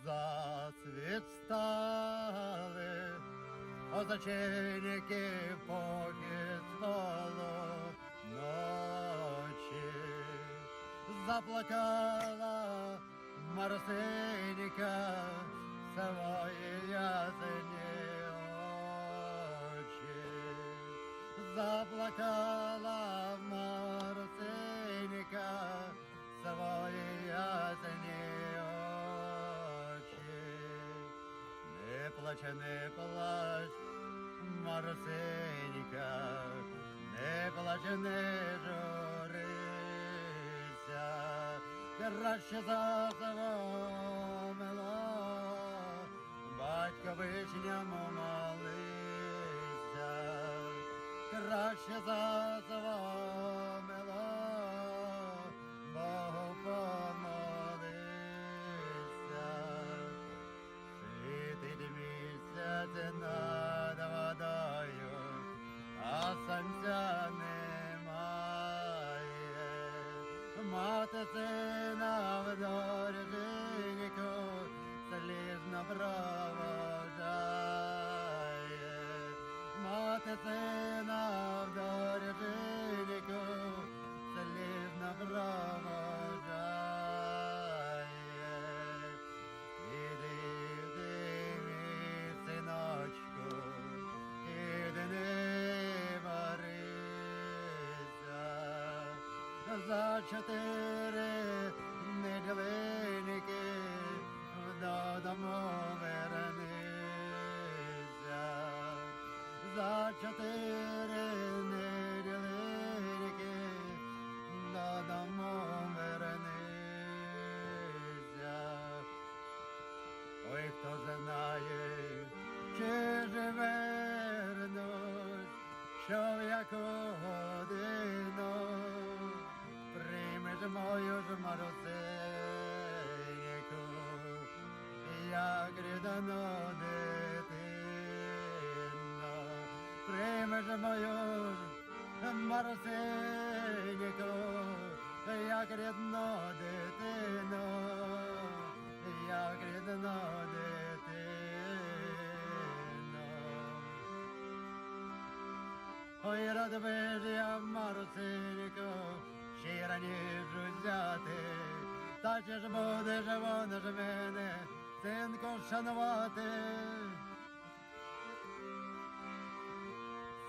засвіт стали, означенники поки стало ночі. Заплакала Марсинька свої ясні очі. Заплакала Марсинька свої ясні очі. Не плач, не плач, Марсинька, не плач, не журися, краще за свого батьковишньому молися, краще за свого Богу помолися. Світить місяць над водою, а сонця немає. Мати сина в дороженьку слізно проводжає. Мати сина в дороженьку слізно проводжає. Іди, мій синочку, іди, не варися. За 4 неділинки додому вернися. За 4 неділинки додому вернися. Ой, хто знає, чи же вернусь, що в яку годину приймеш мою ж Марусеньку, як рідну дитину. Приймеш мою ж Марусеньку, як рідну дитину, як рідну дитину. Ой, рад би ж я, Марусеньку, ще раніше взяти, та чи ж будеш вона ж мене, синку, шанувати?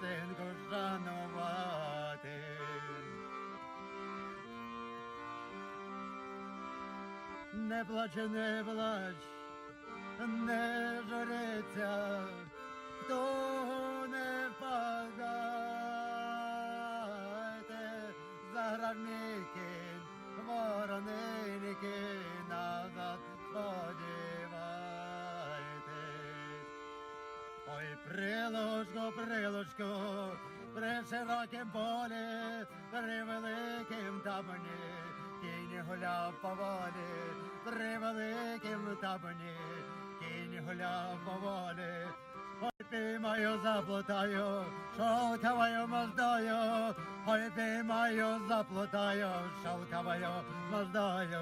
Синку, шанувати. Не плач, не плач, не журиться, хто не впадайте, загравники, ворониники, назад сподівайтесь. Ой, прилучку, прилучку, при широкім полі, при великім табуні, кінь гуляв поволі, при великім табуні, кінь гуляв поволі. Ой, піймаю, заплутаю, шовковою моздою, ой, піймаю, заплутаю, шовковою моздою.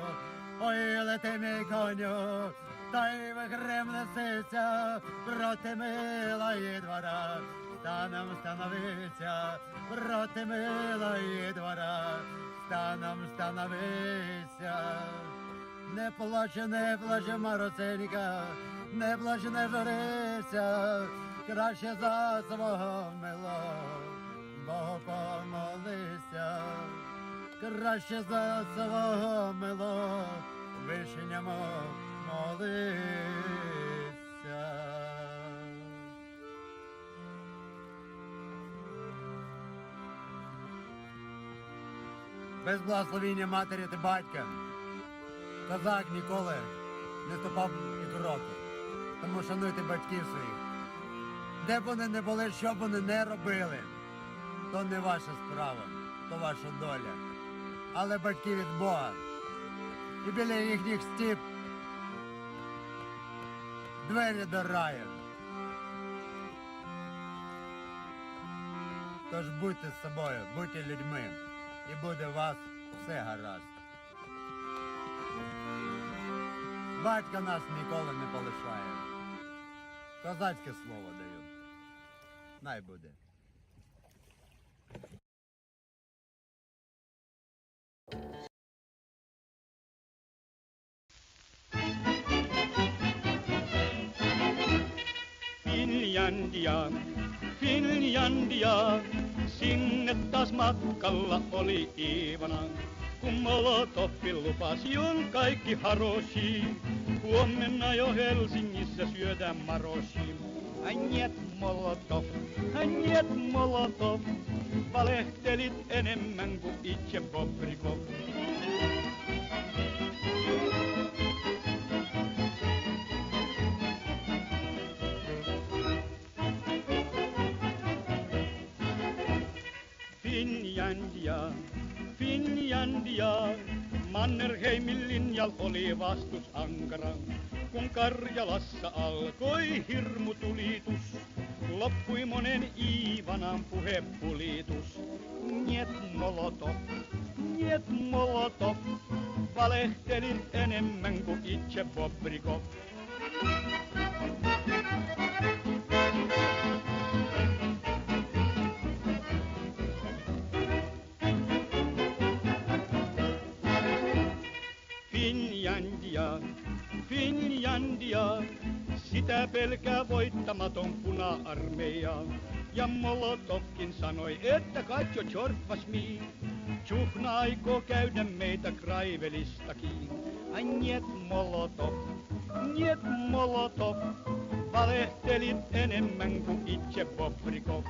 Ой, лети, мій коню, та й вихрем несися, проти милої двора, станом становися, проти милої двора, станом становися. Не плач, Марусенька, не плач, не журися, краще за свого милого Богу помолися, краще за свого милого вишньому молися. Без благословіння матері та батька козак ніколи не ступав і кроку. Тому шануйте батьків своїх. Де б вони не були, що б вони не робили, то не ваша справа, то ваша доля. Але батьки від Бога. І біля їхніх стіп двері до раю. Тож будьте з собою, будьте людьми, і буде у вас все гаразд. батько нас ніколи не полишає. Козацьке слово даю. Най буде. Finlandia, Finlandia, sinne taas matkalla oli Iivana. Kun Molotovin lupasi on kaikki haroshi, huomenna jo Helsingissä syödään maroshi. Njet Molotov, valehtelit enemmän kuin itse Bobrikov. Finlandia, Mannerheimin linjal oli vastus ankara. Kun Karjalassa alkoi hirmutulitus, loppui monen Iivanan puhepulitus. Njet Molotov, valehtelit enemmän kuin itse Bobrikov. Finlandia, sitä pelkää voittamaton puna-armeija. Ja Molotovkin sanoi, että katso Jortvas mii. Tjuhna aikoo käydä meitä Kraivelistakin. Njet Molotov, valehtelit enemmän kuin itse Bobrikov.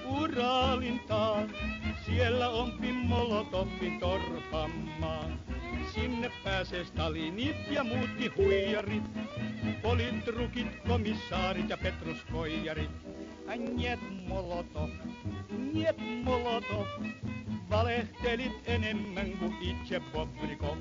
Uralintaa, siellä on Molotovin torpammaa. Sinne pääsee Stalinit ja muutkin huijarit, politrukit, komissaarit ja petruskoijarit. Njet Molotov, valehtelit enemmän kuin itse Bobrikov.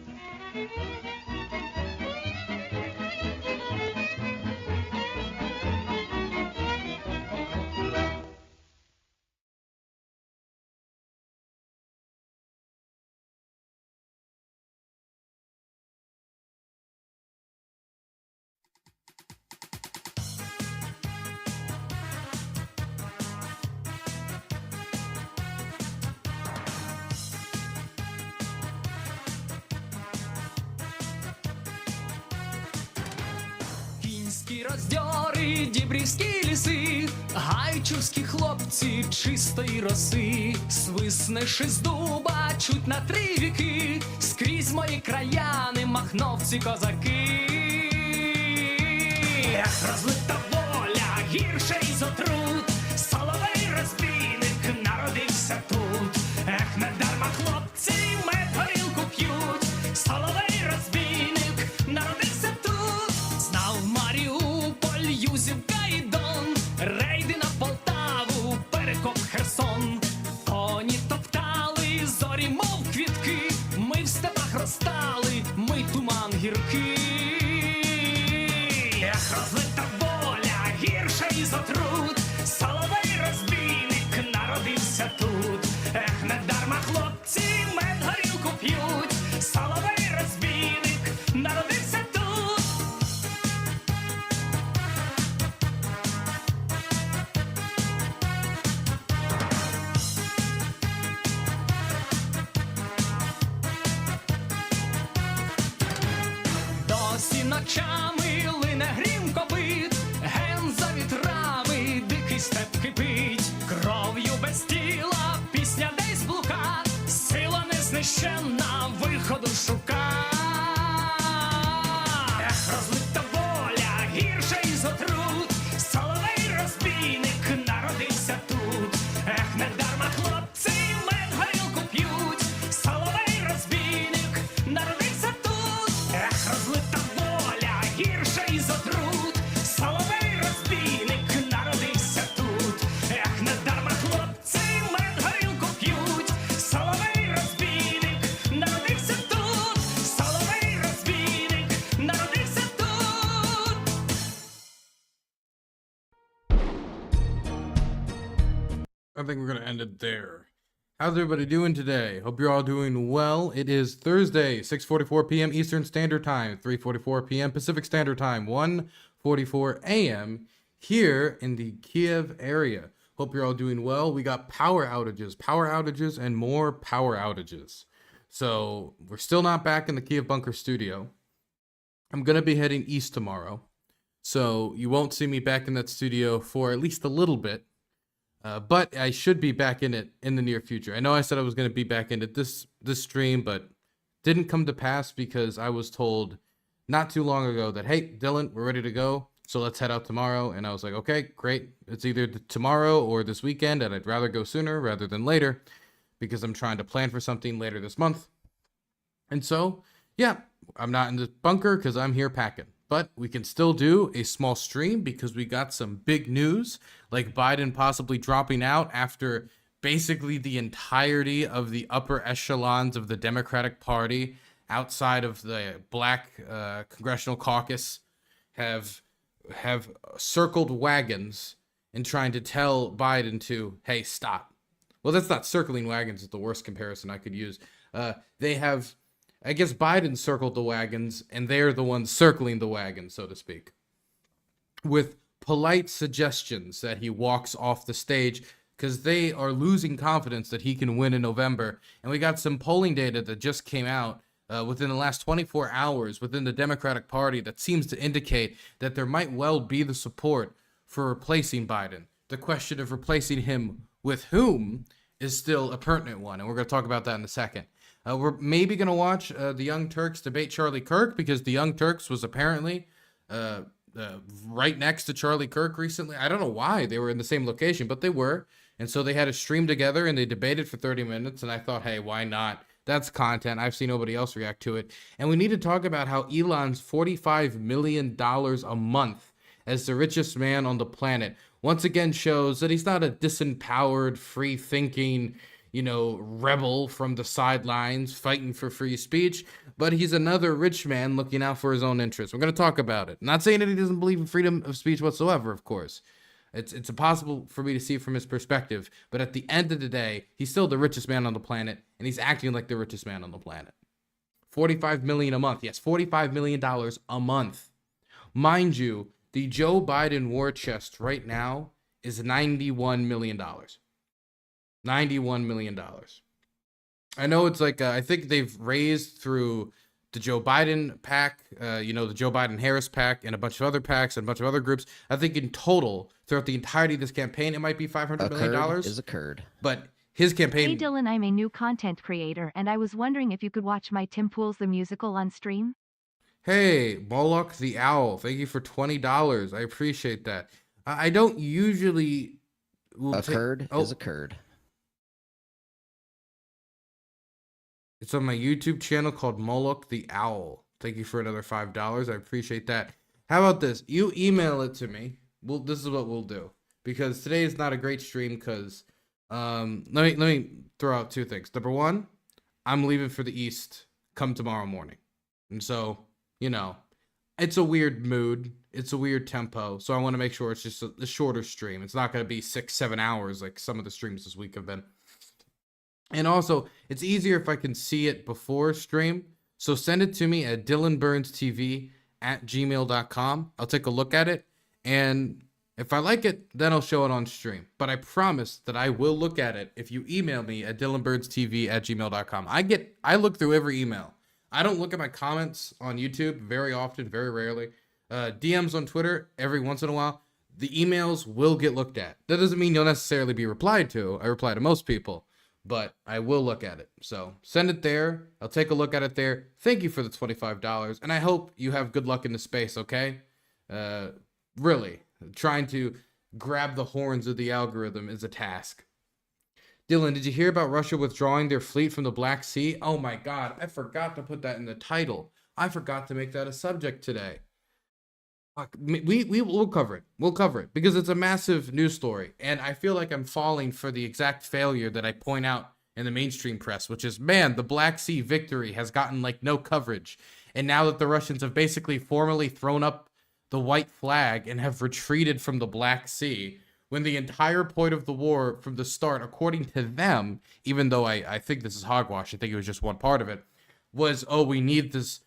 Роздьори, дібрівські ліси, гайчурські хлопці чистої роси, свиснеш із дуба, чуть на 3 віки, скрізь мої краяни, махновці, козаки. Ех, розлита воля, гірше із отрут, соловей розбійник народився тут. Ех, недарма хлопці мед горілку п'ють, соловей розбійник народився тут. Знав Маріуполь, Юзівка і Дон, рейди на Полтаву, Перекоп, Херсон. Коні топтали, зорі мов квітки, ми в степах розтали, ми туман гіркий. Ех, розлита воля, гірша із отрут, соловей розбійник народився тут. Ех, недарма хлопці мед горілку п'ють, соловей розбійник народився тут. Досі ночами лине грім копит, ген за вітрами I think we're going to end it there. How's everybody doing today? Hope you're all doing well. It is Thursday, 6:44 p.m. Eastern Standard Time, 3:44 p.m. Pacific Standard Time, 1:44 a.m. here in the Kiev area. Hope you're all doing well. We got power outages, and more power outages. So we're still not back in the Kiev Bunker studio. I'm going to be heading east tomorrow. So you won't see me back in that studio for at least a little bit. But I should be back in it in the near future. I know I said I was going to be back in it this stream, but didn't come to pass because I was told not too long ago that, hey, Dylan, we're ready to go. So let's head out tomorrow. And I was like, okay, great. It's either tomorrow or this weekend. And I'd rather go sooner rather than later because I'm trying to plan for something later this month. And so, yeah, I'm not in the bunker because I'm here packing. But we can still do a small stream because we got some big news, like Biden possibly dropping out after basically the entirety of the upper echelons of the Democratic Party outside of the black congressional caucus have circled wagons and trying to tell Biden to, hey, stop. Well, that's not circling wagons. It's the worst comparison I could use. They have... I guess Biden circled the wagons, and they're the ones circling the wagons, so to speak, with polite suggestions that he walks off the stage because they are losing confidence that he can win in November. And we got some polling data that just came out within the last 24 hours within the Democratic Party that seems to indicate that there might well be the support for replacing Biden. The question of replacing him with whom is still a pertinent one, and we're going to talk about that in a second. We're maybe going to watch the Young Turks debate Charlie Kirk because the Young Turks was apparently right next to Charlie Kirk recently. I don't know why they were in the same location, but they were. And so they had a stream together and they debated for 30 minutes. And I thought, hey, why not? That's content. I've seen nobody else react to it. And we need to talk about how Elon's $45 million a month as the richest man on the planet once again shows that he's not a disempowered, free-thinking, rebel from the sidelines fighting for free speech, but he's another rich man looking out for his own interests. We're going to talk about it. Not saying that he doesn't believe in freedom of speech whatsoever, of course. It's impossible for me to see from his perspective, but at the end of the day, he's still the richest man on the planet, and he's acting like the richest man on the planet. $45 million a month. Yes, $45 million a month. Mind you, the Joe Biden war chest right now is $91 million. $91 million. I know it's like, I think they've raised through the Joe Biden PAC, the Joe Biden-Harris PAC, and a bunch of other PACs and a bunch of other groups. I think in total, throughout the entirety of this campaign, it might be $500 million. Is occurred. But his campaign... Hey Dylan, I'm a new content creator, and I was wondering if you could watch my Tim Pools the Musical on stream? Hey, Moloch the Owl, thank you for $20. I appreciate that. I don't usually... Occurred is occurred. It's on my YouTube channel called Moloch the Owl. Thank you for another $5. I appreciate that. How about this? You email it to me. This is what we'll do. Because today is not a great stream because let me throw out two things. Number one, I'm leaving for the East come tomorrow morning. And so, it's a weird mood. It's a weird tempo. So I want to make sure it's just a shorter stream. It's not going to be 6-7 hours like some of the streams this week have been. And also, it's easier if I can see it before stream. So send it to me at DylanBurnsTV@gmail.com. I'll take a look at it. And if I like it, then I'll show it on stream. But I promise that I will look at it if you email me at DylanBurnsTV@gmail.com. I look through every email. I don't look at my comments on YouTube very often, very rarely. DMs on Twitter every once in a while. The emails will get looked at. That doesn't mean you'll necessarily be replied to. I reply to most people. But I will look at it. So send it there. I'll take a look at it there. Thank you for the $25. And I hope you have good luck in the space, okay? Really, trying to grab the horns of the algorithm is a task. Dylan, did you hear about Russia withdrawing their fleet from the Black Sea? Oh my God, I forgot to put that in the title. I forgot to make that a subject today. We'll cover it. We'll cover it because it's a massive news story. And I feel like I'm falling for the exact failure that I point out in the mainstream press, which is, man, the Black Sea victory has gotten like no coverage. And now that the Russians have basically formally thrown up the white flag and have retreated from the Black Sea, when the entire point of the war from the start, according to them, even though I think this is hogwash, I think it was just one part of it, was, oh, we need this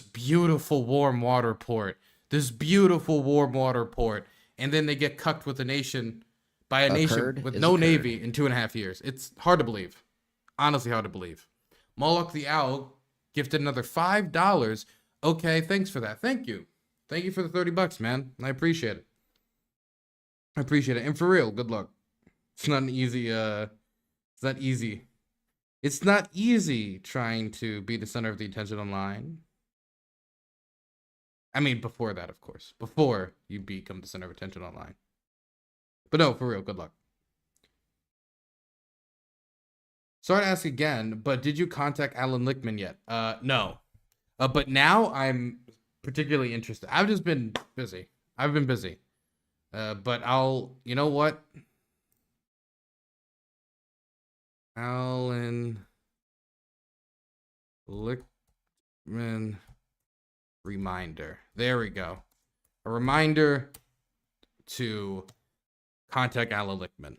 beautiful warm water port. This beautiful warm water port. And then they get cucked with a nation by a nation with no navy in 2.5 years. It's hard to believe. Honestly hard to believe. Moloch the Owl gifted another $5. Okay, thanks for that. Thank you. Thank you for the $30, man. I appreciate it. I appreciate it. And for real, good luck. It's not an easy, it's not easy. It's not easy trying to be the center of the attention online. I mean, before that, of course. Before you become the center of attention online. But no, for real, good luck. Sorry to ask again, but did you contact Alan Lichtman yet? No. But now I'm particularly interested. I've just been busy. I've been busy. But you know what? Alan Lichtman reminder. There we go. A reminder to contact Alan Lichtman.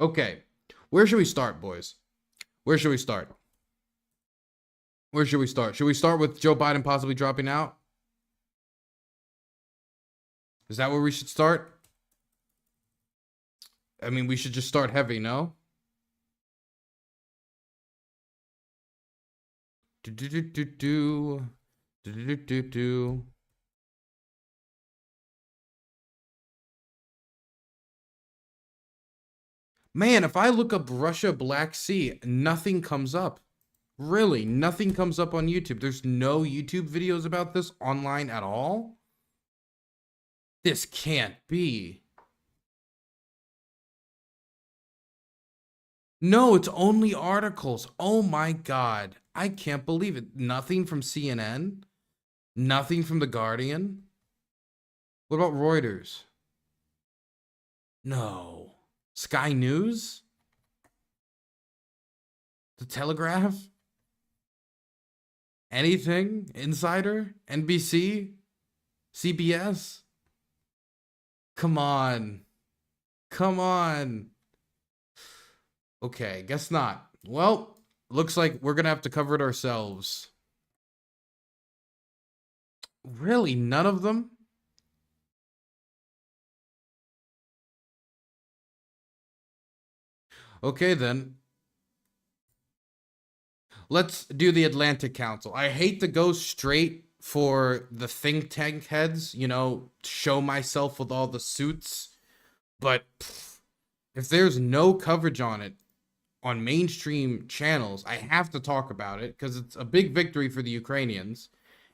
Okay. Where should we start, boys? Where should we start? Where should we start? Should we start with Joe Biden possibly dropping out? Is that where we should start? I mean, we should just start heavy, no? Man, if I look up Russia Black Sea, nothing comes up. Really, nothing comes up on YouTube. There's no YouTube videos about this online at all? This can't be. No, it's only articles. Oh my God. I can't believe it. Nothing from CNN? Nothing from The Guardian? What about Reuters? No. Sky News? The Telegraph? Anything? Insider? NBC? CBS? Come on. Come on. Okay, guess not. Well, looks like we're gonna have to cover it ourselves. Really? None of them? Okay, then. Let's do the Atlantic Council. I hate to go straight for the think tank heads, you know, show myself with all the suits. But if there's no coverage on it on mainstream channels, I have to talk about it because it's a big victory for the Ukrainians.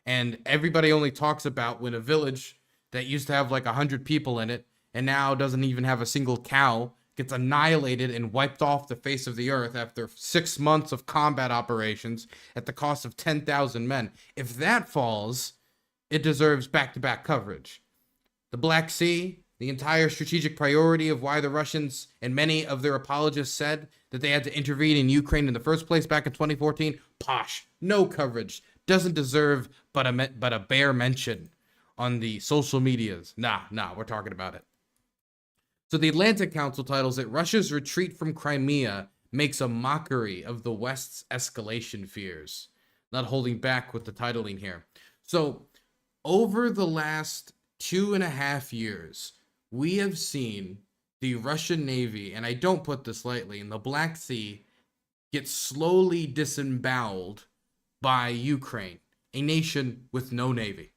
And everybody only talks about when a village that used to have like 100 people in it and now doesn't even have a single cow gets annihilated and wiped off the face of the earth after 6 months of combat operations at the cost of 10,000 men. If that falls, it deserves back-to-back coverage. The Black Sea, the entire strategic priority of why the Russians and many of their apologists said that they had to intervene in Ukraine in the first place back in 2014, posh, no coverage, doesn't deserve but a bare mention on the social medias. Nah, we're talking about it. So the Atlantic Council titles it, Russia's retreat from Crimea makes a mockery of the West's escalation fears. Not holding back with the titling here. So over the last 2.5 years, we have seen the Russian Navy, and I don't put this lightly, in the Black Sea get slowly disemboweled by Ukraine, a nation with no navy.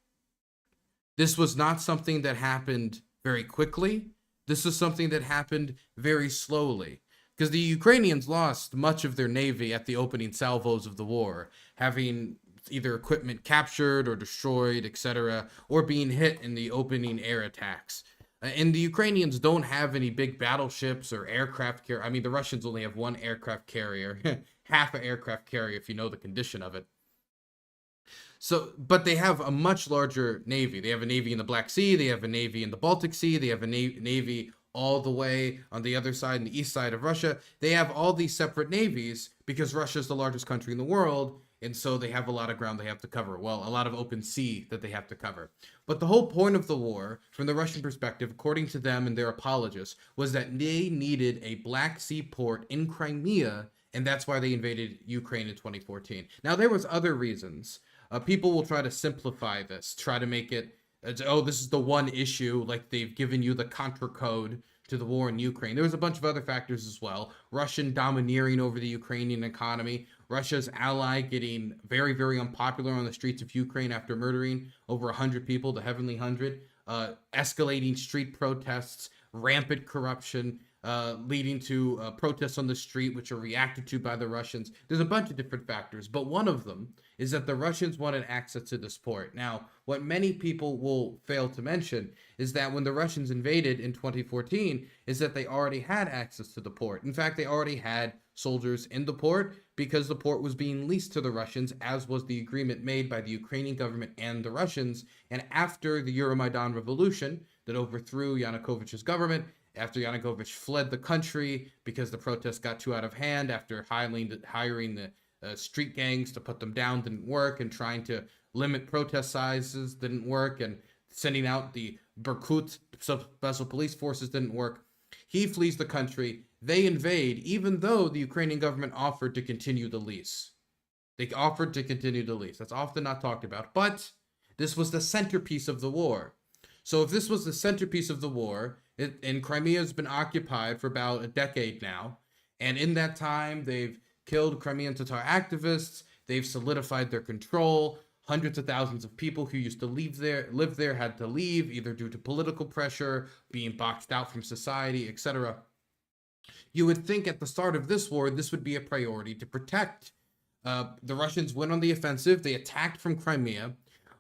This was not something that happened very quickly. This is something that happened very slowly because the Ukrainians lost much of their navy at the opening salvos of the war, having either equipment captured or destroyed, etc., or being hit in the opening air attacks. And the Ukrainians don't have any big battleships or aircraft carrier. I mean, the Russians only have one aircraft carrier, half an aircraft carrier if you know the condition of it. So, but they have a much larger navy. They have a navy in the Black Sea. They have a navy in the Baltic Sea. They have a navy all the way on the other side, in the east side of Russia. They have all these separate navies because Russia is the largest country in the world. and so they have a lot of ground they have to cover. Well, a lot of open sea that they have to cover. But the whole point of the war, from the Russian perspective, according to them and their apologists, was that they needed a Black Sea port in Crimea, and that's why they invaded Ukraine in 2014. Now, there was other reasons. People will try to simplify this, try to make it, oh, this is the one issue, like they've given you the contra code to the war in Ukraine. There was a bunch of other factors as well. Russian domineering over the Ukrainian economy, Russia's ally getting very, very unpopular on the streets of Ukraine after murdering over 100 people, the Heavenly 100, escalating street protests, rampant corruption, leading to protests on the street, which are reacted to by the Russians. There's a bunch of different factors, but one of them is that the Russians wanted access to this port. Now, what many people will fail to mention is that when the Russians invaded in 2014, is that they already had access to the port. In fact, they already had soldiers in the port because the port was being leased to the Russians, as was the agreement made by the Ukrainian government and the Russians. And after the Euromaidan revolution that overthrew Yanukovych's government, after Yanukovych fled the country because the protests got too out of hand, after hiring the street gangs to put them down didn't work, and trying to limit protest sizes didn't work, and sending out the Berkut special police forces didn't work. He flees the country. They invade, even though the Ukrainian government offered to continue the lease. They offered to continue the lease. That's often not talked about, but this was the centerpiece of the war. So if this was the centerpiece of the war, and Crimea has been occupied for about a decade now, and in that time, they've killed Crimean Tatar activists, they've solidified their control, hundreds of thousands of people who used to live there had to leave, either due to political pressure, being boxed out from society, etc. You would think at the start of this war, this would be a priority to protect. The Russians went on the offensive, they attacked from Crimea,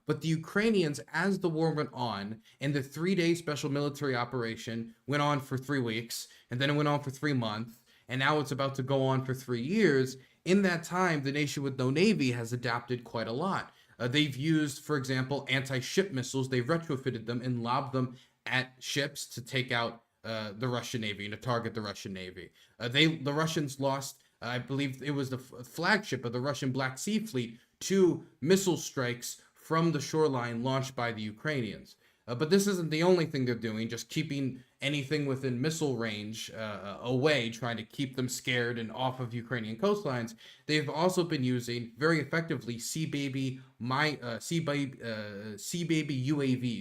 but the Ukrainians, as the war went on, and the 3-day special military operation went on for 3 weeks, and then it went on for 3 months, and now it's about to go on for 3 years. In that time, the nation with no navy has adapted quite a lot. They've used, for example, anti-ship missiles. They've retrofitted them and lobbed them at ships to take out the Russian Navy and to target the Russian Navy. The Russians lost, I believe it was the flagship of the Russian Black Sea Fleet, 2 missile strikes from the shoreline launched by the Ukrainians. But this isn't the only thing they're doing, just keeping anything within missile range away, trying to keep them scared and off of Ukrainian coastlines. They've also been using, very effectively, Sea Baby UAVs.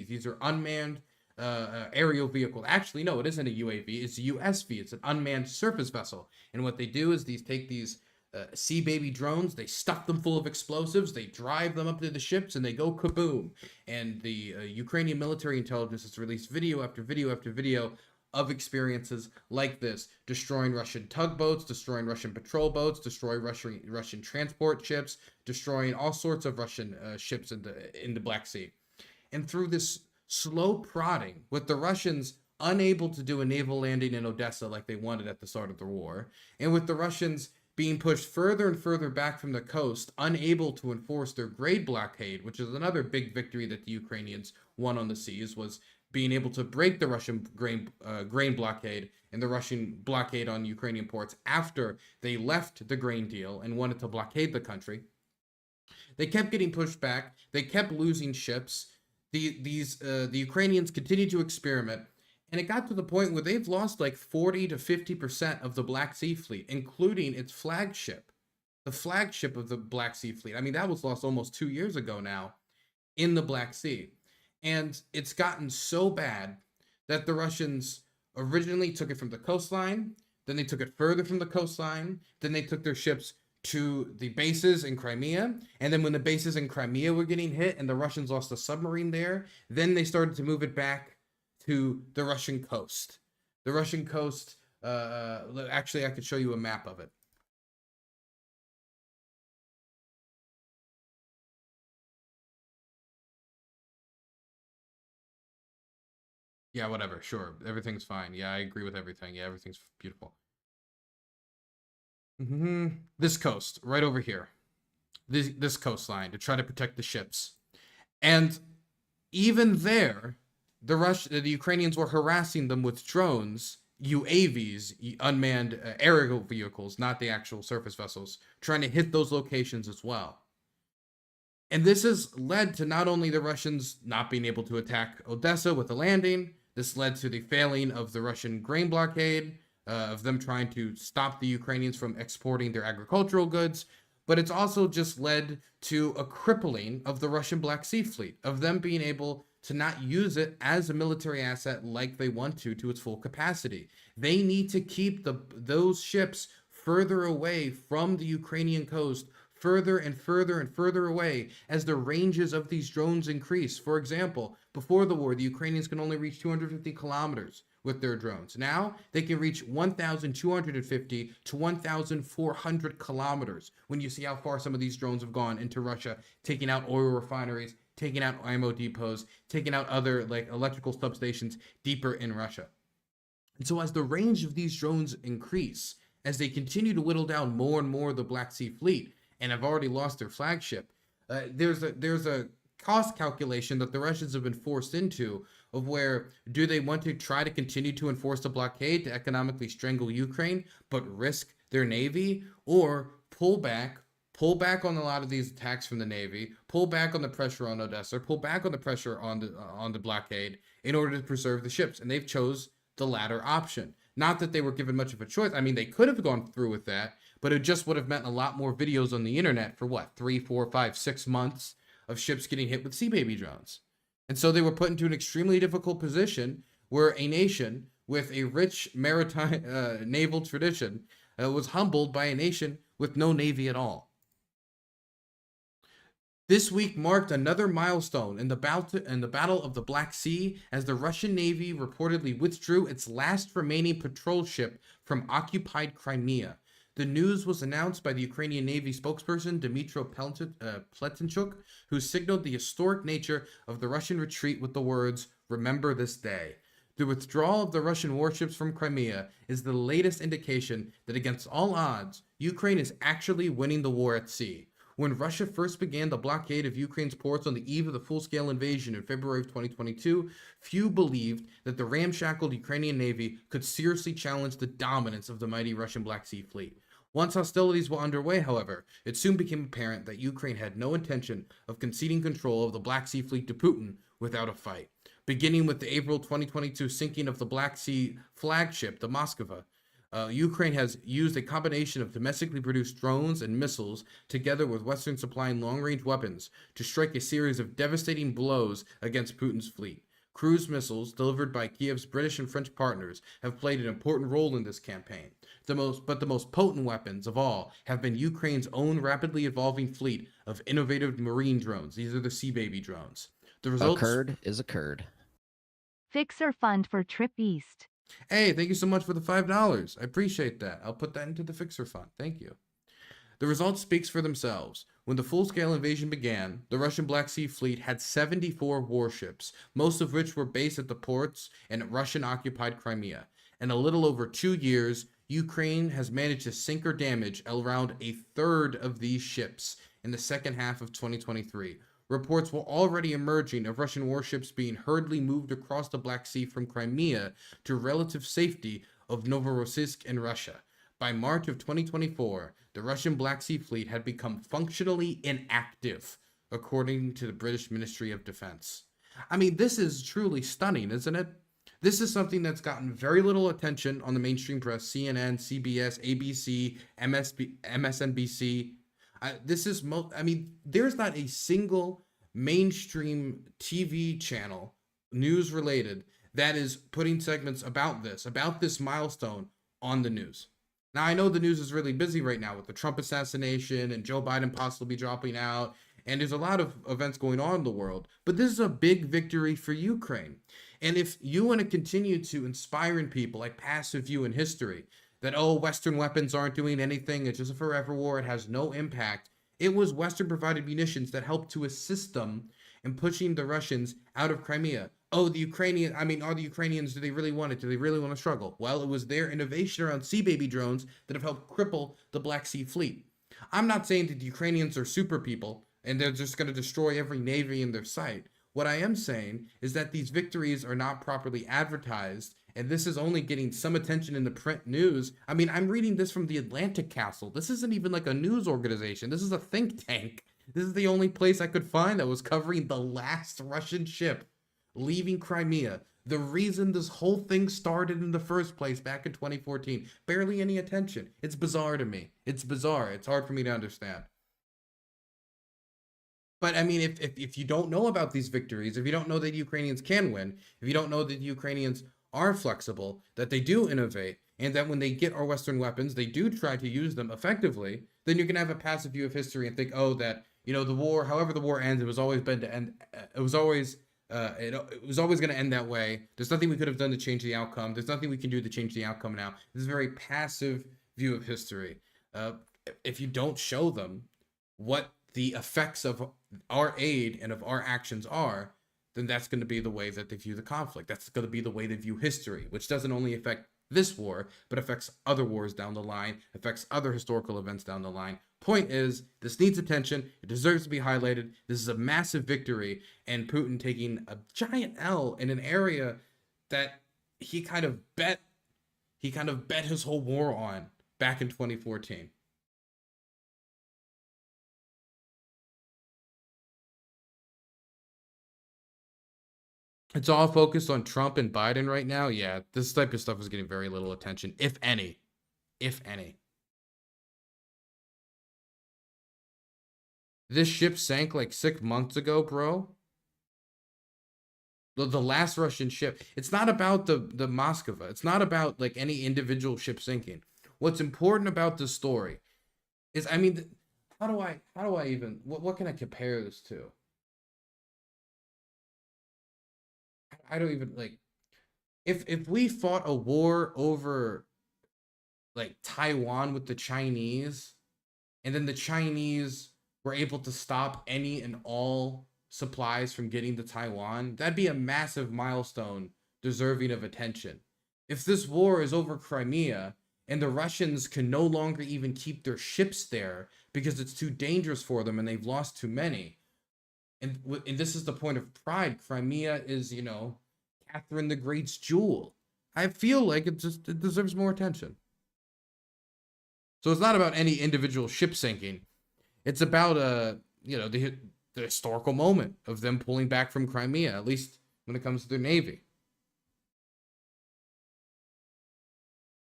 These are unmanned aerial vehicle. Actually, no, it isn't a UAV. It's a USV. It's an unmanned surface vessel. And what they do is take these Sea Baby drones, they stuff them full of explosives, they drive them up to the ships, and they go kaboom. And the Ukrainian military intelligence has released video after video after video of experiences like this, destroying Russian tugboats, destroying Russian patrol boats, destroying Russian transport ships, destroying all sorts of Russian ships in the Black Sea. And through this slow prodding, with the Russians unable to do a naval landing in Odessa like they wanted at the start of the war, and with the Russians being pushed further and further back from the coast, unable to enforce their grain blockade, which is another big victory that the Ukrainians won on the seas, was being able to break the Russian grain blockade and the Russian blockade on Ukrainian ports after they left the grain deal and wanted to blockade the country. They kept getting pushed back. They kept losing ships. The Ukrainians continued to experiment. And it got to the point where they've lost like 40 to 50% of the Black Sea Fleet, including its flagship. The flagship of the Black Sea Fleet. I mean, that was lost almost 2 years ago now in the Black Sea. And it's gotten so bad that the Russians originally took it from the coastline, then they took it further from the coastline, then they took their ships to the bases in Crimea, and then when the bases in Crimea were getting hit and the Russians lost a submarine there, then they started to move it back to the Russian coast. The Russian coast, actually I could show you a map of it. Yeah, whatever, sure. Everything's fine. Yeah, I agree with everything. Yeah, everything's beautiful. This coast, right over here. This coastline, to try to protect the ships. And even there, the Ukrainians were harassing them with drones, UAVs, unmanned aerial vehicles, not the actual surface vessels, trying to hit those locations as well. And this has led to not only the Russians not being able to attack Odessa with a landing, this led to the failing of the Russian grain blockade, of them trying to stop the Ukrainians from exporting their agricultural goods, but it's also just led to a crippling of the Russian Black Sea Fleet, of them being able to not use it as a military asset like they want to its full capacity. They need to keep those ships further away from the Ukrainian coast, further and further and further away as the ranges of these drones increase. For example, before the war, the Ukrainians can only reach 250 kilometers with their drones. Now they can reach 1,250 to 1,400 kilometers when you see how far some of these drones have gone into Russia, taking out oil refineries, taking out ammo depots, taking out other like electrical substations deeper in Russia. And so as the range of these drones increase, as they continue to whittle down more and more of the Black Sea Fleet, and have already lost their flagship, there's a cost calculation that the Russians have been forced into of where do they want to try to continue to enforce the blockade to economically strangle Ukraine but risk their navy, or pull back on a lot of these attacks from the navy, pull back on the pressure on Odessa, pull back on the pressure on the blockade in order to preserve the ships. And they've chose the latter option. Not that they were given much of a choice. I mean, they could have gone through with that, but it just would have meant a lot more videos on the internet for what, 3, 4, 5, 6 months of ships getting hit with sea baby drones. And so they were put into an extremely difficult position where a nation with a rich maritime naval tradition was humbled by a nation with no navy at all. This week marked another milestone in the Battle of the Black Sea, as the Russian Navy reportedly withdrew its last remaining patrol ship from occupied Crimea. The news was announced by the Ukrainian Navy spokesperson Dmytro Pletenchuk, who signaled the historic nature of the Russian retreat with the words, "Remember this day." The withdrawal of the Russian warships from Crimea is the latest indication that against all odds, Ukraine is actually winning the war at sea. When Russia first began the blockade of Ukraine's ports on the eve of the full-scale invasion in February of 2022, few believed that the ramshackled Ukrainian Navy could seriously challenge the dominance of the mighty Russian Black Sea Fleet. Once hostilities were underway, however, it soon became apparent that Ukraine had no intention of conceding control of the Black Sea Fleet to Putin without a fight. Beginning with the April 2022 sinking of the Black Sea flagship, the Moskva, Ukraine has used a combination of domestically produced drones and missiles together with Western supplying long-range weapons to strike a series of devastating blows against Putin's fleet. Cruise missiles delivered by Kiev's British and French partners have played an important role in this campaign. The most potent weapons of all have been Ukraine's own rapidly evolving fleet of innovative marine drones. These are the Sea Baby drones. The results... A curd is a curd. Fixer fund for trip east. Hey, thank you so much for the $5. I appreciate that. I'll put that into the Fixer Fund. Thank you. The result speaks for themselves. When the full-scale invasion began, the Russian Black Sea Fleet had 74 warships, most of which were based at the ports in Russian-occupied Crimea. In a little over 2 years, Ukraine has managed to sink or damage around a third of these ships in the second half of 2023. Reports were already emerging of Russian warships being hurriedly moved across the Black Sea from Crimea to relative safety of Novorossiysk in Russia. By March of 2024, the Russian Black Sea Fleet had become functionally inactive, according to the British Ministry of Defense. I mean, this is truly stunning, isn't it? This is something that's gotten very little attention on the mainstream press, CNN, CBS, ABC, MSNBC. There's not a single mainstream TV channel, news related, that is putting segments about this milestone on the news. Now, I know the news is really busy right now with the Trump assassination and Joe Biden possibly dropping out, and there's a lot of events going on in the world, but this is a big victory for Ukraine. And if you want to continue to inspire in people like passive view in history, that, oh, Western weapons aren't doing anything, it's just a forever war, it has no impact. It was Western provided munitions that helped to assist them in pushing the Russians out of Crimea. Oh, are the Ukrainians, do they really want it? Do they really want to struggle? Well, it was their innovation around Sea Baby drones that have helped cripple the Black Sea Fleet. I'm not saying that the Ukrainians are super people and they're just going to destroy every navy in their sight. What I am saying is that these victories are not properly advertised, and this is only getting some attention in the print news. I mean, I'm reading this from the Atlantic Castle. This isn't even like a news organization. This is a think tank. This is the only place I could find that was covering the last Russian ship leaving Crimea. The reason this whole thing started in the first place back in 2014. Barely any attention. It's bizarre to me. It's bizarre. It's hard for me to understand. But I mean, if you don't know about these victories, if you don't know that Ukrainians can win, if you don't know that Ukrainians are flexible, that they do innovate, and that when they get our Western weapons, they do try to use them effectively, then you can have a passive view of history and think, oh, that, you know, the war, however the war ends, it was always been to end. It was always going to end that way. There's nothing we could have done to change the outcome. There's nothing we can do to change the outcome now. This is a very passive view of history. If you don't show them what the effects of our aid and of our actions are, then that's going to be the way that they view the conflict. That's going to be the way they view history, which doesn't only affect this war, but affects other wars down the line, affects other historical events down the line. Point is, this needs attention. It deserves to be highlighted. This is a massive victory, and Putin taking a giant L in an area that he kind of bet his whole war on back in 2014. It's all focused on Trump and Biden right now. Yeah, this type of stuff is getting very little attention, if any. If any. This ship sank like 6 months ago, bro. The last Russian ship. It's not about the Moskva. It's not about like any individual ship sinking. What's important about this story is, I mean, how do I even, what can I compare this to? I don't even, like, if we fought a war over like Taiwan with the Chinese, and then the Chinese were able to stop any and all supplies from getting to Taiwan, that'd be a massive milestone deserving of attention. If this war is over Crimea and the Russians can no longer even keep their ships there because it's too dangerous for them and they've lost too many, and this is the point of pride, Crimea is, you know, Catherine the Great's jewel. I feel like it deserves more attention. So it's not about any individual ship sinking. It's about you know, the historical moment of them pulling back from Crimea, at least when it comes to their navy.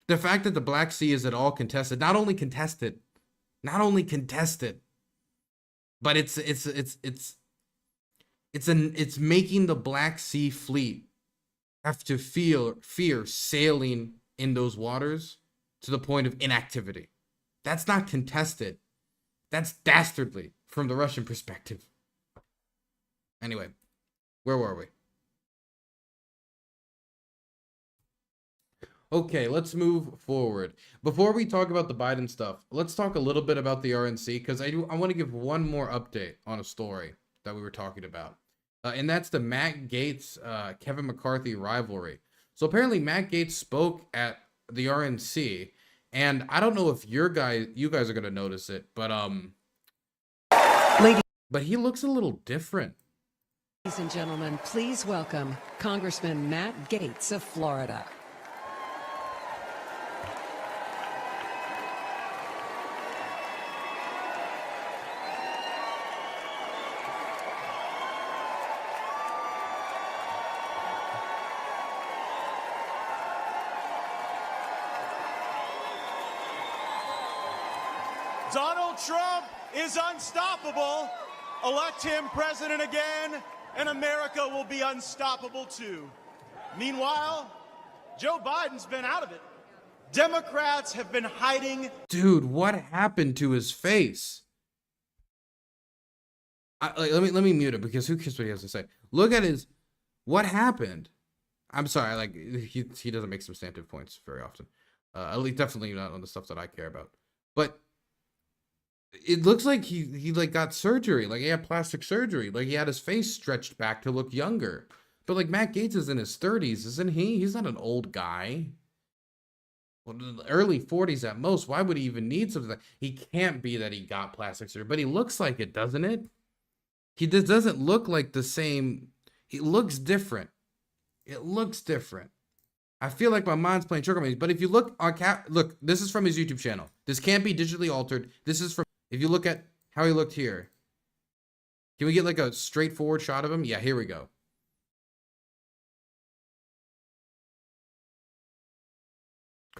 The fact that the Black Sea is at all contested, not only contested, but it's making the Black Sea fleet have to fear sailing in those waters to the point of inactivity. That's not contested. That's dastardly from the Russian perspective. Anyway, where were we? Okay, let's move forward. Before we talk about the Biden stuff, let's talk a little bit about the RNC, because I want to give one more update on a story that we were talking about. And that's the Matt Gaetz, Kevin McCarthy rivalry. So apparently Matt Gaetz spoke at the RNC, and I don't know if you guys are gonna notice it, but he looks a little different. Ladies and gentlemen, please welcome Congressman Matt Gaetz of Florida. Donald Trump is unstoppable. Elect him president again, and America will be unstoppable too. Meanwhile, Joe Biden's been out of it. Democrats have been hiding. Dude, what happened to his face? Let me mute it, because who cares what he has to say? Look at his. What happened? I'm sorry, like he doesn't make substantive points very often. At least definitely not on the stuff that I care about. But it looks like he like got surgery, like he had plastic surgery, like he had his face stretched back to look younger. But like Matt Gaetz is in his 30s, isn't he? He's not an old guy. Well, early 40s at most. Why would he even need something? He can't be that he got plastic surgery, but he looks like it, doesn't it? He just doesn't look like the same. He looks different. It looks different. I feel like my mind's playing tricks on me. But if you look on look, this is from his YouTube channel. This can't be digitally altered. This is from, if you look at how he looked here, Can we get like a straightforward shot of him? Yeah, here we go.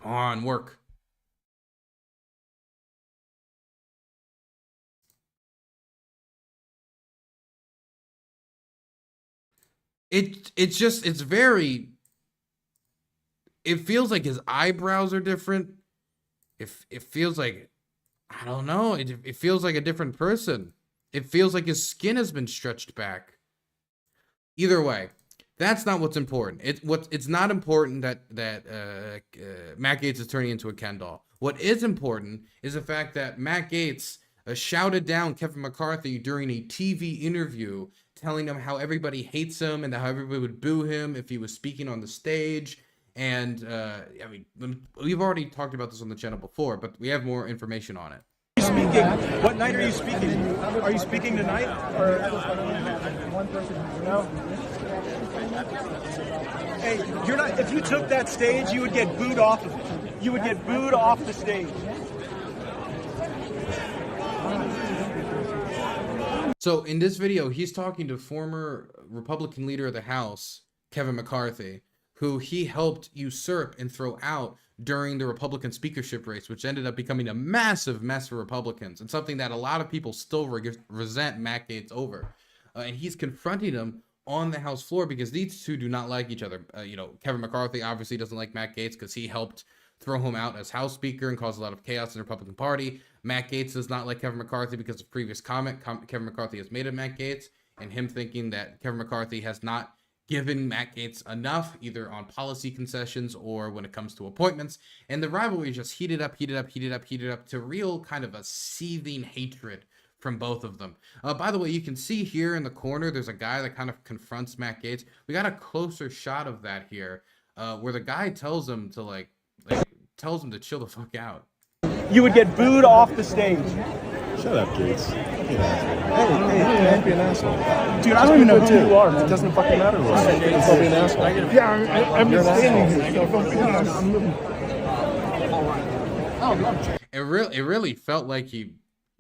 Come on, work. It's very, it feels like his eyebrows are different. It feels like, I don't know, it feels like a different person. It feels like his skin has been stretched back. Either way, that's not what's important. It's not important that Matt Gaetz is turning into a Ken doll. What is important is the fact that Matt Gaetz shouted down Kevin McCarthy during a TV interview, telling him how everybody hates him and how everybody would boo him if he was speaking on the stage. And I mean, we've already talked about this on the channel before, but we have more information on it. Speaking. What night are you speaking? Are you speaking tonight? Or one person? No. Hey, you're not. If you took that stage, you would get booed off of it. You would get booed off the stage. So in this video, he's talking to former Republican leader of the House, Kevin McCarthy, who he helped usurp and throw out during the Republican speakership race, which ended up becoming a massive mess for Republicans and something that a lot of people still resent Matt Gaetz over. And he's confronting him on the House floor because these two do not like each other. You know, Kevin McCarthy obviously doesn't like Matt Gaetz because he helped throw him out as House Speaker and cause a lot of chaos in the Republican Party. Matt Gaetz does not like Kevin McCarthy because of previous comment Kevin McCarthy has made of Matt Gaetz, and him thinking that Kevin McCarthy has not given Matt Gaetz enough, either on policy concessions or when it comes to appointments. And the rivalry just heated up to real kind of a seething hatred from both of them. By the way, you can see here in the corner, there's a guy that kind of confronts Matt Gaetz. We got a closer shot of that here, where the guy tells him to tells him to chill the fuck out. You would get booed off the stage. Shut up, Gaetz. Hey, don't be an asshole. Dude, I don't even know who you are. It doesn't fucking matter. Don't be an asshole. Yeah, I'm just standing here. So don't be honest. It really felt like he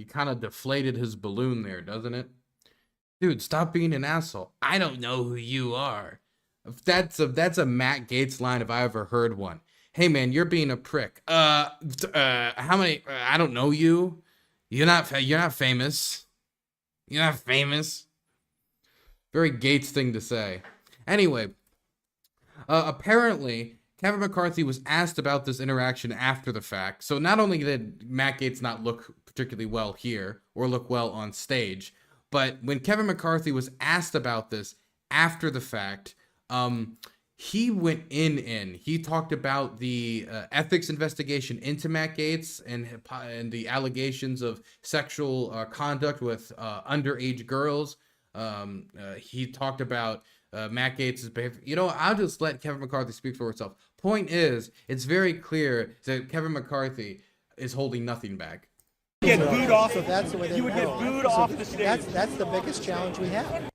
kind of deflated his balloon there, doesn't it? Dude, stop being an asshole. I don't know who you are. That's a Matt Gaetz line if I ever heard one. Hey man, you're being a prick. How many? I don't know you. You're not famous. You're not famous. Very Gaetz thing to say. Anyway, apparently Kevin McCarthy was asked about this interaction after the fact. So not only did Matt Gaetz not look particularly well here or look well on stage, but when Kevin McCarthy was asked about this after the fact, he went in. He talked about the ethics investigation into Matt Gaetz and the allegations of sexual conduct with underage girls. He talked about Matt Gaetz's behavior. You know, I'll just let Kevin McCarthy speak for itself. Point is, it's very clear that Kevin McCarthy is holding nothing back. Get booed off. So that's the way they you would get booed off the stage. That's the biggest challenge we have.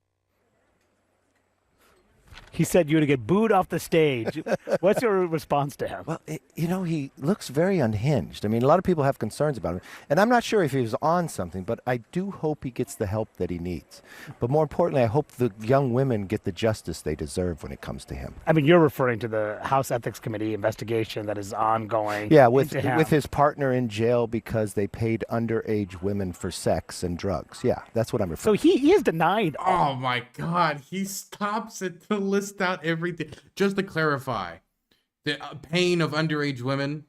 He said you would get booed off the stage. What's your response to him? Well, you know, he looks very unhinged. I mean, a lot of people have concerns about him. And I'm not sure if he was on something, but I do hope he gets the help that he needs. But more importantly, I hope the young women get the justice they deserve when it comes to him. I mean, you're referring to the House Ethics Committee investigation that is ongoing. Yeah, with his partner in jail because they paid underage women for sex and drugs. Yeah, that's what I'm referring to. So he is denied. Oh my God, he stops it to list out everything. Just to clarify, the pain of underage women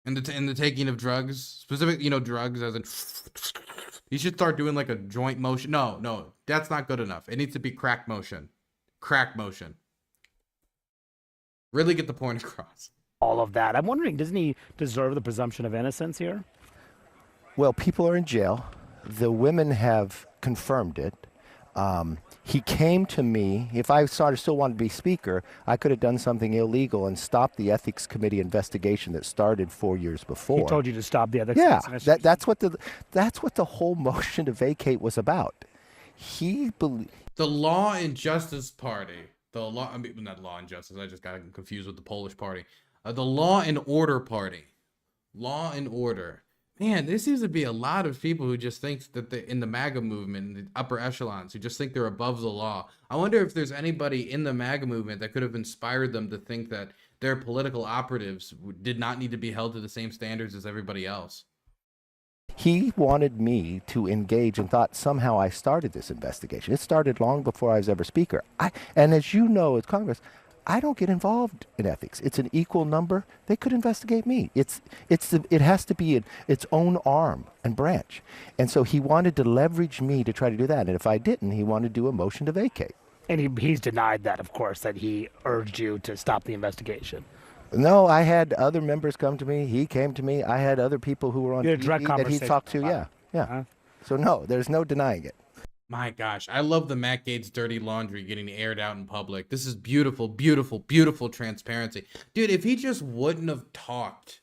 and the taking of drugs, specific, drugs as in, you should start doing like a joint motion. No, that's not good enough. It needs to be crack motion. Really get the point across. All of that. I'm wondering, doesn't he deserve the presumption of innocence here? Well, people are in jail. The women have confirmed it. He came to me. If I still wanted to be speaker, I could have done something illegal and stopped the ethics committee investigation that started 4 years before. He told you to stop the ethics investigation. Yeah, that's what the whole motion to vacate was about. The Law and Justice Party. Not Law and Justice. I just got confused with the Polish party. The Law and Order Party. Law and Order. Man, there seems to be a lot of people who just think that they're in the MAGA movement, in the upper echelons, who just think they're above the law. I wonder if there's anybody in the MAGA movement that could have inspired them to think that their political operatives did not need to be held to the same standards as everybody else. He wanted me to engage and thought somehow I started this investigation. It started long before I was ever speaker. And as you know, as Congress, I don't get involved in ethics. It's an equal number. They could investigate me. It has to be its own arm and branch. And so he wanted to leverage me to try to do that. And if I didn't, he wanted to do a motion to vacate. And he's denied that, of course, that he urged you to stop the investigation. No, I had other members come to me. He came to me. I had other people who were on TV that he talked to. Yeah. Uh-huh. So no, there's no denying it. My gosh, I love the Matt Gaetz dirty laundry getting aired out in public. This is beautiful, beautiful, beautiful transparency. Dude, if he just wouldn't have talked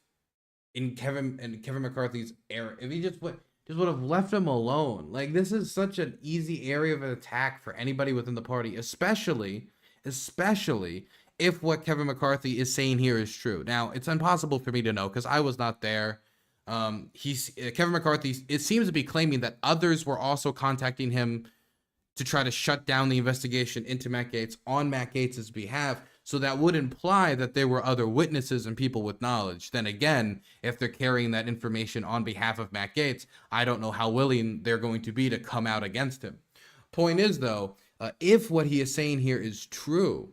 in Kevin McCarthy's era, if he just would have left him alone. Like, this is such an easy area of attack for anybody within the party, especially if what Kevin McCarthy is saying here is true. Now, it's impossible for me to know because I was not there. Kevin McCarthy, it seems to be claiming that others were also contacting him to try to shut down the investigation into Matt Gaetz on Matt Gaetz's behalf. So that would imply that there were other witnesses and people with knowledge. Then again, if they're carrying that information on behalf of Matt Gaetz, I don't know how willing they're going to be to come out against him. Point is, though, if what he is saying here is true,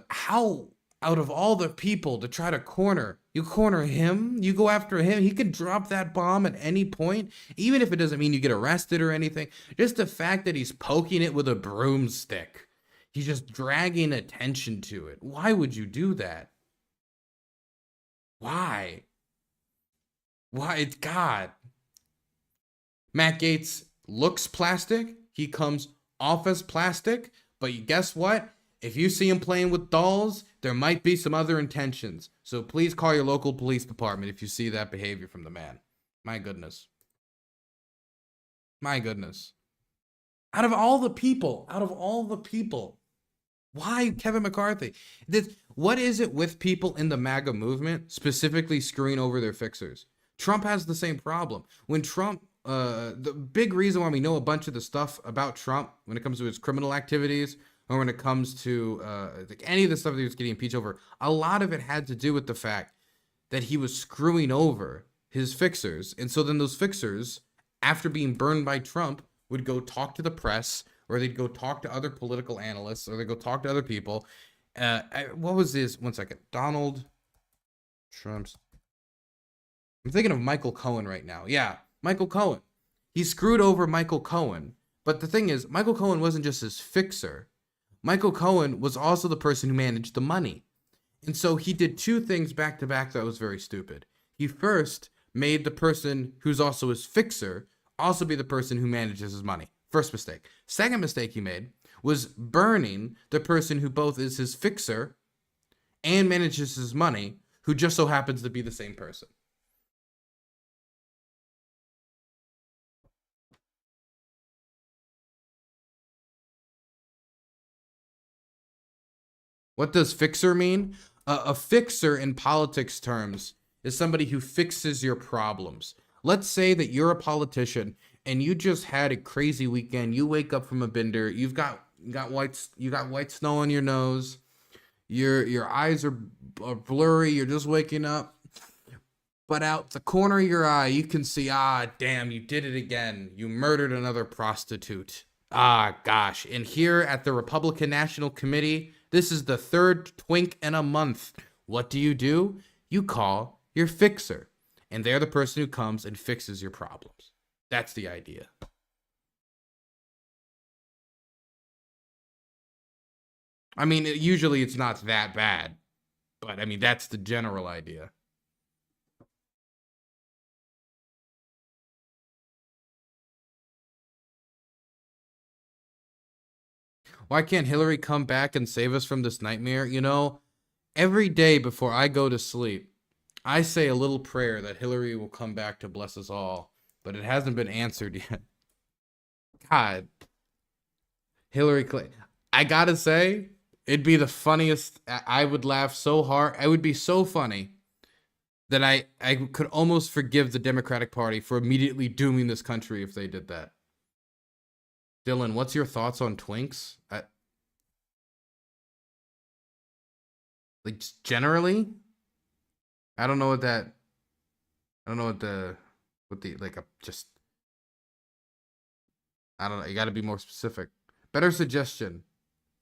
how out of all the people to try to corner him, you go after him, he could drop that bomb at any point, even if it doesn't mean you get arrested or anything. Just the fact that he's poking it with a broomstick, he's just dragging attention to it. Why would you do that? Why? It's God. Matt Gaetz looks plastic. He comes off as plastic, but guess what? If you see him playing with dolls, there might be some other intentions. So please call your local police department if you see that behavior from the man. My goodness. My goodness. Out of all the people, why Kevin McCarthy? What is it with people in the MAGA movement specifically screwing over their fixers? Trump has the same problem. When Trump, the big reason why we know a bunch of the stuff about Trump when it comes to his criminal activities, or when it comes to any of the stuff that he was getting impeached over, a lot of it had to do with the fact that he was screwing over his fixers. And so then those fixers, after being burned by Trump, would go talk to the press, or they'd go talk to other political analysts, or they'd go talk to other people. What was this? One second. Donald Trump's. I'm thinking of Michael Cohen right now. Yeah, Michael Cohen. He screwed over Michael Cohen. But the thing is, Michael Cohen wasn't just his fixer. Michael Cohen was also the person who managed the money. And so he did two things back to back that was very stupid. He first made the person who's also his fixer also be the person who manages his money. First mistake. Second mistake he made was burning the person who both is his fixer and manages his money, who just so happens to be the same person. What does fixer mean? A fixer in politics terms is somebody who fixes your problems. Let's say that you're a politician and you just had a crazy weekend. You wake up from a bender. You got white snow on your nose. Your eyes are blurry. You're just waking up. But out the corner of your eye, you can see, damn, you did it again. You murdered another prostitute. Gosh. And here at the Republican National Committee, this is the third twink in a month. What do? You call your fixer, and they're the person who comes and fixes your problems. That's the idea. I mean, usually it's not that bad, but I mean, that's the general idea. Why can't Hillary come back and save us from this nightmare? You know, every day before I go to sleep, I say a little prayer that Hillary will come back to bless us all, but it hasn't been answered yet. God. Hillary Clinton. I gotta say, it'd be the funniest. I would laugh so hard. It would be so funny that I could almost forgive the Democratic Party for immediately dooming this country if they did that. Dylan, what's your thoughts on twinks? Like, generally? I don't know what the, like, I don't know. You got to be more specific. Better suggestion.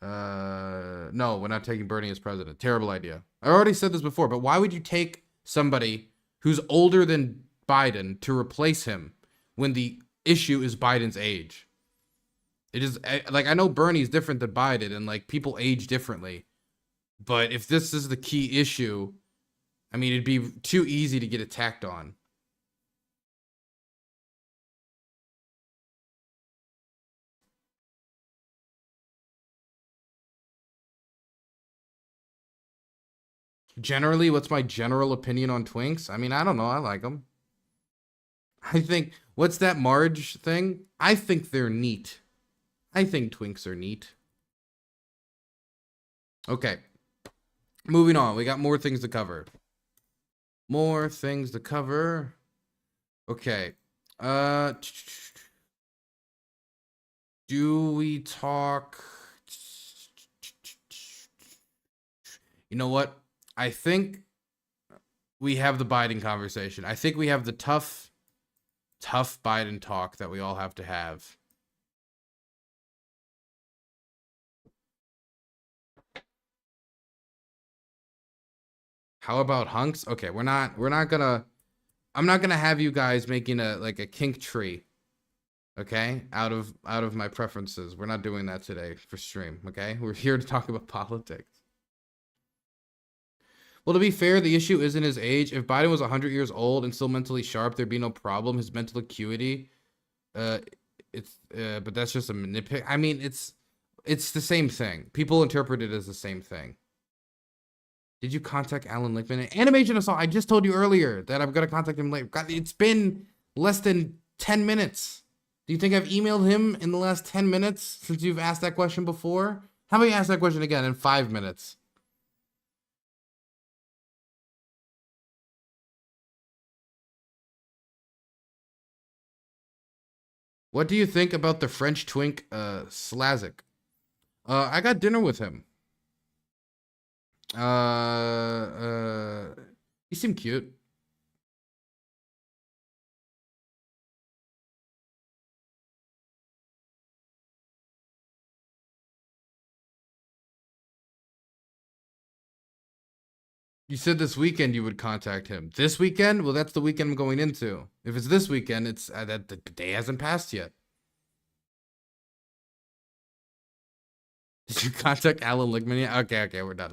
No, we're not taking Bernie as president. Terrible idea. I already said this before, but why would you take somebody who's older than Biden to replace him when the issue is Biden's age? It is like, I know Bernie's different than Biden and like people age differently, but if this is the key issue, I mean, it'd be too easy to get attacked on. Generally, what's my general opinion on twinks? I mean, I don't know. I like them. I think, what's that Marge thing? I think they're neat. I think twinks are neat. Okay. Moving on. We got more things to cover. More things to cover. Okay. Do we talk? You know what? I think we have the Biden conversation. I think we have the tough Biden talk that we all have to have. How about hunks? Okay, I'm not gonna have you guys making a kink tree. Okay? Out of my preferences. We're not doing that today for stream, okay? We're here to talk about politics. Well, to be fair, the issue isn't his age. If Biden was 100 years old and still mentally sharp, there'd be no problem. His mental acuity, but that's just a nitpick. I mean, it's the same thing. People interpret it as the same thing. Did you contact Alan Lichtman? Animation Assault, I just told you earlier that I'm going to contact him later. God, it's been less than 10 minutes. Do you think I've emailed him in the last 10 minutes since you've asked that question before? How about you ask that question again in 5 minutes? What do you think about the French twink, Slazik? I got dinner with him. He seemed cute. You said this weekend you would contact him. This weekend? Well, that's the weekend I'm going into. If it's this weekend, it's that the day hasn't passed yet. Did you contact Alan Lichtman yet? Okay, we're done.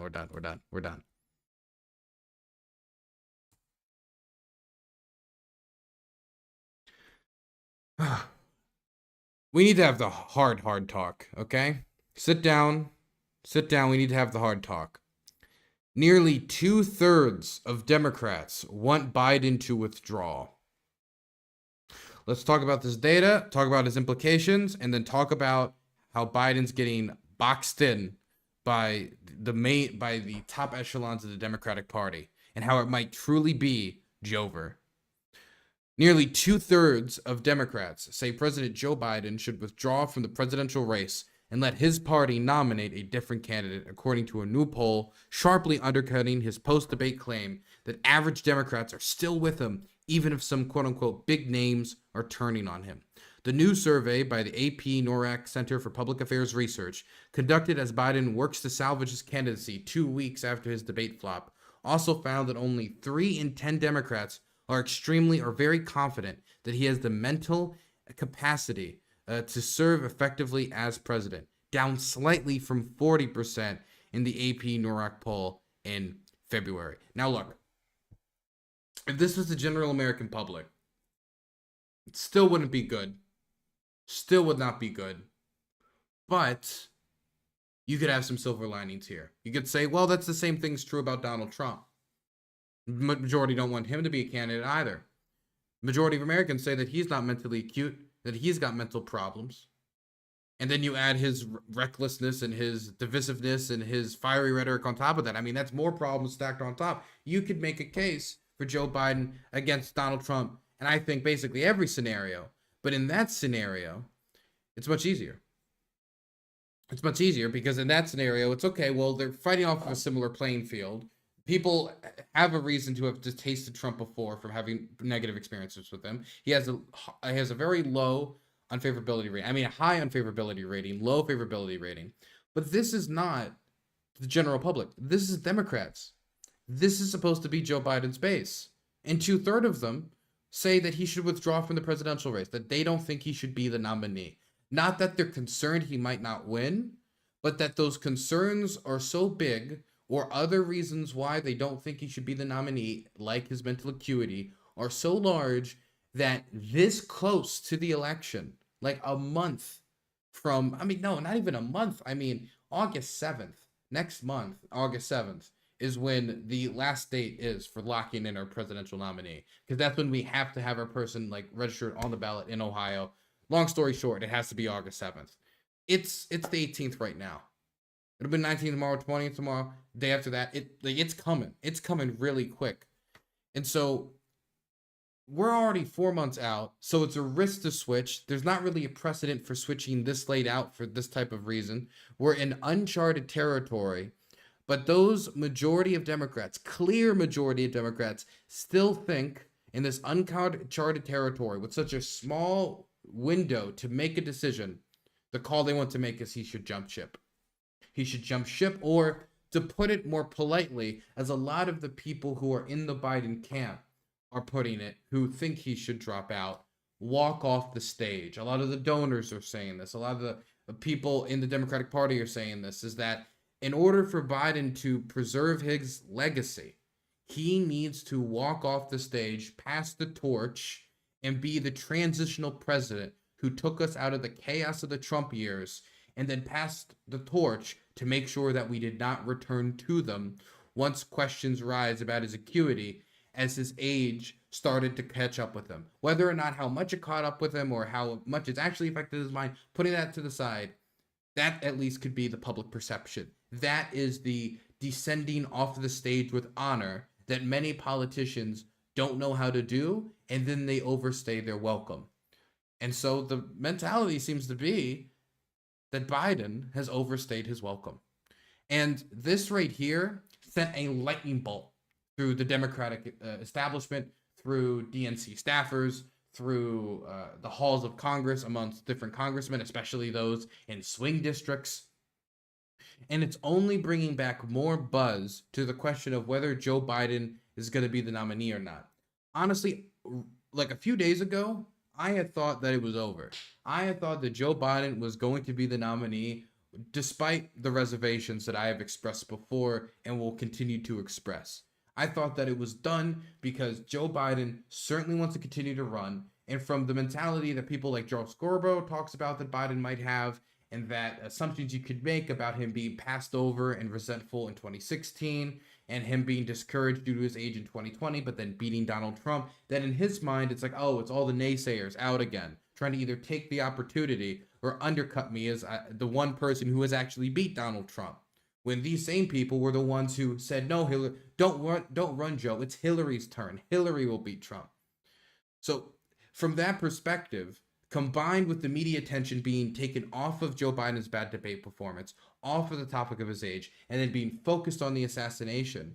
We need to have the hard talk, okay? Sit down. We need to have the hard talk. Nearly 2/3 of Democrats want Biden to withdraw. Let's talk about this data, talk about its implications, and then talk about how Biden's getting boxed in by the top echelons of the Democratic Party and how it might truly be Joever. Nearly 2/3 of Democrats say President Joe Biden should withdraw from the presidential race and let his party nominate a different candidate, according to a new poll, sharply undercutting his post-debate claim that average Democrats are still with him, even if some quote-unquote big names are turning on him. The new survey by the AP NORAC Center for Public Affairs Research, conducted as Biden works to salvage his candidacy 2 weeks after his debate flop, also found that only 3 in 10 Democrats are extremely or very confident that he has the mental capacity to serve effectively as president, down slightly from 40% in the AP NORAC poll in February. Now look, if this was the general American public, it still wouldn't be good. Still would not be good. But you could have some silver linings here. You could say, well, that's the same thing's true about Donald Trump. Majority don't want him to be a candidate either. Majority of Americans say that he's not mentally acute, that he's got mental problems. And then you add his recklessness and his divisiveness and his fiery rhetoric on top of that. I mean, that's more problems stacked on top. You could make a case for Joe Biden against Donald Trump, and I think basically every scenario. But in that scenario, it's much easier. It's much easier because in that scenario, it's okay. Well, they're fighting off of a similar playing field. People have a reason to have just tasted Trump before from having negative experiences with him. He has a very low unfavorability rating. I mean, a high unfavorability rating, low favorability rating. But this is not the general public. This is Democrats. This is supposed to be Joe Biden's base. And 2/3 of them say that he should withdraw from the presidential race, that they don't think he should be the nominee. Not that they're concerned he might not win, but that those concerns are so big, or other reasons why they don't think he should be the nominee, like his mental acuity, are so large that this close to the election, like a month from, I mean, no, not even a month. I mean, August 7th, next month, August 7th, is when the last date is for locking in our presidential nominee. Because that's when we have to have our person like registered on the ballot in Ohio. Long story short, it has to be August 7th. It's the 18th right now. It'll be 19th tomorrow, 20th tomorrow, day after that. It's coming. It's coming really quick. And so we're already 4 months out, so it's a risk to switch. There's not really a precedent for switching this late out for this type of reason. We're in uncharted territory, but those majority of Democrats, clear majority of Democrats, still think in this uncharted territory with such a small window to make a decision, the call they want to make is he should jump ship. He should jump ship, or to put it more politely, as a lot of the people who are in the Biden camp are putting it, who think he should drop out, walk off the stage. A lot of the donors are saying this. A lot of the people in the Democratic Party are saying this, is that in order for Biden to preserve his legacy, he needs to walk off the stage, pass the torch, and be the transitional president who took us out of the chaos of the Trump years and then passed the torch to make sure that we did not return to them once questions rise about his acuity as his age started to catch up with him. Whether or not how much it caught up with him or how much it's actually affected his mind, putting that to the side, that at least could be the public perception. That is the descending off the stage with honor that many politicians don't know how to do, and then they overstay their welcome. And so the mentality seems to be that Biden has overstayed his welcome. And this right here sent a lightning bolt through the Democratic establishment, through DNC staffers, through the halls of Congress amongst different congressmen, especially those in swing districts. And it's only bringing back more buzz to the question of whether Joe Biden is going to be the nominee or not. Honestly, like a few days ago, I had thought that it was over. I had thought that Joe Biden was going to be the nominee, despite the reservations that I have expressed before and will continue to express. I thought that it was done because Joe Biden certainly wants to continue to run. And from the mentality that people like Joe Scarborough talks about that Biden might have, and that assumptions you could make about him being passed over and resentful in 2016, and him being discouraged due to his age in 2020, but then beating Donald Trump, that in his mind, it's like, oh, it's all the naysayers out again, trying to either take the opportunity or undercut me as the one person who has actually beat Donald Trump. When these same people were the ones who said, no, Hillary, don't run, Joe. It's Hillary's turn. Hillary will beat Trump. So from that perspective, combined with the media attention being taken off of Joe Biden's bad debate performance, off of the topic of his age, and then being focused on the assassination,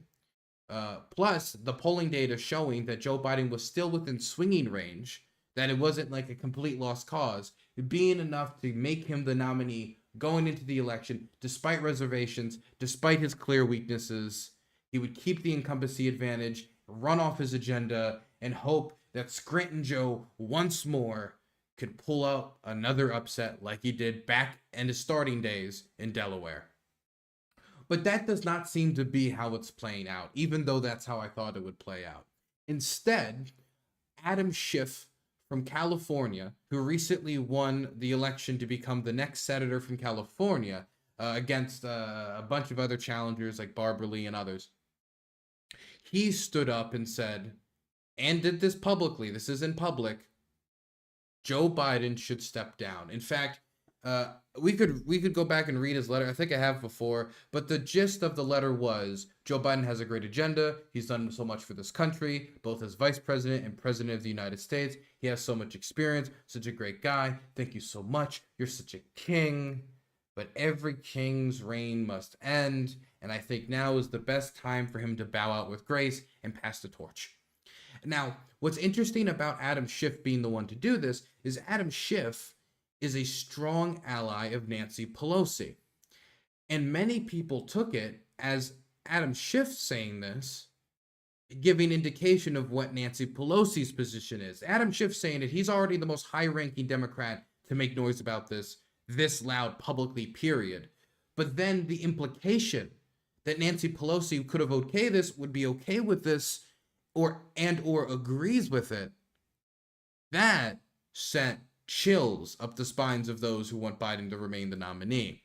plus the polling data showing that Joe Biden was still within swinging range, that it wasn't like a complete lost cause, being enough to make him the nominee going into the election, despite reservations, despite his clear weaknesses. He would keep the incumbency advantage, run off his agenda, and hope that Scranton Joe once more could pull out another upset like he did back in his starting days in Delaware. But that does not seem to be how it's playing out, even though that's how I thought it would play out. Instead, Adam Schiff from California, who recently won the election to become the next senator from California against a bunch of other challengers like Barbara Lee and others, he stood up and said, and did this publicly, this is in public, Joe Biden should step down. In fact, We could go back and read his letter. I think I have before, but the gist of the letter was Joe Biden has a great agenda. He's done so much for this country, both as vice president and president of the United States. He has so much experience, such a great guy. Thank you so much. You're such a king. But every king's reign must end, and I think now is the best time for him to bow out with grace and pass the torch. Now, what's interesting about Adam Schiff being the one to do this is Adam Schiff is a strong ally of Nancy Pelosi. And many people took it as Adam Schiff saying this, giving indication of what Nancy Pelosi's position is. Adam Schiff saying that he's already the most high-ranking Democrat to make noise about this loud publicly, period. But then the implication that Nancy Pelosi could have okayed this, would be okay with this, or agrees with it, that sent chills up the spines of those who want Biden to remain the nominee.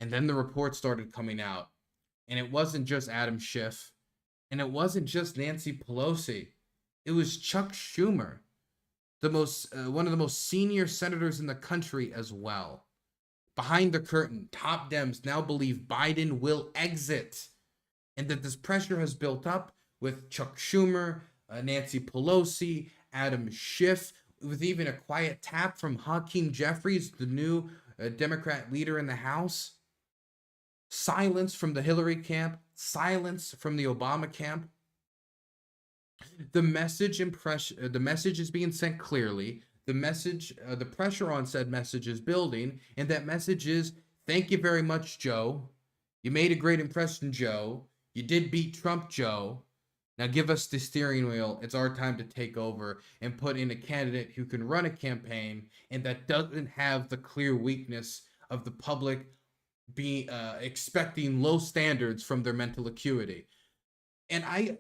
And then the reports started coming out, and it wasn't just Adam Schiff, and it wasn't just Nancy Pelosi. It was Chuck Schumer, one of the most senior senators in the country as well. Behind the curtain, top Dems now believe Biden will exit, and that this pressure has built up with Chuck Schumer, Nancy Pelosi, Adam Schiff, with even a quiet tap from Hakeem Jeffries, the new Democrat leader in the House. Silence from the Hillary camp, silence from the Obama camp. The message is being sent clearly. The pressure on said message is building, and that message is, thank you very much, Joe. You made a great impression, Joe. You did beat Trump, Joe. Now give us the steering wheel. It's our time to take over and put in a candidate who can run a campaign and that doesn't have the clear weakness of the public expecting low standards from their mental acuity. And I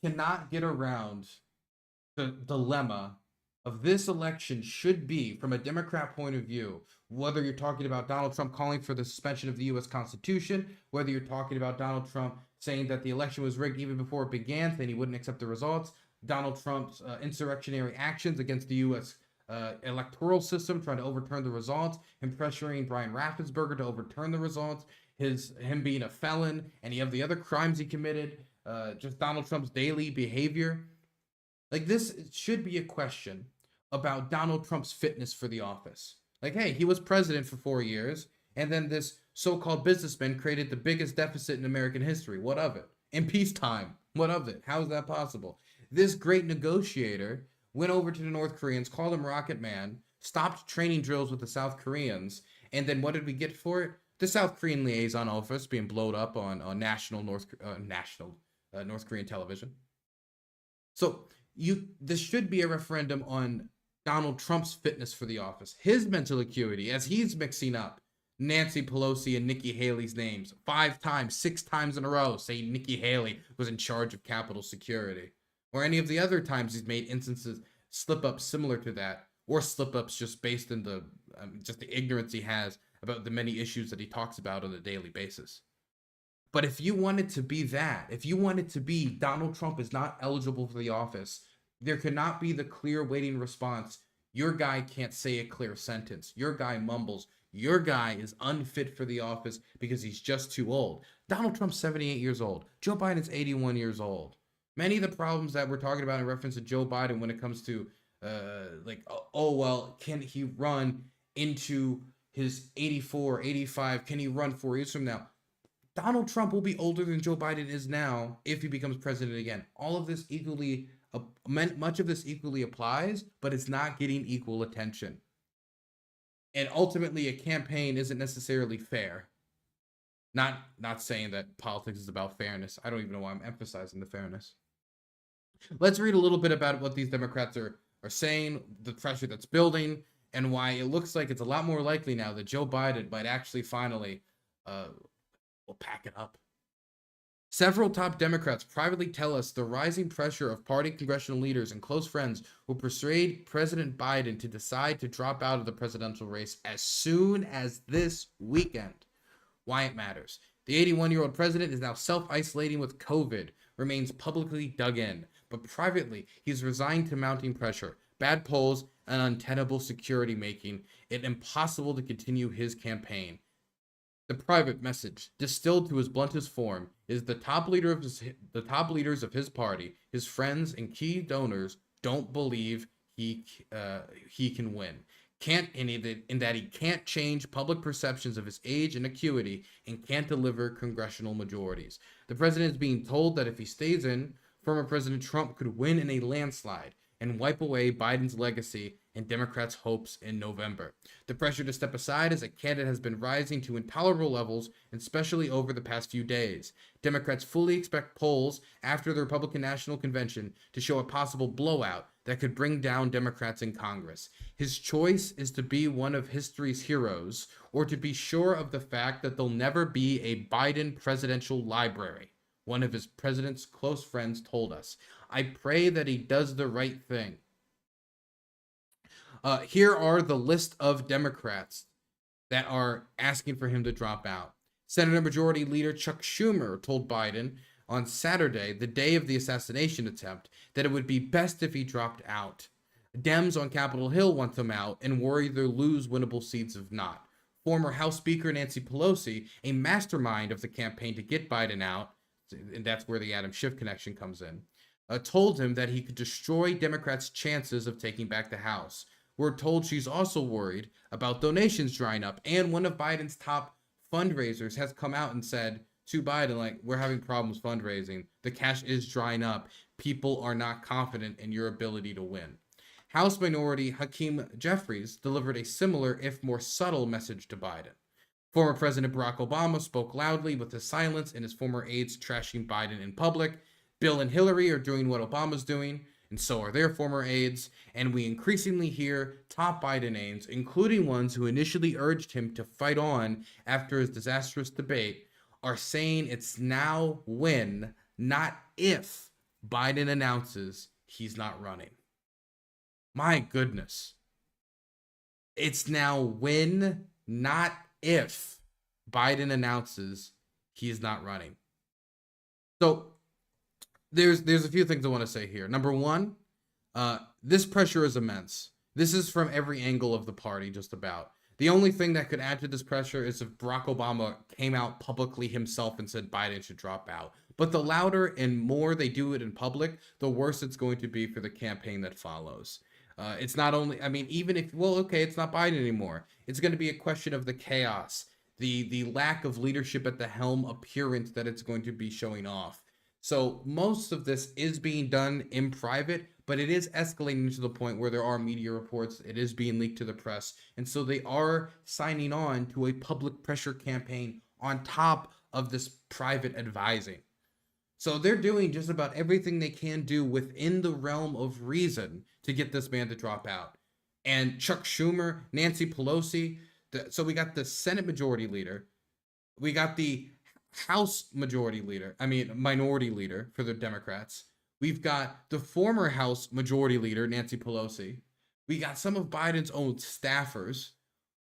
cannot get around the dilemma of this election should be, from a Democrat point of view, whether you're talking about Donald Trump calling for the suspension of the U.S. Constitution, whether you're talking about Donald Trump saying that the election was rigged even before it began, saying he wouldn't accept the results, Donald Trump's insurrectionary actions against the U.S. Electoral system, trying to overturn the results, him pressuring Brian Raffensperger to overturn the results, him being a felon, and you have the other crimes he committed, just Donald Trump's daily behavior. Like, this should be a question about Donald Trump's fitness for the office. Like, hey, he was president for 4 years, and then this so-called businessman created the biggest deficit in American history. What of it? In peacetime, what of it? How is that possible? This great negotiator went over to the North Koreans, called him Rocket Man, stopped training drills with the South Koreans, and then what did we get for it? The South Korean liaison office being blown up on national North Korean television. So this should be a referendum on Donald Trump's fitness for the office, his mental acuity, as he's mixing up Nancy Pelosi and Nikki Haley's names 5 times, 6 times in a row, saying Nikki Haley was in charge of Capitol security, or any of the other times he's made slip-ups similar to that, or slip-ups just based in the ignorance he has about the many issues that he talks about on a daily basis. But if you want it to be that, if you want it to be Donald Trump is not eligible for the office, there cannot be the clear waiting response. Your guy can't say a clear sentence. Your guy mumbles. Your guy is unfit for the office because he's just too old. Donald Trump's 78 years old. Joe Biden's 81 years old. Many of the problems that we're talking about in reference to Joe Biden when it comes to can he run into his 84, 85? Can he run 4 years from now? Donald Trump will be older than Joe Biden is now if he becomes president again. All of this much of this equally applies, but it's not getting equal attention. And ultimately, a campaign isn't necessarily fair. Not saying that politics is about fairness. I don't even know why I'm emphasizing the fairness. Let's read a little bit about what these Democrats are saying, the pressure that's building, and why it looks like it's a lot more likely now that Joe Biden might actually finally will pack it up. Several top Democrats privately tell us the rising pressure of party congressional leaders and close friends will persuade President Biden to decide to drop out of the presidential race as soon as this weekend. Why it matters. The 81-year-old president is now self-isolating with COVID, remains publicly dug in, but privately, he's resigned to mounting pressure, bad polls, and untenable security, making it impossible to continue his campaign. The private message, distilled to his bluntest form, is the top leaders of his party, his friends and key donors don't believe he can win. In that he can't change public perceptions of his age and acuity and can't deliver congressional majorities. The president is being told that if he stays in, former President Trump could win in a landslide and wipe away Biden's legacy and Democrats' hopes in November. The pressure to step aside as a candidate has been rising to intolerable levels, especially over the past few days. Democrats fully expect polls after the Republican National Convention to show a possible blowout that could bring down Democrats in Congress. His choice is to be one of history's heroes, or to be sure of the fact that there'll never be a Biden presidential library, one of his president's close friends told us. I pray that he does the right thing. Here are the list of Democrats that are asking for him to drop out. Senator Majority Leader Chuck Schumer told Biden on Saturday, the day of the assassination attempt, that it would be best if he dropped out. Dems on Capitol Hill want him out and worry they'll lose winnable seats if not. Former House Speaker Nancy Pelosi, a mastermind of the campaign to get Biden out, and that's where the Adam Schiff connection comes in, told him that he could destroy Democrats' chances of taking back the House. We're told she's also worried about donations drying up, and one of Biden's top fundraisers has come out and said to Biden, like, we're having problems fundraising. The cash is drying up. People are not confident in your ability to win. House Minority Hakeem Jeffries delivered a similar, if more subtle, message to Biden. Former President Barack Obama spoke loudly with his silence and his former aides trashing Biden in public. Bill and Hillary are doing what Obama's doing, and so are their former aides, and we increasingly hear top Biden aides, including ones who initially urged him to fight on after his disastrous debate, are saying it's now when, not if, Biden announces he's not running. My goodness. It's now when, not if, Biden announces he's not running. So there's a few things I want to say here. Number one, this pressure is immense. This is from every angle of the party, just about. The only thing that could add to this pressure is if Barack Obama came out publicly himself and said Biden should drop out. But the louder and more they do it in public, the worse it's going to be for the campaign that follows. It's not only, I mean, even if, well, okay, it's not Biden anymore. It's going to be a question of the chaos, the lack of leadership at the helm appearance that it's going to be showing off. So most of this is being done in private, but it is escalating to the point where there are media reports. It is being leaked to the press. And so they are signing on to a public pressure campaign on top of this private advising. So they're doing just about everything they can do within the realm of reason to get this man to drop out. And Chuck Schumer, Nancy Pelosi, so we got the Senate Majority Leader, we got the House Minority Leader for the Democrats. We've got the former House Majority Leader, Nancy Pelosi. We got some of Biden's own staffers.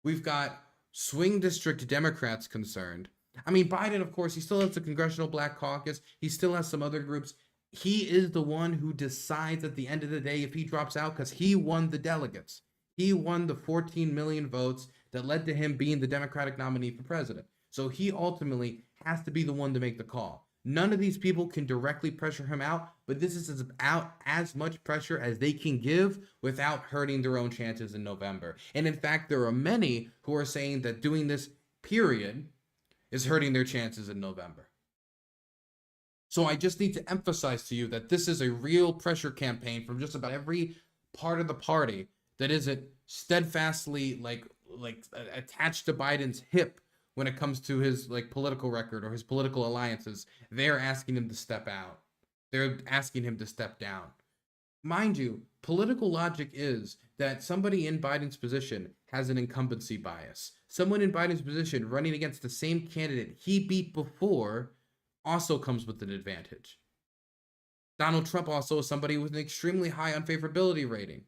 We've got swing district Democrats concerned. I mean, Biden, of course, he still has the Congressional Black Caucus. He still has some other groups. He is the one who decides at the end of the day if he drops out because he won the delegates. He won the 14 million votes that led to him being the Democratic nominee for president. So he ultimately has to be the one to make the call. None of these people can directly pressure him out, but this is about as much pressure as they can give without hurting their own chances in November. And in fact, there are many who are saying that doing this, period, is hurting their chances in November. So I just need to emphasize to you that this is a real pressure campaign from just about every part of the party that isn't steadfastly like attached to Biden's hip when it comes to his political record or his political alliances. They're asking him to step out. They're asking him to step down. Mind you, political logic is that somebody in Biden's position has an incumbency bias. Someone in Biden's position running against the same candidate he beat before also comes with an advantage. Donald Trump also is somebody with an extremely high unfavorability rating.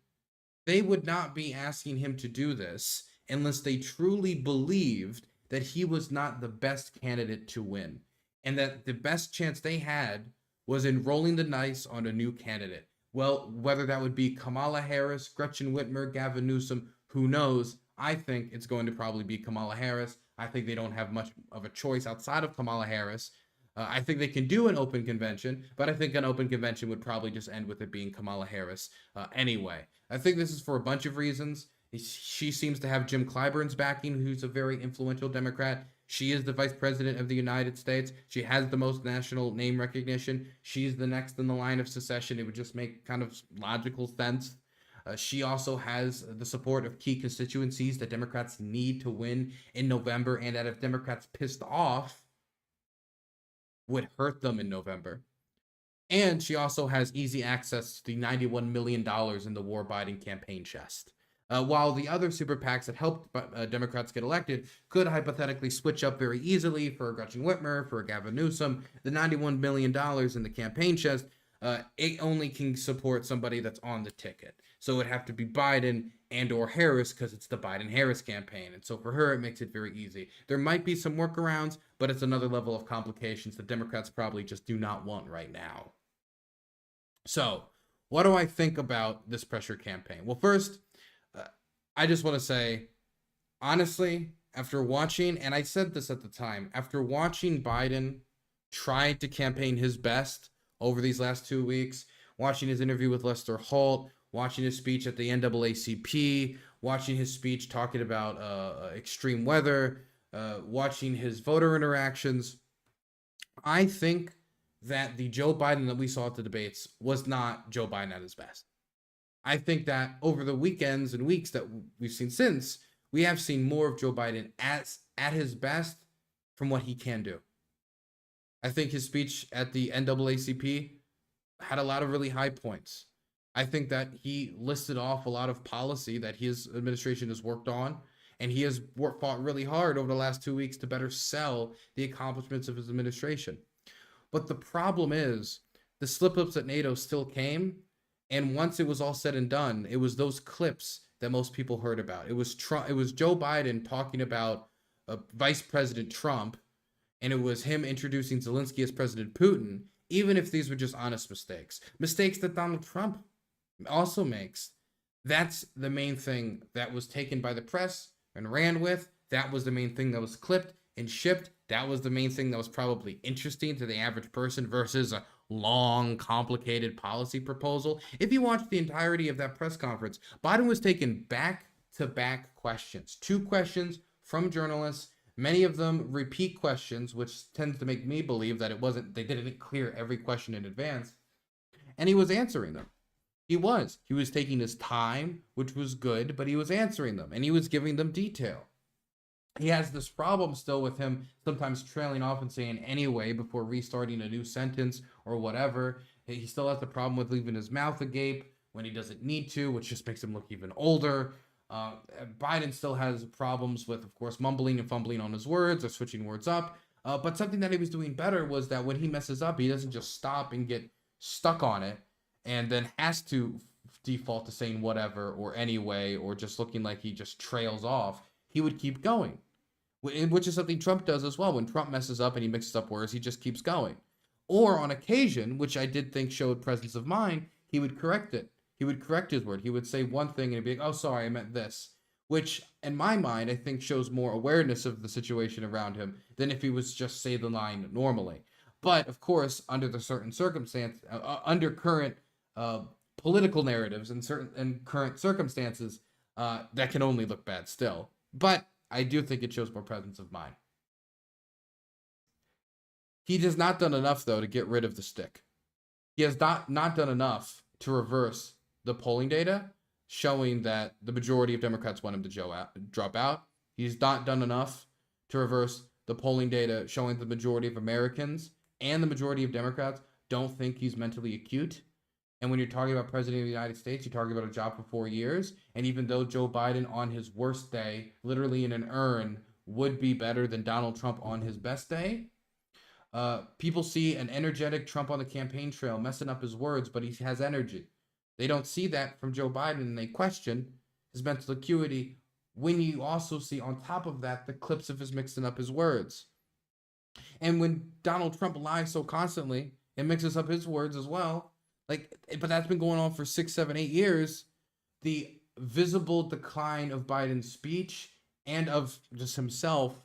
They would not be asking him to do this unless they truly believed that he was not the best candidate to win, and that the best chance they had was in rolling the dice on a new candidate. Well, whether that would be Kamala Harris, Gretchen Whitmer, Gavin Newsom, who knows? I think it's going to probably be Kamala Harris. I think they don't have much of a choice outside of Kamala Harris. I think they can do an open convention, but I think an open convention would probably just end with it being Kamala Harris anyway. I think this is for a bunch of reasons. She seems to have Jim Clyburn's backing, who's a very influential Democrat. She is the vice president of the United States. She has the most national name recognition. She's the next in the line of secession. It would just make kind of logical sense. She also has the support of key constituencies that Democrats need to win in November, and that if Democrats pissed off, would hurt them in November. And she also has easy access to the $91 million in the war Biden campaign chest. While the other super PACs that helped Democrats get elected could hypothetically switch up very easily for Gretchen Whitmer, for Gavin Newsom, the $91 million in the campaign chest, it only can support somebody that's on the ticket. So it would have to be Biden and or Harris because it's the Biden-Harris campaign. And so for her, it makes it very easy. There might be some workarounds, but it's another level of complications that Democrats probably just do not want right now. So what do I think about this pressure campaign? Well, first, I just want to say, honestly, after watching, and I said this at the time, after watching Biden try to campaign his best over these last 2 weeks, watching his interview with Lester Holt, watching his speech at the NAACP, watching his speech talking about extreme weather, watching his voter interactions, I think that the Joe Biden that we saw at the debates was not Joe Biden at his best. I think that over the weekends and weeks that we've seen since, we have seen more of Joe Biden at his best from what he can do. I think his speech at the NAACP had a lot of really high points. I think that he listed off a lot of policy that his administration has worked on, and he has fought really hard over the last 2 weeks to better sell the accomplishments of his administration. But the problem is, the slip-ups at NATO still came, and once it was all said and done, it was those clips that most people heard about. It was Joe Biden talking about Vice President Trump, and it was him introducing Zelensky as President Putin, even if these were just honest mistakes. Mistakes that Donald Trump also makes. That's the main thing that was taken by the press and ran with. That was the main thing that was clipped and shipped. That was the main thing that was probably interesting to the average person versus a long, complicated policy proposal. If you watch the entirety of that press conference, Biden was taking back-to-back questions. 2 questions from journalists, many of them repeat questions, which tends to make me believe that they didn't clear every question in advance. And he was answering them. He was taking his time, which was good, but he was answering them and he was giving them detail. He has this problem still with him sometimes trailing off and saying anyway before restarting a new sentence or whatever. He still has the problem with leaving his mouth agape when he doesn't need to, which just makes him look even older. Biden still has problems with, of course, mumbling and fumbling on his words or switching words up. But something that he was doing better was that when he messes up, he doesn't just stop and get stuck on it and then has to default to saying whatever or anyway or just looking like he just trails off. He would keep going, which is something Trump does as well. When Trump messes up and he mixes up words, he just keeps going. Or on occasion, which I did think showed presence of mind, he would correct it. He would correct his word. He would say one thing and he'd be like, oh, sorry, I meant this. Which, in my mind, I think shows more awareness of the situation around him than if he was just say the line normally. But, of course, under the certain circumstance, under current political narratives and current circumstances, that can only look bad still. But I do think it shows more presence of mind. He has not done enough, though, to get rid of the stick. He has not done enough to reverse the polling data, showing that the majority of Democrats want him to drop out. He's not done enough to reverse the polling data, showing the majority of Americans and the majority of Democrats don't think he's mentally acute. And when you're talking about President of the United States, you're talking about a job for 4 years. And even though Joe Biden on his worst day, literally in an urn, would be better than Donald Trump on his best day, people see an energetic Trump on the campaign trail messing up his words, but he has energy. They don't see that from Joe Biden, and they question his mental acuity when you also see on top of that the clips of his mixing up his words. And when Donald Trump lies so constantly and mixes up his words as well, But that's been going on for 6, 7, 8 years. The visible decline of Biden's speech and of just himself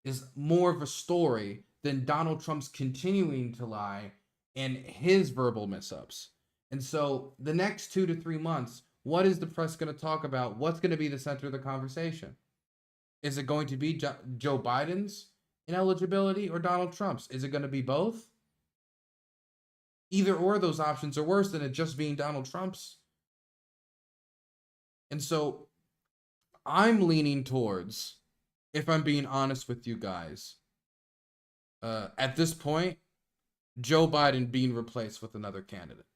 is more of a story than Donald Trump's continuing to lie and his verbal mess-ups. And so the next 2 to 3 months, what is the press going to talk about? What's going to be the center of the conversation? Is it going to be Joe Biden's ineligibility or Donald Trump's? Is it going to be both? Either or those options are worse than it just being Donald Trump's. And so I'm leaning towards, if I'm being honest with you guys, at this point, Joe Biden being replaced with another candidate.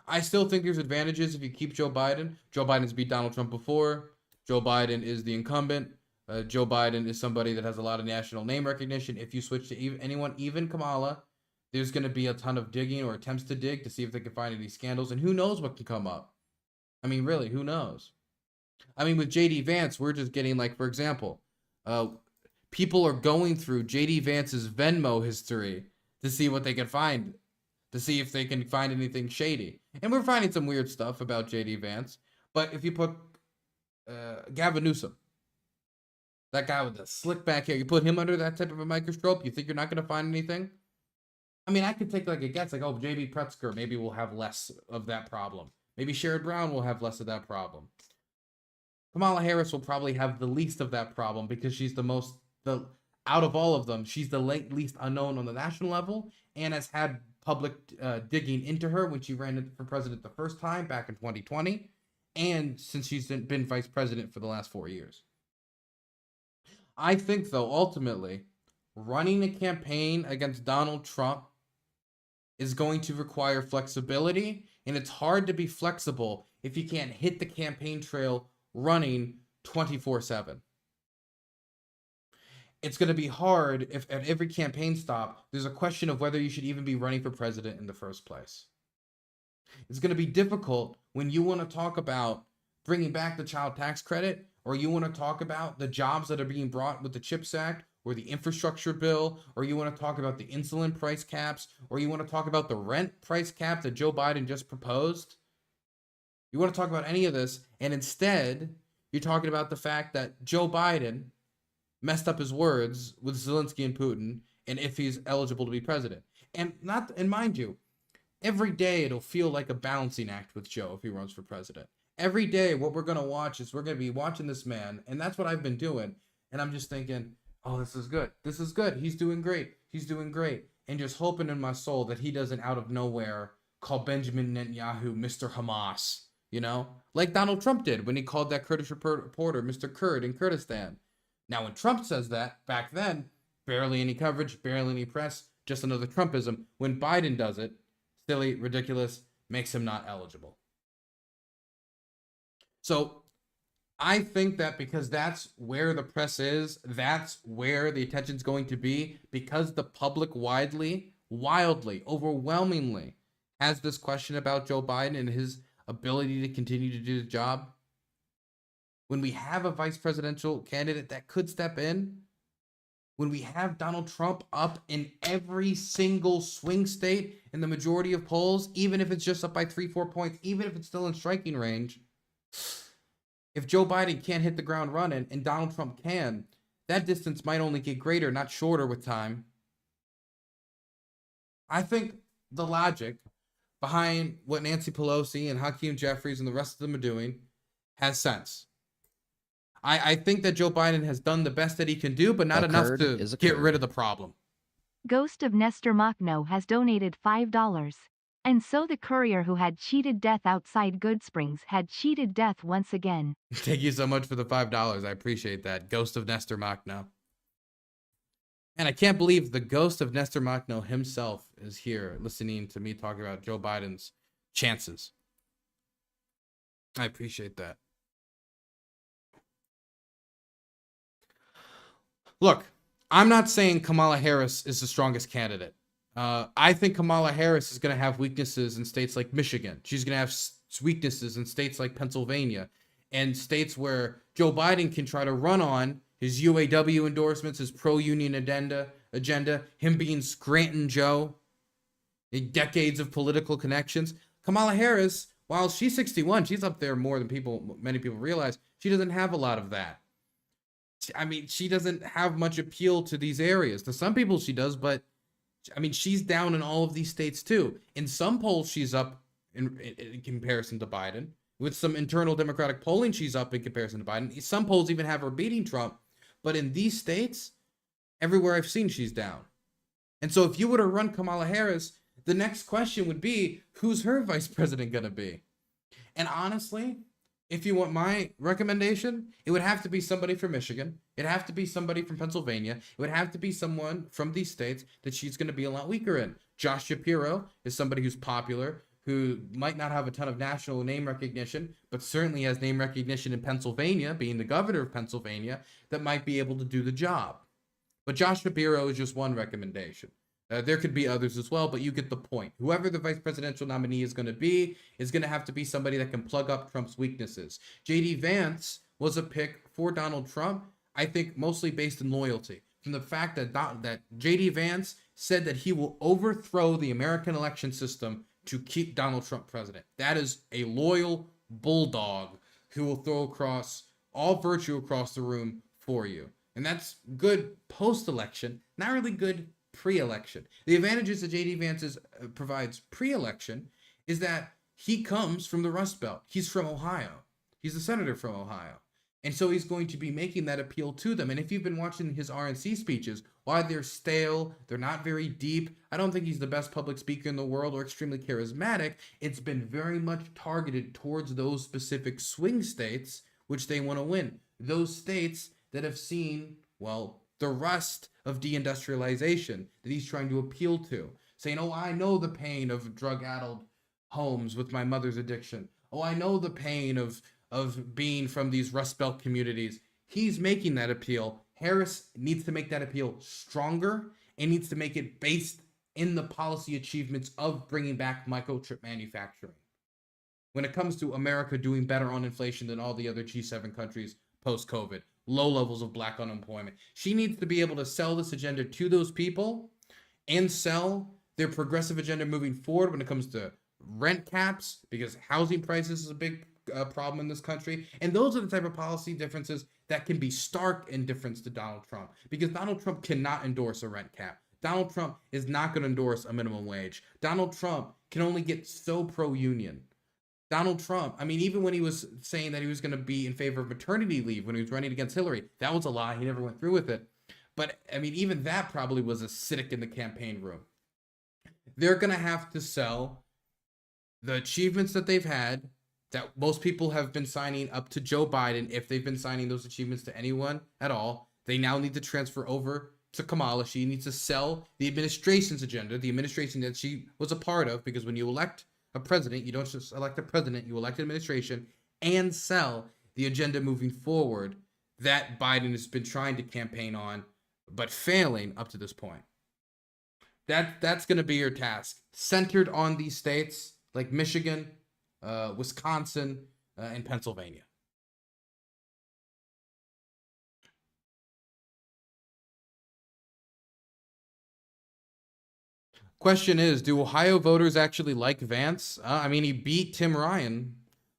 I still think there's advantages if you keep Joe Biden. Joe Biden's beat Donald Trump before. Joe Biden is the incumbent. Joe Biden is somebody that has a lot of national name recognition. If you switch to anyone, even Kamala, there's going to be a ton of digging or attempts to dig to see if they can find any scandals. And who knows what can come up? I mean, really, who knows? I mean, with J.D. Vance, we're just getting, like, for example, people are going through J.D. Vance's Venmo history to see what they can find, to see if they can find anything shady. And we're finding some weird stuff about J.D. Vance. But if you put Gavin Newsom, that guy with the slick back hair, you put him under that type of a microscope, you think you're not going to find anything? I mean, I could take like a guess, like, oh, J.B. Pritzker maybe will have less of that problem. Maybe Sherrod Brown will have less of that problem. Kamala Harris will probably have the least of that problem because she's out of all of them, she's the least unknown on the national level and has had public digging into her when she ran for president the first time back in 2020 and since she's been vice president for the last 4 years. I think, though, ultimately, running a campaign against Donald Trump is going to require flexibility, and it's hard to be flexible if you can't hit the campaign trail running 24/7. It's going to be hard if at every campaign stop, there's a question of whether you should even be running for president in the first place. It's going to be difficult when you want to talk about bringing back the child tax credit, or you want to talk about the jobs that are being brought with the CHIPS Act, or the infrastructure bill, or you want to talk about the insulin price caps, or you want to talk about the rent price cap that Joe Biden just proposed. You want to talk about any of this, and instead, you're talking about the fact that Joe Biden messed up his words with Zelensky and Putin, and if he's eligible to be president. And mind you, every day it'll feel like a balancing act with Joe if he runs for president. Every day, what we're going to watch is we're going to be watching this man, and that's what I've been doing. And I'm just thinking, oh, this is good. This is good. He's doing great. He's doing great. And just hoping in my soul that he doesn't out of nowhere call Benjamin Netanyahu Mr. Hamas, you know? Like Donald Trump did when he called that Kurdish reporter Mr. Kurd in Kurdistan. Now, when Trump says that, back then, barely any coverage, barely any press, just another Trumpism. When Biden does it, silly, ridiculous, makes him not eligible. So I think that because that's where the press is, that's where the attention's going to be, because the public wildly, overwhelmingly has this question about Joe Biden and his ability to continue to do the job. When we have a vice presidential candidate that could step in, when we have Donald Trump up in every single swing state in the majority of polls, even if it's just up by 3-4 points, even if it's still in striking range, if Joe Biden can't hit the ground running and Donald Trump can, that distance might only get greater, not shorter with time. I think the logic behind what Nancy Pelosi and Hakeem Jeffries and the rest of them are doing has sense. I think that Joe Biden has done the best that he can do, but not enough to get rid of the problem. Ghost of Nestor Machno has donated $5. And so the courier who had cheated death outside Goodsprings had cheated death once again. Thank you so much for the $5. I appreciate that. Ghost of Nestor Machno. And I can't believe the ghost of Nestor Machno himself is here listening to me talk about Joe Biden's chances. I appreciate that. Look, I'm not saying Kamala Harris is the strongest candidate. I think Kamala Harris is going to have weaknesses in states like Michigan. She's going to have weaknesses in states like Pennsylvania and states where Joe Biden can try to run on his UAW endorsements, his pro-union agenda, him being Scranton Joe. decades of political connections. Kamala Harris, while she's 61, she's up there more than many people realize. She doesn't have a lot of that. I mean, she doesn't have much appeal to these areas. To some people she does, but I mean, she's down in all of these states too. In some polls, she's up in comparison to Biden. With some internal Democratic polling, she's up in comparison to Biden. Some polls even have her beating Trump. But in these states, everywhere I've seen, she's down. And so if you were to run Kamala Harris, the next question would be, who's her vice president going to be? And honestly, if you want my recommendation, it would have to be somebody from Michigan. It'd have to be somebody from Pennsylvania. It would have to be someone from these states that she's going to be a lot weaker in. Josh Shapiro is somebody who's popular, who might not have a ton of national name recognition, but certainly has name recognition in Pennsylvania, being the governor of Pennsylvania, that might be able to do the job. But Josh Shapiro is just one recommendation. There could be others as well, but you get the point. Whoever the vice presidential nominee is going to have to be somebody that can plug up Trump's weaknesses. J.D. Vance was a pick for Donald Trump, I think mostly based in loyalty. From the fact that J.D. Vance said that he will overthrow the American election system to keep Donald Trump president. That is a loyal bulldog who will throw across all virtue across the room for you. And that's good post-election, not really good pre-election. The advantages that J.D. Vance provides pre-election is that he comes from the Rust Belt. He's from Ohio. He's a senator from Ohio. And so he's going to be making that appeal to them. And if you've been watching his RNC speeches, while they're stale, they're not very deep, I don't think he's the best public speaker in the world or extremely charismatic. It's been very much targeted towards those specific swing states which they want to win. Those states that have seen, well, the rust of deindustrialization that he's trying to appeal to. Saying, oh, I know the pain of drug-addled homes with my mother's addiction. Oh, I know the pain of being from these Rust Belt communities. He's making that appeal. Harris needs to make that appeal stronger and needs to make it based in the policy achievements of bringing back microchip manufacturing. When it comes to America doing better on inflation than all the other G7 countries post-COVID, low levels of black unemployment, she needs to be able to sell this agenda to those people and sell their progressive agenda moving forward when it comes to rent caps, because housing prices is a big problem in this country. And those are the type of policy differences that can be stark in difference to Donald Trump, because Donald Trump cannot endorse a rent cap. Donald Trump is not going to endorse a minimum wage. Donald Trump can only get so pro-union. Donald Trump, I mean, even when he was saying that he was going to be in favor of maternity leave when he was running against Hillary, that was a lie. He never went through with it. But I mean, even that probably was acidic in the campaign room. They're going to have to sell the achievements that they've had, that most people have been signing up to Joe Biden. If they've been signing those achievements to anyone at all, they now need to transfer over to Kamala. She needs to sell the administration's agenda, the administration that she was a part of, because when you elect a president, you don't just elect a president, you elect an administration, and sell the agenda moving forward that Biden has been trying to campaign on, but failing up to this point. That's going to be your task, centered on these states like Michigan, Wisconsin, and Pennsylvania. Question is, do Ohio voters actually like Vance? I mean, he beat Tim Ryan,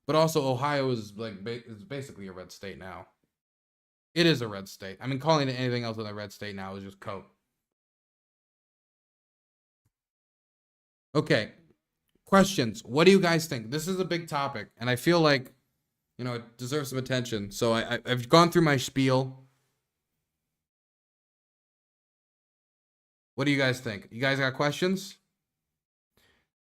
but also Ohio is is basically a red state now. It is a red state. I mean, calling it anything else than a red state now is just coke. Okay. Questions. What do you guys think? This is a big topic, and I feel like, you know, it deserves some attention. So I've gone through my spiel. What do you guys think? You guys got questions?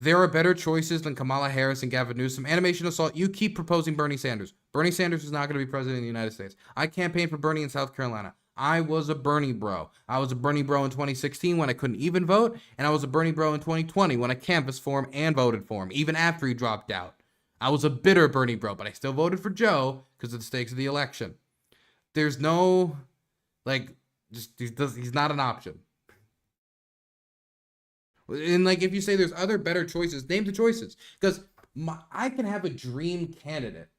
There are better choices than Kamala Harris and Gavin Newsom. Animation Assault, you keep proposing Bernie Sanders. Bernie Sanders is not going to be president of the United States. I campaigned for Bernie in South Carolina. I was a Bernie bro. I was a Bernie bro in 2016 when I couldn't even vote, and I was a Bernie bro in 2020 when I canvassed for him and voted for him, even after he dropped out. I was a bitter Bernie bro, but I still voted for Joe because of the stakes of the election. There's no, he's not an option. And if you say there's other better choices, name the choices. Because I can have a dream candidate,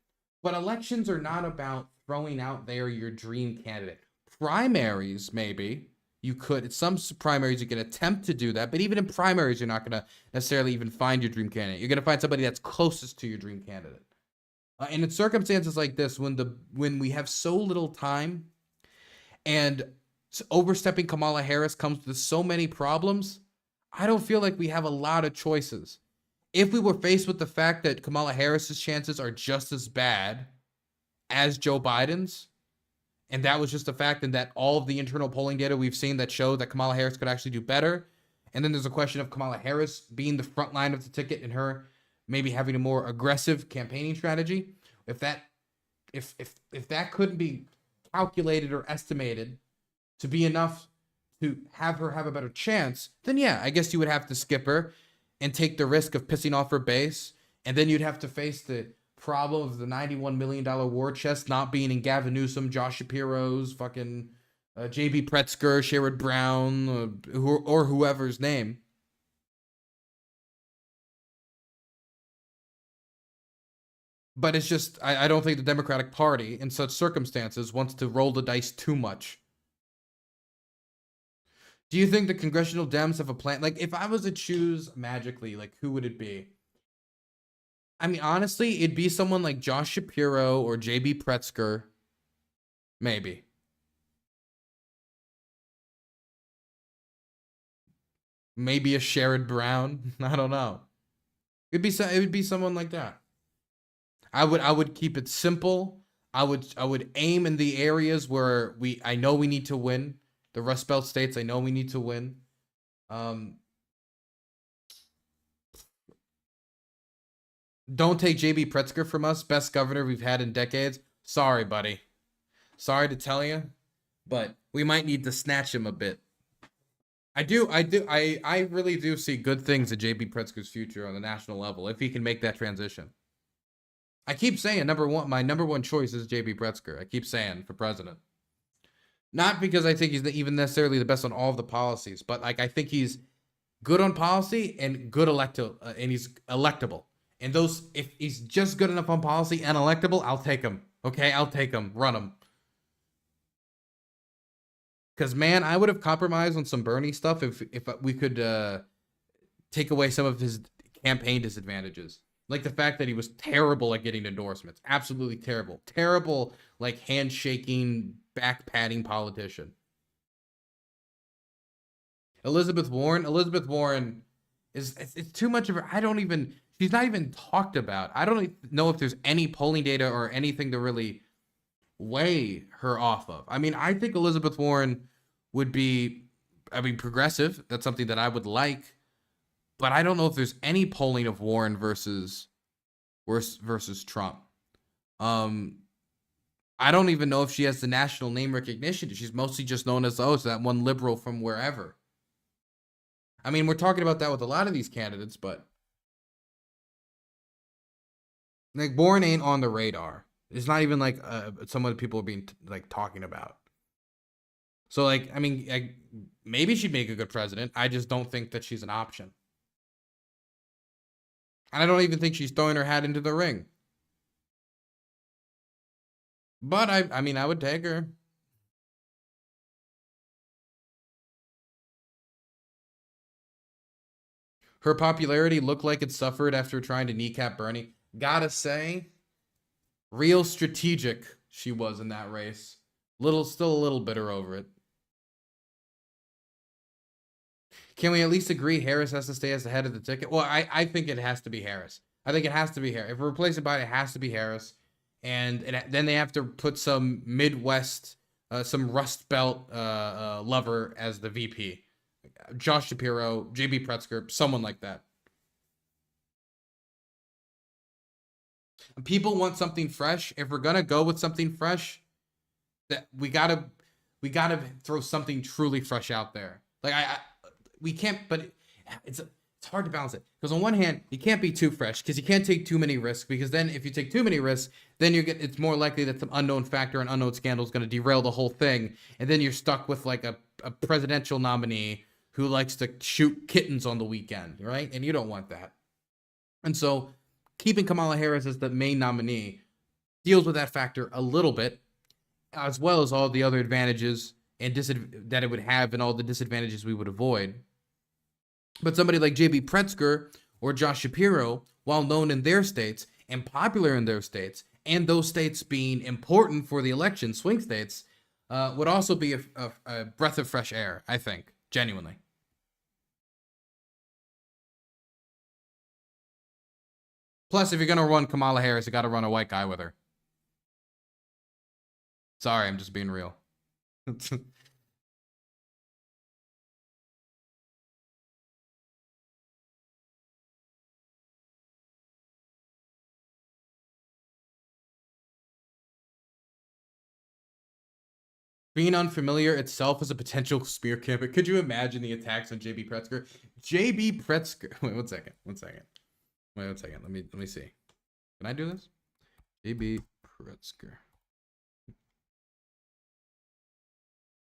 but elections are not about throwing out there your dream candidate. Primaries, maybe. you could, in some primaries, you can attempt to do that. But even in primaries, you're not going to necessarily even find your dream candidate. You're going to find somebody that's closest to your dream candidate. And in circumstances like this, when we have so little time and overstepping Kamala Harris comes with so many problems, I don't feel like we have a lot of choices. If we were faced with the fact that Kamala Harris's chances are just as bad as Joe Biden's, and that was just a fact, and that all of the internal polling data we've seen that show that Kamala Harris could actually do better, and then there's a question of Kamala Harris being the front line of the ticket and her maybe having a more aggressive campaigning strategy. If that couldn't be calculated or estimated to be enough to have her have a better chance, then yeah, I guess you would have to skip her and take the risk of pissing off her base, and then you'd have to face the problem of the $91 million war chest not being in Gavin Newsom, Josh Shapiro's, fucking J.B. Pritzker, Sherrod Brown, or whoever's name. But it's just, I don't think the Democratic Party in such circumstances wants to roll the dice too much. Do you think the congressional Dems have a plan? Like, if I was to choose magically, like, who would it be? I mean, honestly, it'd be someone like Josh Shapiro or J.B. Pritzker. Maybe. Maybe a Sherrod Brown. I don't know. It would be someone like that. I would keep it simple. I would aim in the areas where I know we need to win. The Rust Belt states, I know we need to win. Don't take J.B. Pritzker from us, best governor we've had in decades. Sorry, buddy. Sorry to tell you, but we might need to snatch him a bit. I really do see good things in J.B. Pritzker's future on the national level if he can make that transition. I keep saying my number one choice is J.B. Pritzker. I keep saying for president. Not because I think he's even necessarily the best on all of the policies, but like I think he's good on policy and good and he's electable. And those, if he's just good enough on policy and electable, I'll take him. Okay, I'll take him. Run him. Because man, I would have compromised on some Bernie stuff if we could take away some of his campaign disadvantages. Like the fact that he was terrible at getting endorsements. Absolutely terrible. Terrible, like, handshaking, back-patting politician. Elizabeth Warren is, it's too much of her. She's not even talked about. I don't know if there's any polling data or anything to really weigh her off of. I mean, I think Elizabeth Warren would be, progressive. That's something that I would like. But I don't know if there's any polling of Warren versus Trump. I don't even know if she has the national name recognition. She's mostly just known as, it's that one liberal from wherever. I mean, we're talking about that with a lot of these candidates, but like Warren ain't on the radar. It's not even like some of the people are being talking about. So like, I mean, maybe she'd make a good president. I just don't think that she's an option. And I don't even think she's throwing her hat into the ring. But I mean, I would take her. Her popularity looked like it suffered after trying to kneecap Bernie. Gotta say, real strategic she was in that race. Still a little bitter over it. Can we at least agree Harris has to stay as the head of the ticket? Well, I think it has to be Harris. I think it has to be Harris. If we're replacing Biden, it has to be Harris. And then they have to put some Midwest, some Rust Belt lover as the VP. Josh Shapiro, J.B. Pritzker, someone like that. People want something fresh. If we're gonna go with something fresh, that we gotta throw something truly fresh out there. Like we can't, but it's hard to balance it, because on one hand you can't be too fresh because you can't take too many risks, because then if you take too many risks, then it's more likely that some unknown factor and unknown scandal is going to derail the whole thing, and then you're stuck with like a presidential nominee who likes to shoot kittens on the weekend, right? And you don't want that. And so keeping Kamala Harris as the main nominee deals with that factor a little bit, as well as all the other advantages and that it would have and all the disadvantages we would avoid. But somebody like J.B. Pritzker or Josh Shapiro, while known in their states and popular in their states, and those states being important for the election, swing states, would also be a breath of fresh air, I think, genuinely. Plus, if you're going to run Kamala Harris, you got to run a white guy with her. Sorry, I'm just being real. Being unfamiliar itself is a potential spear campaign. Could you imagine the attacks on J.B. Pritzker? J.B. Pritzker. Wait, one second. Wait, one second. Let me see. Can I do this? J.B. Pritzker.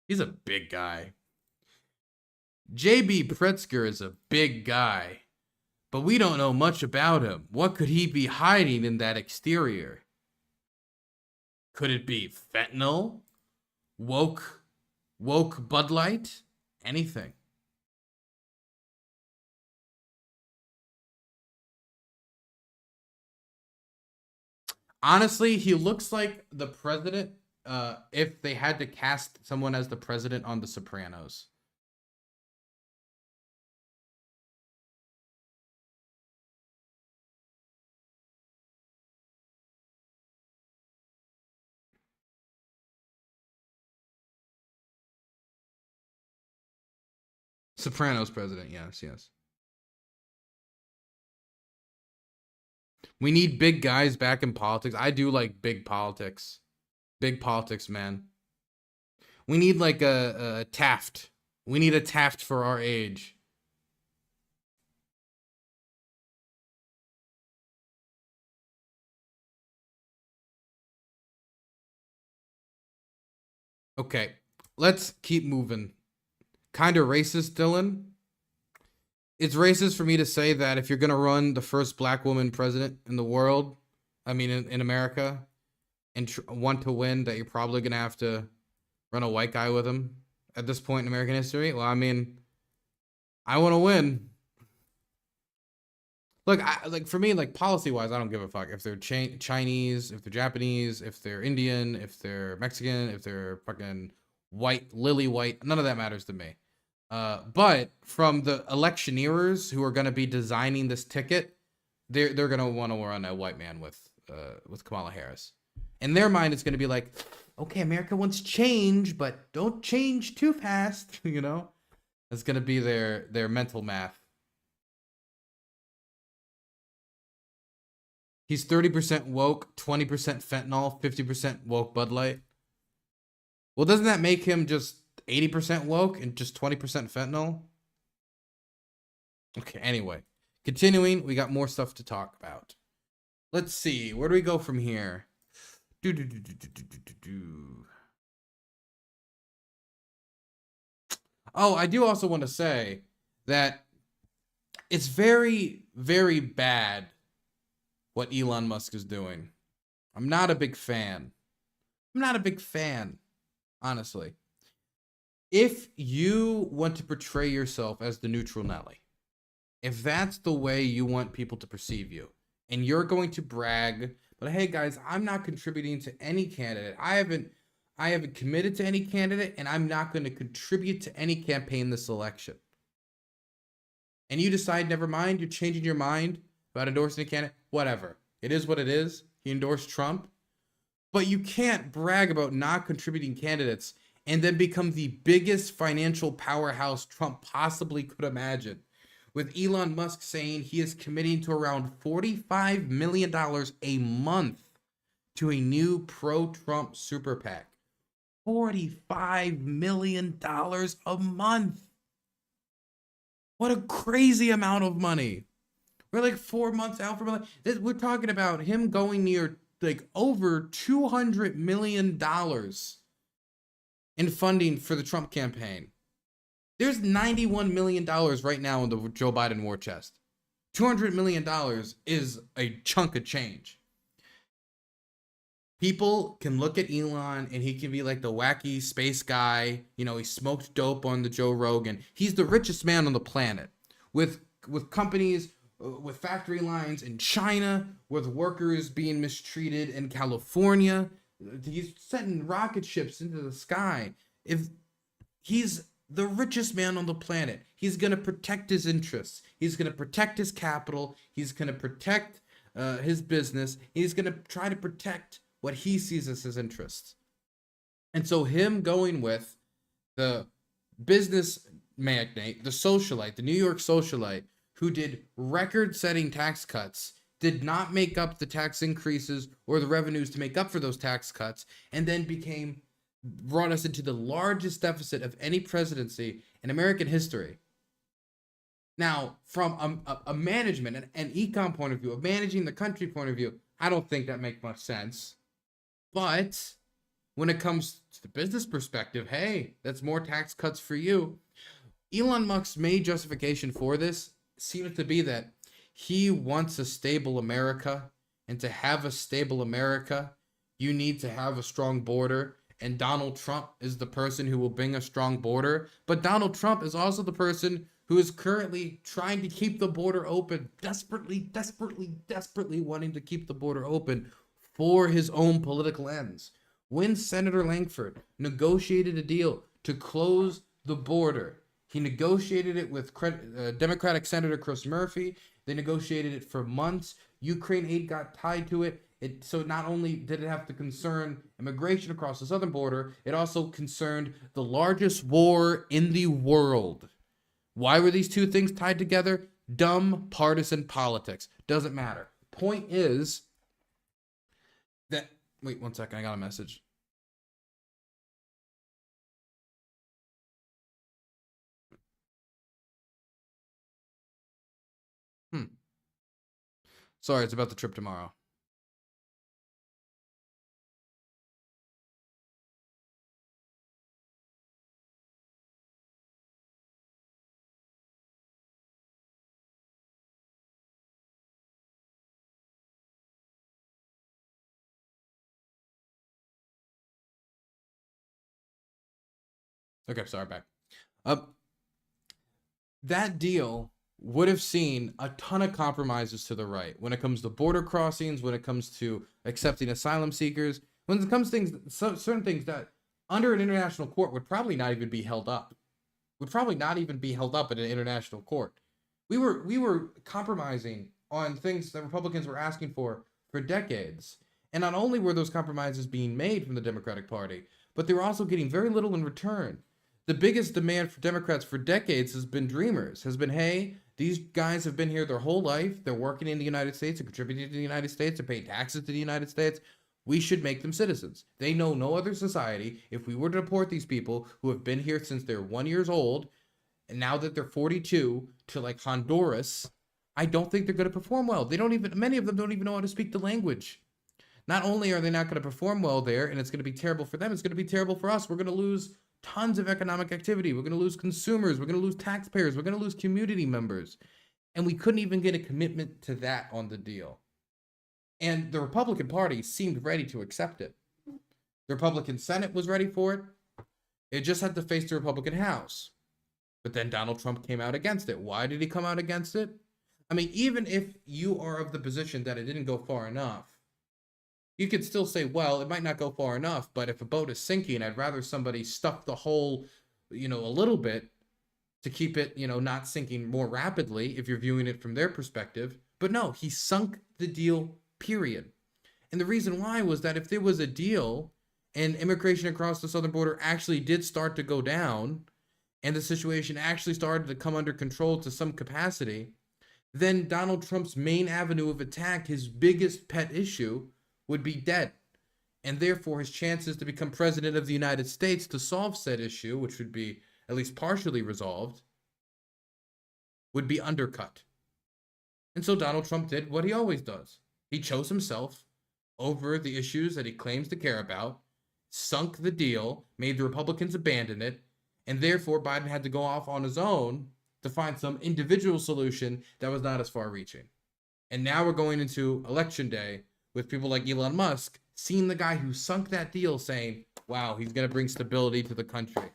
He's a big guy. J.B. Pritzker is a big guy, but we don't know much about him. What could he be hiding in that exterior? Could it be fentanyl? Woke Bud Light? Anything. Honestly, he looks like the president if they had to cast someone as the president on The Sopranos. Sopranos president, yes. We need big guys back in politics. I do like big politics. Big politics, man. We need like a Taft. We need a Taft for our age. Okay, let's keep moving. Kind of racist, Dylan. It's racist for me to say that if you're going to run the first black woman president in the world, I mean, in America, and want to win, that you're probably going to have to run a white guy with him at this point in American history. Well, I mean, I want to win. Look, like for me, like policy-wise, I don't give a fuck. If they're Chinese, if they're Japanese, if they're Indian, if they're Mexican, if they're fucking white, lily white, none of that matters to me. But from the electioneers who are going to be designing this ticket, they're going to want to run a white man with Kamala Harris. In their mind, it's going to be like, okay, America wants change, but don't change too fast, you know? That's going to be their mental math. He's 30% woke, 20% fentanyl, 50% woke Bud Light. Well, doesn't that make him just 80% woke and just 20% fentanyl? Okay, anyway. Continuing, we got more stuff to talk about. Let's see. Where do we go from here? Oh, I do also want to say that it's very, very bad what Elon Musk is doing. I'm not a big fan. Honestly. If you want to portray yourself as the neutral Nelly, if that's the way you want people to perceive you, and you're going to brag, but hey guys, I'm not contributing to any candidate. I haven't committed to any candidate, and I'm not going to contribute to any campaign this election. And you decide, never mind, you're changing your mind about endorsing a candidate, whatever. It is what it is. He endorsed Trump. But you can't brag about not contributing candidates and then become the biggest financial powerhouse Trump possibly could imagine. With Elon Musk saying he is committing to around $45 million a month to a new pro-Trump super PAC. $45 million a month. What a crazy amount of money. We're like 4 months out from it. We're talking about him going near like over $200 million in funding for the Trump campaign. There's $91 million right now in the Joe Biden war chest. $200 million is a chunk of change. people can look at Elon and he can be like the wacky space guy. You know, he smoked dope on the Joe Rogan. He's the richest man on the planet with companies, with factory lines in China, with workers being mistreated in California. He's sending rocket ships into the sky. If he's the richest man on the planet, he's going to protect his interests. He's going to protect his capital. He's going to protect his business. He's going to try to protect what he sees as his interests. And so him going with the business magnate, the socialite, the New York socialite, who did record-setting tax cuts, did not make up the tax increases or the revenues to make up for those tax cuts, and then brought us into the largest deficit of any presidency in American history. Now, from a management, an econ point of view, a managing the country point of view, I don't think that makes much sense. But when it comes to the business perspective, hey, that's more tax cuts for you. Elon Musk's main justification for this seems to be that he wants a stable America, and to have a stable America, you need to have a strong border, and Donald Trump is the person who will bring a strong border. But Donald Trump is also the person who is currently trying to keep the border open, desperately wanting to keep the border open for his own political ends. When Senator Langford negotiated a deal to close the border, he negotiated it with Democratic Senator Chris Murphy. They negotiated it for months. Ukraine aid got tied to it. So not only did it have to concern immigration across the southern border, it also concerned the largest war in the world. Why were these two things tied together? Dumb partisan politics. Doesn't matter. Point is that... Wait 1 second. I got a message. Sorry, it's about the trip tomorrow. Okay, sorry, back. That deal would have seen a ton of compromises to the right when it comes to border crossings, when it comes to accepting asylum seekers, when it comes to certain things that under an international court would probably not even be held up. Would probably not even be held up in an international court. We were compromising on things that Republicans were asking for decades. And not only were those compromises being made from the Democratic Party, but they were also getting very little in return. The biggest demand for Democrats for decades has been dreamers, has been, hey, these guys have been here their whole life. They're working in the United States, they're contributing to the United States, they're paying taxes to the United States. We should make them citizens. They know no other society. If we were to deport these people who have been here since they're 1 year old, and now that they're 42, to like Honduras, I don't think they're going to perform well. Many of them don't even know how to speak the language. Not only are they not going to perform well there, and it's going to be terrible for them, it's going to be terrible for us. We're going to lose tons of economic activity. We're going to lose consumers. We're going to lose taxpayers. We're going to lose community members. And we couldn't even get a commitment to that on the deal. And the Republican Party seemed ready to accept it. The Republican Senate was ready for it. It just had to face the Republican House. But then Donald Trump came out against it. Why did he come out against it? I mean, even if you are of the position that it didn't go far enough, you could still say, well, it might not go far enough, but if a boat is sinking, I'd rather somebody stuff the hole, a little bit to keep it, not sinking more rapidly if you're viewing it from their perspective. But no, he sunk the deal, period. And the reason why was that if there was a deal and immigration across the southern border actually did start to go down and the situation actually started to come under control to some capacity, then Donald Trump's main avenue of attack, his biggest pet issue, would be dead. And therefore his chances to become president of the United States to solve said issue, which would be at least partially resolved, would be undercut. And so Donald Trump did what he always does. He chose himself over the issues that he claims to care about, sunk the deal, made the Republicans abandon it, and therefore Biden had to go off on his own to find some individual solution that was not as far-reaching. And now we're going into Election Day with people like Elon Musk seen the guy who sunk that deal saying, wow, he's going to bring stability to the country.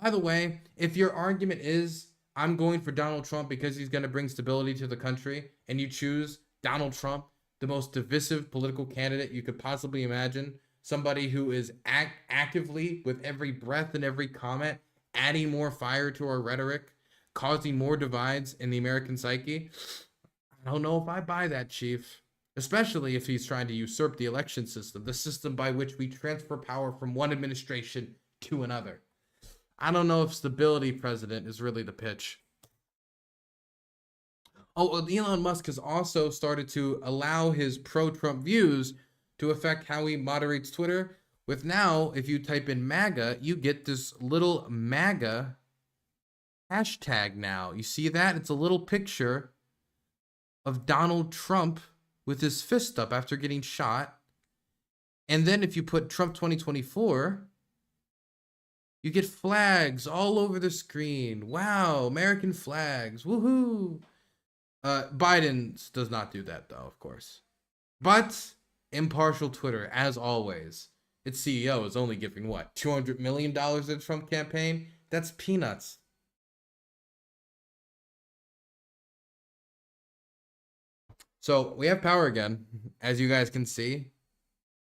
By the way, if your argument is, I'm going for Donald Trump because he's going to bring stability to the country, and you choose Donald Trump, the most divisive political candidate you could possibly imagine, somebody who is actively, with every breath and every comment, adding more fire to our rhetoric, causing more divides in the American psyche, I don't know if I buy that, Chief. Especially if he's trying to usurp the election system, the system by which we transfer power from one administration to another. I don't know if stability president is really the pitch. Oh, Elon Musk has also started to allow his pro-Trump views to affect how he moderates Twitter. With now, if you type in MAGA, you get this little MAGA hashtag now. You see that? It's a little picture of Donald Trump with his fist up after getting shot. And then if you put Trump 2024, you get flags all over the screen. Wow, American flags. Woohoo. Biden does not do that, though, of course. But impartial Twitter, as always. Its CEO is only giving, what, $200 million to the Trump campaign? That's peanuts. So we have power again, as you guys can see.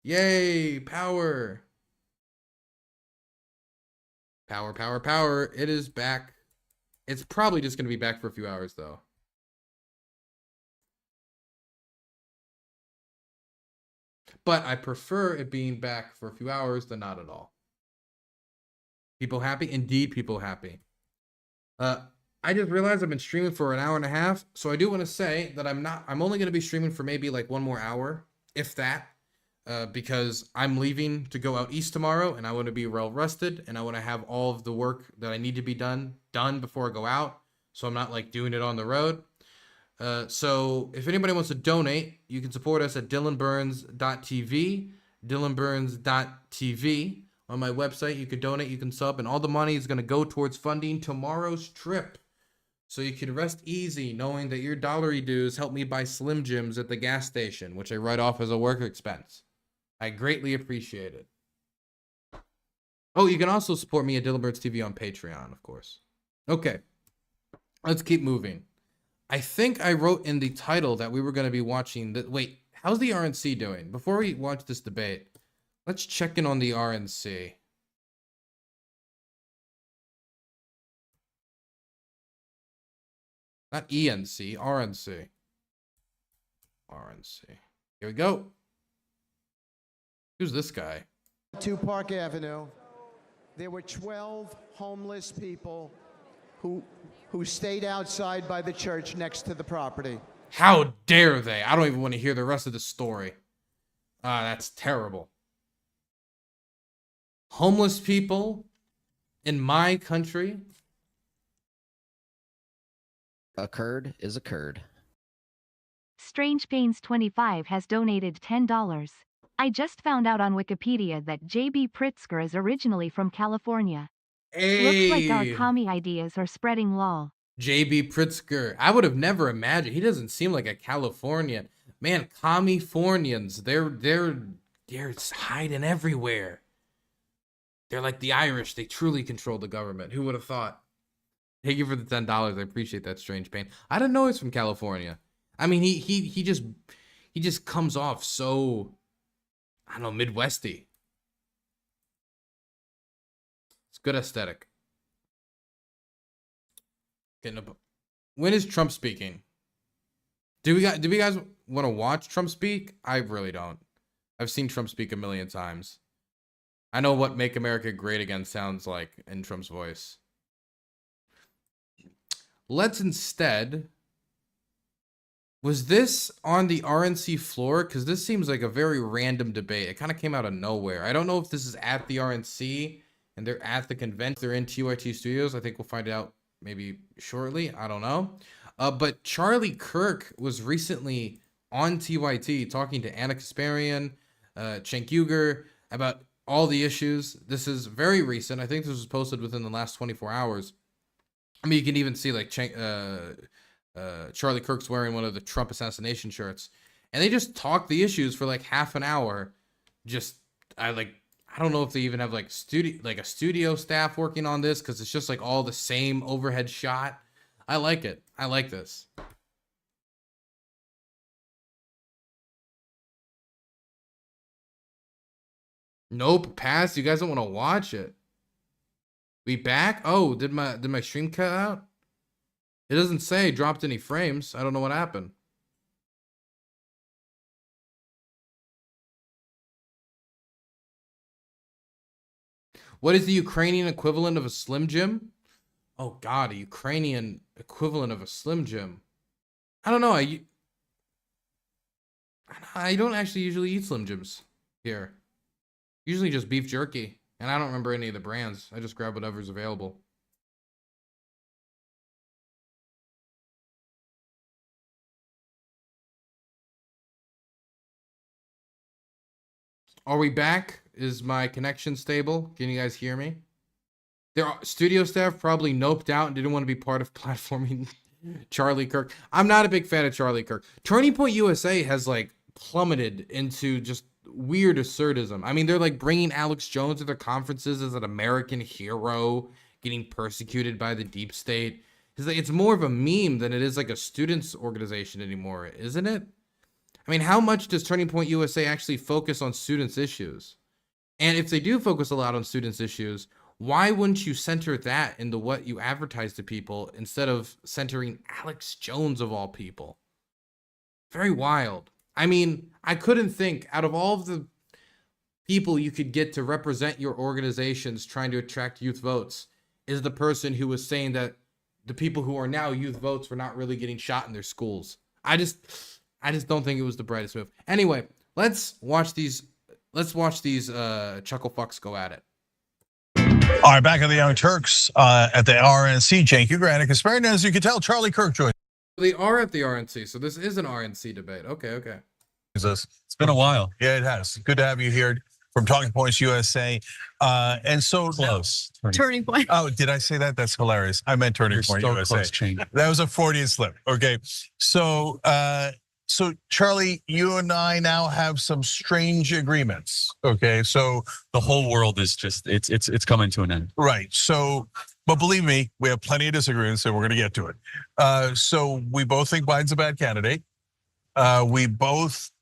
Yay, power. Power, power, power. It is back. It's probably just going to be back for a few hours, though. But I prefer it being back for a few hours than not at all. People happy? Indeed, people happy. I just realized I've been streaming for an hour and a half, so I do want to say that I'm only going to be streaming for maybe like one more hour, if that, because I'm leaving to go out east tomorrow, and I want to be well rested, and I want to have all of the work that I need to be done before I go out, so I'm not like doing it on the road. So if anybody wants to donate, you can support us at DylanBurns.tv, DylanBurns.tv. On my website, you can donate, you can sub, and all the money is going to go towards funding tomorrow's trip. So you can rest easy knowing that your dollary dues help me buy Slim Jims at the gas station, which I write off as a work expense. I greatly appreciate it. Oh, you can also support me at DylanBurnsTV on Patreon, of course. Okay, let's keep moving. I think I wrote in the title that we were going to be watching the... Wait, how's the RNC doing? Before we watch this debate, let's check in on the RNC. Not ENC, RNC. RNC. Here we go. Who's this guy? 2 Park Avenue, there were 12 homeless people who stayed outside by the church next to the property. How dare they? I don't even want to hear the rest of the story. That's terrible. Homeless people in my country. A Kurd is a Kurd. Strange Pains 25 has donated $10. I just found out on Wikipedia that J.B. Pritzker is originally from California. Hey. Looks like our commie ideas are spreading lol. J.B. Pritzker. I would have never imagined. He doesn't seem like a Californian. Man, Californians, they're hiding everywhere. They're like the Irish. They truly control the government. Who would have thought? Thank you for the $10. I appreciate that, Strange Pain. I didn't know he's from California. I mean, he just comes off so, I don't know, Midwesty. It's good aesthetic. When is Trump speaking? Do we guys want to watch Trump speak? I really don't. I've seen Trump speak a million times. I know what "Make America Great Again" sounds like in Trump's voice. Let's instead... Was this on the RNC floor? Because this seems like a very random debate. It kind of came out of nowhere. I don't know if this is at the RNC and they're at the convention. They're in TYT Studios. I think we'll find out maybe shortly. I don't know. But Charlie Kirk was recently on TYT talking to Anna Kasparian, Cenk Uygur about all the issues. This is very recent. I think this was posted within the last 24 hours. I mean, you can even see like Charlie Kirk's wearing one of the Trump assassination shirts, and they just talk the issues for like half an hour I don't know if they even have like a studio staff working on this, because it's just like all the same overhead shot. I like it. I like this. Nope, pass. You guys don't want to watch it. We back? Oh, did my stream cut out? It doesn't say dropped any frames. I don't know what happened. What is the Ukrainian equivalent of a Slim Jim? Oh God, a Ukrainian equivalent of a Slim Jim. I don't know. I don't actually usually eat Slim Jims here. Usually just beef jerky, and I don't remember any of the brands. I just grab whatever's available. Are we back? Is my connection stable? Can you guys hear me? Their studio staff probably noped out and didn't want to be part of platforming Charlie Kirk. I'm not a big fan of Charlie Kirk. Turning Point USA has like plummeted into just weird absurdism. I mean, they're like bringing Alex Jones to their conferences as an American hero, getting persecuted by the deep state. It's more of a meme than it is like a students organization anymore, isn't it? I mean, how much does Turning Point USA actually focus on students' issues? And if they do focus a lot on students' issues, why wouldn't you center that into what you advertise to people instead of centering Alex Jones of all people? Very wild. I mean, I couldn't think, out of all of the people you could get to represent your organizations trying to attract youth votes, is the person who was saying that the people who are now youth votes were not really getting shot in their schools. I just don't think it was the brightest move. Anyway, let's watch these chuckle fucks go at it. All right, back at the Young Turks at the RNC. Cenk Ugranik is spared, and as you can tell, Charlie Kirk joined. They are at the RNC, so this is an RNC debate. Okay. It's been a while. Yeah, it has. Good to have you here from Talking Points USA. And so close. Turning Point. Oh, did I say that? That's hilarious. I meant Turning Point USA. Close, that was a Freudian slip. Okay, so Charlie, you and I now have some strange agreements. Okay, so the whole world is just it's coming to an end. Right. So, but believe me, we have plenty of disagreements, and we're going to get to it. So we both think Biden's a bad candidate. We both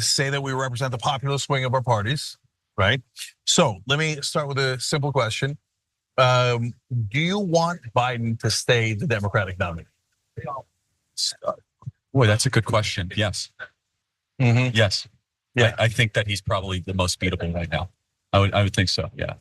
say that we represent the populist wing of our parties. Right. So let me start with a simple question. Do you want Biden to stay the Democratic nominee? Boy, that's a good question. Yes. Yes. Yeah. I think that he's probably the most beatable right now. I would think so. Yeah.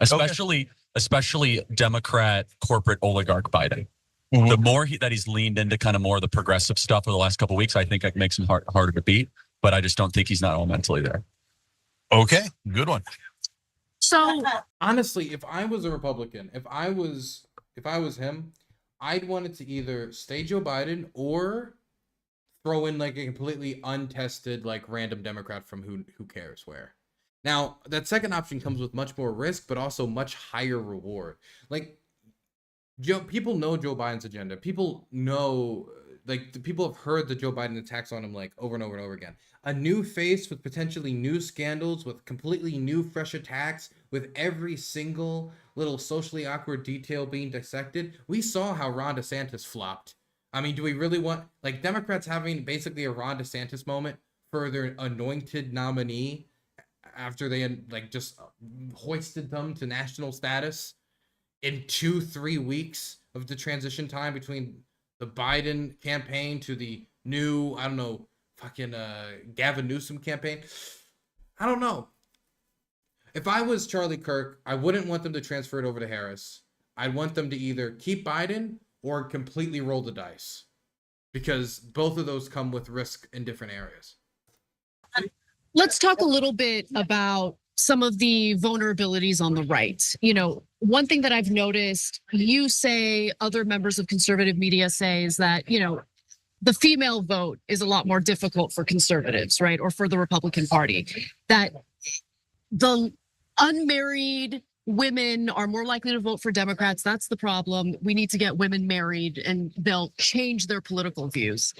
Especially Democrat corporate oligarch Biden. The more that he's leaned into kind of more of the progressive stuff over the last couple of weeks, I think it makes him harder to beat. But I just don't think he's not all mentally there. Okay, good one. So honestly, if I was a Republican, if I was him, I'd want it to either stay Joe Biden or throw in like a completely untested, like random Democrat from who cares where. Now, that second option comes with much more risk, but also much higher reward. Like, people know Joe Biden's agenda. People know, like, the people have heard the Joe Biden attacks on him like over and over and over again. A new face with potentially new scandals, with completely new, fresh attacks, with every single little socially awkward detail being dissected. We saw how Ron DeSantis flopped. I mean, do we really want, like, Democrats having basically a Ron DeSantis moment for their anointed nominee after they had, like, just hoisted them to national status in 2-3 weeks of the transition time between the Biden campaign to the new, I don't know, fucking Gavin Newsom campaign? I don't know. If I was Charlie Kirk, I wouldn't want them to transfer it over to Harris. I'd want them to either keep Biden or completely roll the dice, because both of those come with risk in different areas. Let's talk a little bit about some of the vulnerabilities on the right. You know, one thing that I've noticed, you say, other members of conservative media say, is that, you know, the female vote is a lot more difficult for conservatives, right? Or for the Republican Party, that the unmarried women are more likely to vote for Democrats. That's the problem. We need to get women married and they'll change their political views.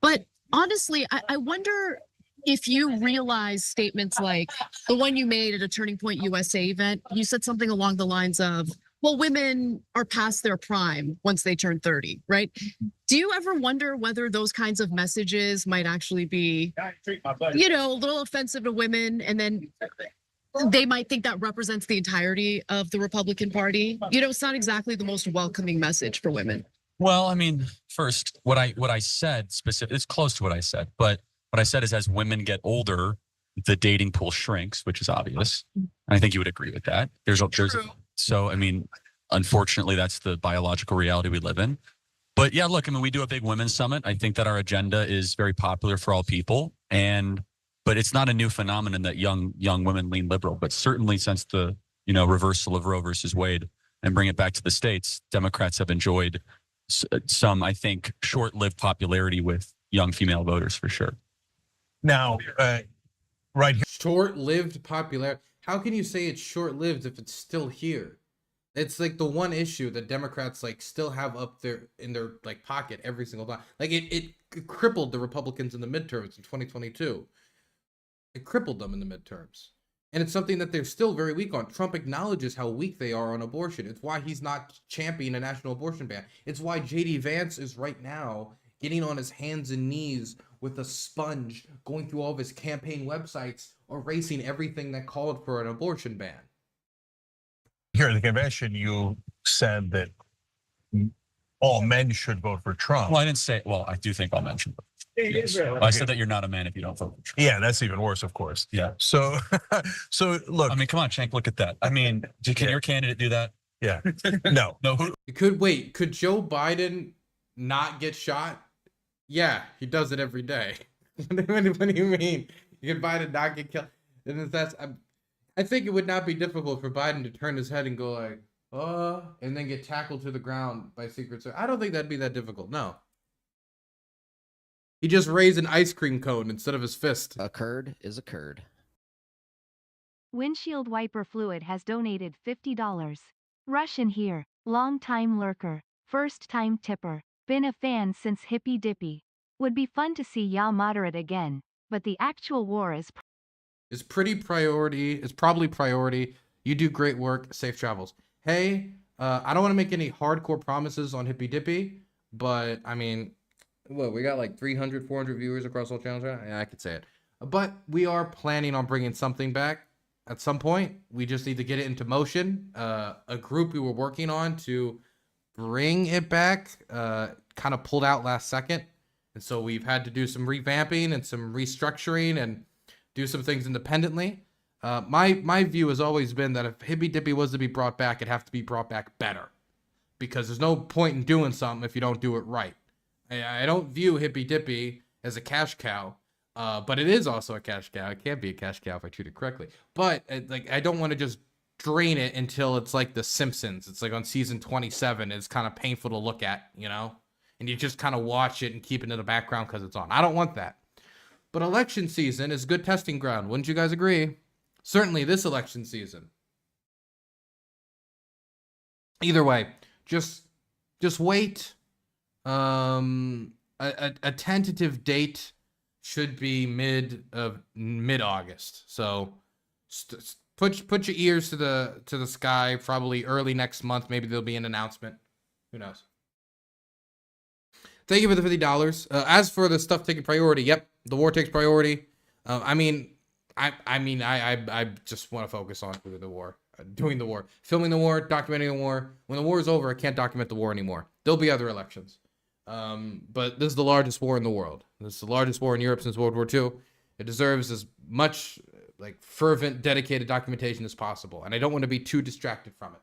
But honestly, I wonder, if you realize statements like the one you made at a Turning Point USA event, you said something along the lines of, well, women are past their prime once they turn 30, right? Do you ever wonder whether those kinds of messages might actually be, a little offensive to women, and then they might think that represents the entirety of the Republican Party? It's not exactly the most welcoming message for women. Well, I mean, first, what I said specific, it's close to what I said, but what I said is as women get older, the dating pool shrinks, which is obvious. And I think you would agree with that. So, I mean, unfortunately, that's the biological reality we live in. But yeah, look, I mean, we do a big women's summit. I think that our agenda is very popular for all people. But it's not a new phenomenon that young women lean liberal. But certainly since the, reversal of Roe versus Wade and bring it back to the States, Democrats have enjoyed some, I think, short-lived popularity with young female voters for sure. Now, right here. Short-lived popularity. How can you say it's short-lived if it's still here? It's like the one issue that Democrats still have up there in their pocket every single time. It crippled the Republicans in the midterms in 2022. It crippled them in the midterms. And it's something that they're still very weak on. Trump acknowledges how weak they are on abortion. It's why he's not championing a national abortion ban. It's why J.D. Vance is right now getting on his hands and knees with a sponge, going through all of his campaign websites, erasing everything that called for an abortion ban. Here at the convention, you said that all men should vote for Trump. Well, I didn't say, well, I do think all men should vote. Yes. I said that you're not a man if you don't vote for Trump. Yeah, that's even worse, of course. Yeah. So look. I mean, come on, Cenk, look at that. I mean, can your candidate do that? Yeah. No. Could Joe Biden not get shot? Yeah, he does it every day. What do you mean? You can Biden not get killed? And I think it would not be difficult for Biden to turn his head and go and then get tackled to the ground by Secret Service. I don't think that'd be that difficult. No. He just raised an ice cream cone instead of his fist. A curd is a curd. Windshield wiper fluid has donated $50. Russian here, long-time lurker, first-time tipper, been a fan since Hippy Dippy. Would be fun to see ya moderate again, but the actual war is probably priority. You do great work. Safe travels. Hey, I don't want to make any hardcore promises on Hippy Dippy, but I mean, we got 300, 400 viewers across all channels right now? Yeah, I could say it. But we are planning on bringing something back at some point. We just need to get it into motion. A group we were working on to bring it back kind of pulled out last second. And so we've had to do some revamping and some restructuring and do some things independently. My view has always been that if Hippy Dippy was to be brought back, it'd have to be brought back better. Because there's no point in doing something if you don't do it right. I don't view Hippy Dippy as a cash cow, but it is also a cash cow. It can't be a cash cow if I treat it correctly. But I don't want to just drain it until it's like The Simpsons. It's like on season 27. It's kind of painful to look at, and you just kind of watch it and keep it in the background because it's on. I don't want that. But election season is good testing ground. Wouldn't you guys agree? Certainly this election season. Either way, just wait. A tentative date should be mid-August. So put your ears to the sky. Probably early next month. Maybe there'll be an announcement. Who knows? Thank you for the $50. As for the stuff taking priority, yep, the war takes priority. I just want to focus on doing the war, filming the war, documenting the war. When the war is over, I can't document the war anymore. There'll be other elections. But this is the largest war in the world. This is the largest war in Europe since World War II. It deserves as much fervent, dedicated documentation as possible. And I don't want to be too distracted from it.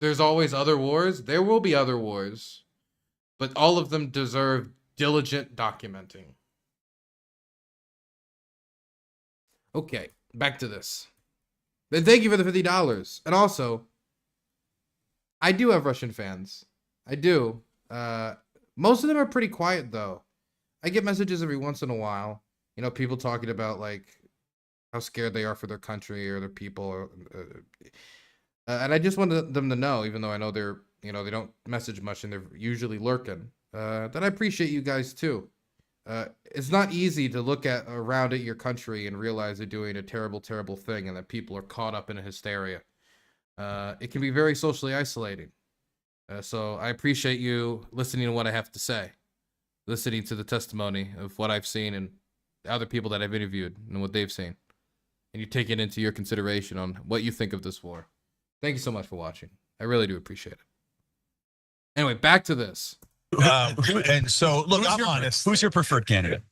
There's always other wars. There will be other wars. But all of them deserve diligent documenting. Okay, back to this. Then thank you for the $50. And also, I do have Russian fans. I do. Most of them are pretty quiet, though. I get messages every once in a while. People talking about, how scared they are for their country or their people. And I just wanted them to know, even though I know they're, they don't message much and they're usually lurking, that I appreciate you guys too. It's not easy to look around at your country and realize they're doing a terrible, terrible thing and that people are caught up in a hysteria. It can be very socially isolating. So I appreciate you listening to what I have to say, listening to the testimony of what I've seen and other people that I've interviewed and what they've seen. And you take it into your consideration on what you think of this war. Thank you so much for watching. I really do appreciate it. Anyway, back to this. And so, look, I'm honest. Who's your preferred candidate?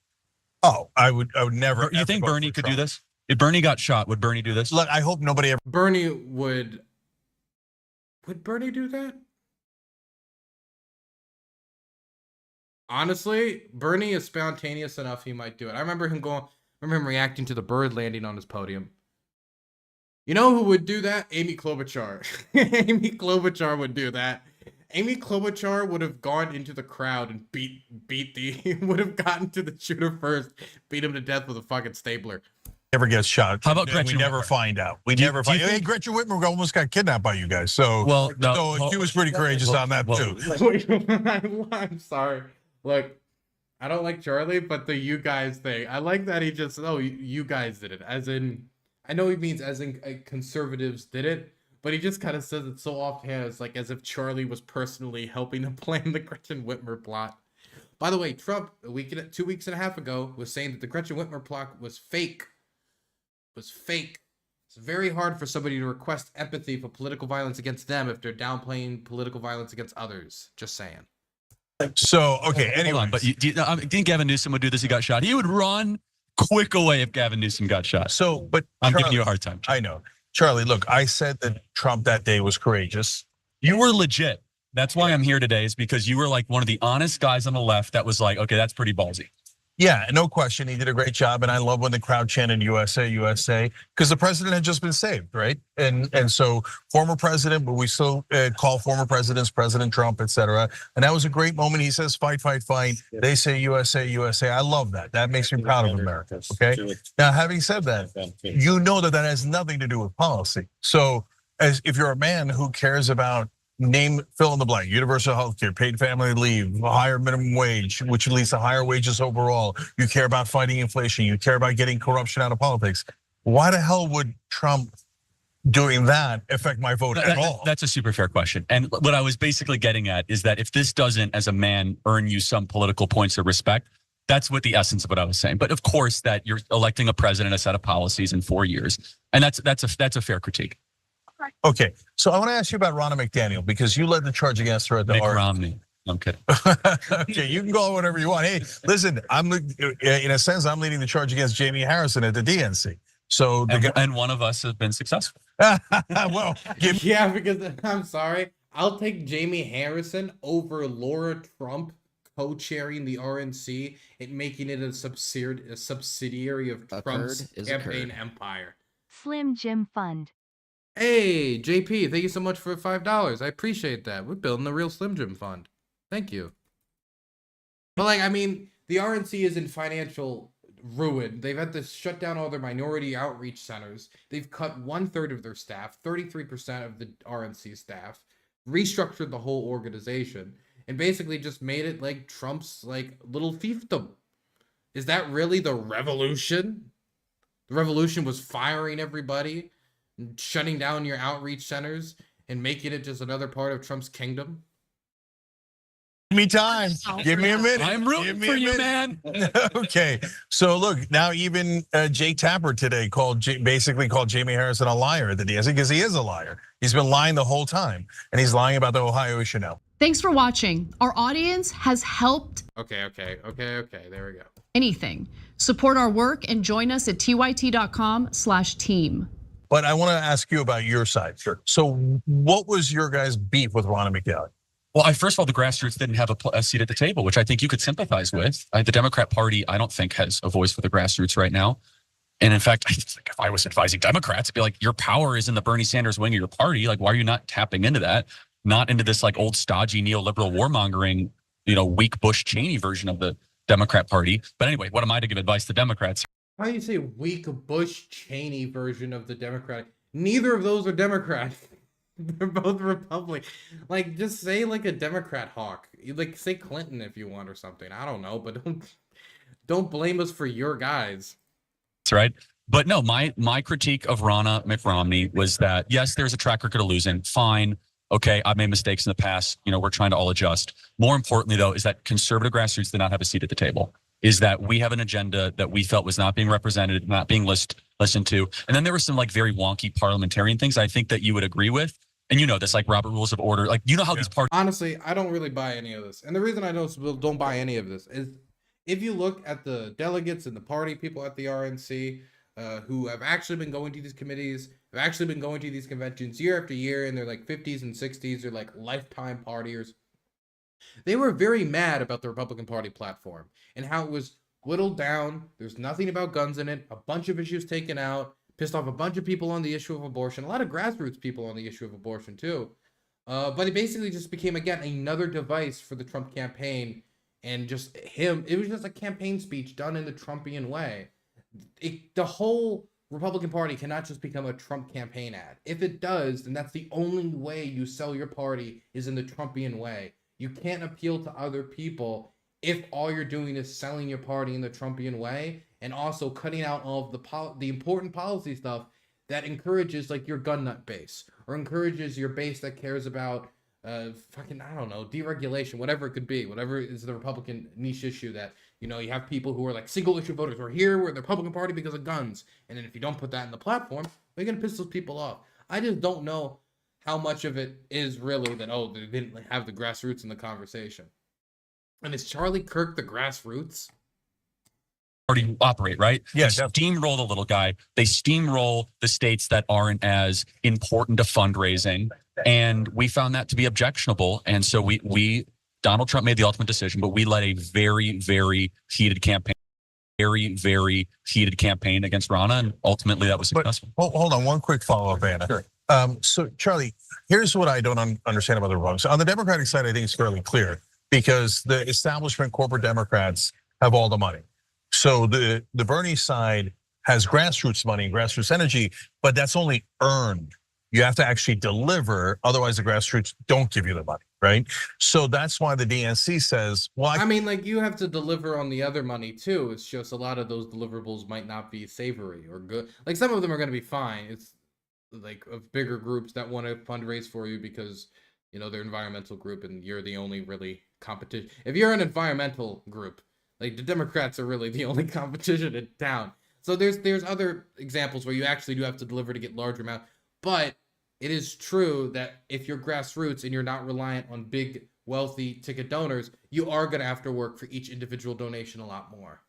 Oh, I would never. You think Bernie could do this? If Bernie got shot, would Bernie do this? Look, I hope nobody ever. Bernie would Bernie do that? Honestly, Bernie is spontaneous enough. He might do it. I remember him reacting to the bird landing on his podium. You know who would do that? Amy Klobuchar. Amy Klobuchar would do that. Amy Klobuchar would have gone into the crowd and would have gotten to the shooter first, beat him to death with a fucking stapler. Never gets shot. How about Gretchen? We never find out. We never find out. Hey, Gretchen Whitmer almost got kidnapped by you guys. So, she was pretty courageous on that too. I'm sorry. Look, I don't like Charlie, but the you guys thing. I like that he just, you guys did it. As in, I know he means as in conservatives did it, but he just kind of says it so offhand. It's like as if Charlie was personally helping to plan the Gretchen Whitmer plot. By the way, Trump, 2 weeks and a half ago, was saying that the Gretchen Whitmer plot was fake. It's very hard for somebody to request empathy for political violence against them if they're downplaying political violence against others. Just saying. So, okay, anyway. But do you think Gavin Newsom would do this? He got shot. He would run quick away if Gavin Newsom got shot. So, but I'm giving you a hard time. I know. Charlie, look, I said that Trump that day was courageous. You were legit. That's why I'm here today, is because you were like one of the honest guys on the left that was like, okay, that's pretty ballsy. Yeah, no question. He did a great job. And I love when the crowd chanted USA, USA, because the president had just been saved, right? And so former president, but we still call former presidents, President Trump, et cetera. And that was a great moment. He says, fight, fight, fight. They say USA, USA. I love that. That makes me proud of America, okay? Now, having said that, you know that has nothing to do with policy. So if you're a man who cares about fill in the blank, universal health care, paid family leave, higher minimum wage, which leads to higher wages overall. You care about fighting inflation. You care about getting corruption out of politics. Why the hell would Trump doing that affect my vote at all? That's a super fair question. And what I was basically getting at is that if this doesn't, as a man, earn you some political points of respect, that's what the essence of what I was saying. But of course, that you're electing a president, a set of policies in 4 years, and that's a fair critique. Okay, so I want to ask you about Ronna McDaniel, because you led the charge against her at the Mitt Romney. I'm kidding. Okay, you can call it whatever you want. Hey, listen, in a sense, I'm leading the charge against Jamie Harrison at the DNC. So and one of us has been successful. Well, yeah, because I'm sorry, I'll take Jamie Harrison over Laura Trump co-chairing the RNC and making it a subsidiary of Trump's campaign empire. Slim Jim Fund. Hey, JP, thank you so much for $5. I appreciate that. We're building a real Slim Jim fund. Thank you. But like, I mean, the RNC is in financial ruin. They've had to shut down all their minority outreach centers. They've cut 1/3 of their staff, 33% of the RNC staff, restructured the whole organization, and basically just made it like Trump's like little fiefdom. Is that really the revolution? The revolution was firing everybody, shutting down your outreach centers, and making it just another part of Trump's kingdom? Give me time. Give me a minute. I'm rooting for you, man. Okay. So look, now even Jake Tapper today basically called Jamie Harrison a liar at the DNC, because he is a liar. He's been lying the whole time, and he's lying about the Ohio issue now. Thanks for watching. Our audience has helped. Okay. There we go. Anything. Support our work and join us at tyt.com/team. But I want to ask you about your side. Sure. So what was your guys' beef with Ronna McDaniel? Well, first of all, the grassroots didn't have a seat at the table, which I think you could sympathize with. The Democrat Party, I don't think, has a voice for the grassroots right now. And in fact, I think if I was advising Democrats, it'd be like, your power is in the Bernie Sanders wing of your party. Like, why are you not tapping into that? Not into this like old stodgy neoliberal warmongering, weak Bush Cheney version of the Democrat Party. But anyway, what am I to give advice to Democrats? How do you say weak Bush Cheney version of the Democratic? Neither of those are Democrats. They're both Republican. Like, just say like a Democrat hawk. Like, say Clinton if you want or something. I don't know, but don't blame us for your guys. That's right. But no, my critique of Ronna McRomney was that, yes, there's a track record of losing. Fine. Okay, I've made mistakes in the past. You know, we're trying to all adjust. More importantly, though, is that conservative grassroots did not have a seat at the table. Is that we have an agenda that we felt was not being represented, not being listened to. And then there were some like very wonky parliamentarian things I think that you would agree with. And you know this, like Robert Rules of Order. Like, you know how these parties. Honestly, I don't really buy any of this. And the reason I don't buy any of this is if you look at the delegates and the party people at the RNC who have actually been going to these committees, have actually been going to these conventions year after year in their like 50s and 60s, they're like lifetime partiers. They were very mad about the Republican Party platform and how it was whittled down. There's nothing about guns in it, a bunch of issues taken out, pissed off a bunch of people on the issue of abortion, a lot of grassroots people on the issue of abortion too. But it basically just became, again, another device for the Trump campaign and just him. It was just a campaign speech done in the Trumpian way. The whole Republican Party cannot just become a Trump campaign ad. If it does, then that's the only way you sell your party is in the Trumpian way. You can't appeal to other people if all you're doing is selling your party in the Trumpian way and also cutting out all of the important policy stuff that encourages like your gun nut base or encourages your base that cares about fucking, I don't know, deregulation, whatever it could be, whatever is the Republican niche issue that, you know, you have people who are like single issue voters. We're here, we're in the Republican Party because of guns. And then if you don't put that in the platform, you're going to piss those people off. I just don't know how much of it is really that, oh, they didn't have the grassroots in the conversation. And is Charlie Kirk the grassroots? Party operate, right? Yeah. They steamroll the little guy. They steamroll the states that aren't as important to fundraising. And we found that to be objectionable. And so we Donald Trump made the ultimate decision, but we led a very, very heated campaign. Very, very heated campaign against Ronna, and ultimately that was successful. But hold on, one quick follow-up, Anna. Sure. So, Charlie, here's what I don't understand about the Republicans. On the Democratic side, I think it's fairly clear because the establishment corporate Democrats have all the money. So the Bernie side has grassroots money, grassroots energy, but that's only earned. You have to actually deliver, otherwise the grassroots don't give you the money, right? So that's why the DNC says, well, I mean, like, you have to deliver on the other money too. It's just a lot of those deliverables might not be savory or good. Like, some of them are going to be fine. It's like of bigger groups that want to fundraise for you because, you know, they're an environmental group and you're the only really competition. If you're an environmental group, like, the Democrats are really the only competition in town. So there's other examples where you actually do have to deliver to get larger amount. But it is true that if you're grassroots and you're not reliant on big, wealthy ticket donors, you are going to have to work for each individual donation a lot more.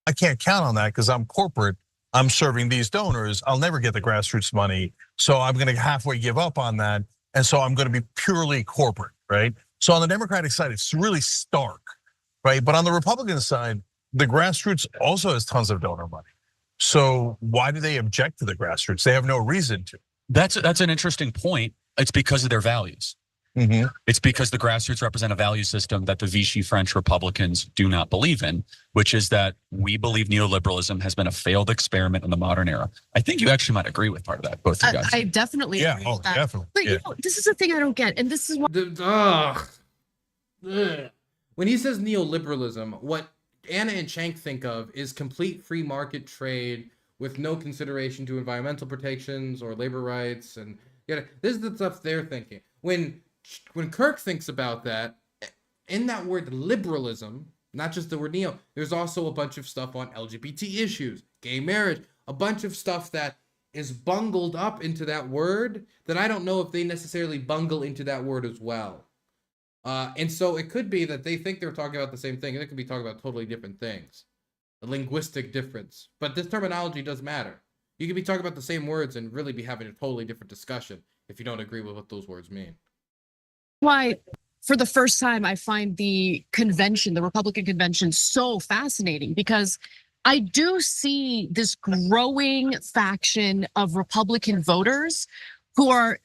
I can't count on that because I'm corporate. I'm serving these donors. I'll never get the grassroots money. So I'm going to halfway give up on that. And so I'm going to be purely corporate, right? So on the Democratic side, it's really stark, right? But on the Republican side, the grassroots also has tons of donor money. So why do they object to the grassroots? They have no reason to. That's an interesting point. It's because of their values. Mm-hmm. It's because the grassroots represent a value system that the Vichy French Republicans do not believe in, which is that we believe neoliberalism has been a failed experiment in the modern era. I think you actually might agree with part of that, both of you guys. I definitely agree with that. Definitely. But you know, this is the thing I don't get, and this is why. When he says neoliberalism, what Anna and Shank think of is complete free market trade with no consideration to environmental protections or labor rights, and this is the stuff they're thinking. When Kirk thinks about that, in that word liberalism, not just the word neo, there's also a bunch of stuff on LGBT issues, gay marriage, a bunch of stuff that is bungled up into that word that I don't know if they necessarily bungle into that word as well. And so it could be that they think they're talking about the same thing, and they could be talking about totally different things. A linguistic difference. But this terminology does matter. You could be talking about the same words and really be having a totally different discussion if you don't agree with what those words mean. Why, for the first time, I find the convention, the Republican convention, so fascinating because I do see this growing faction of Republican voters who are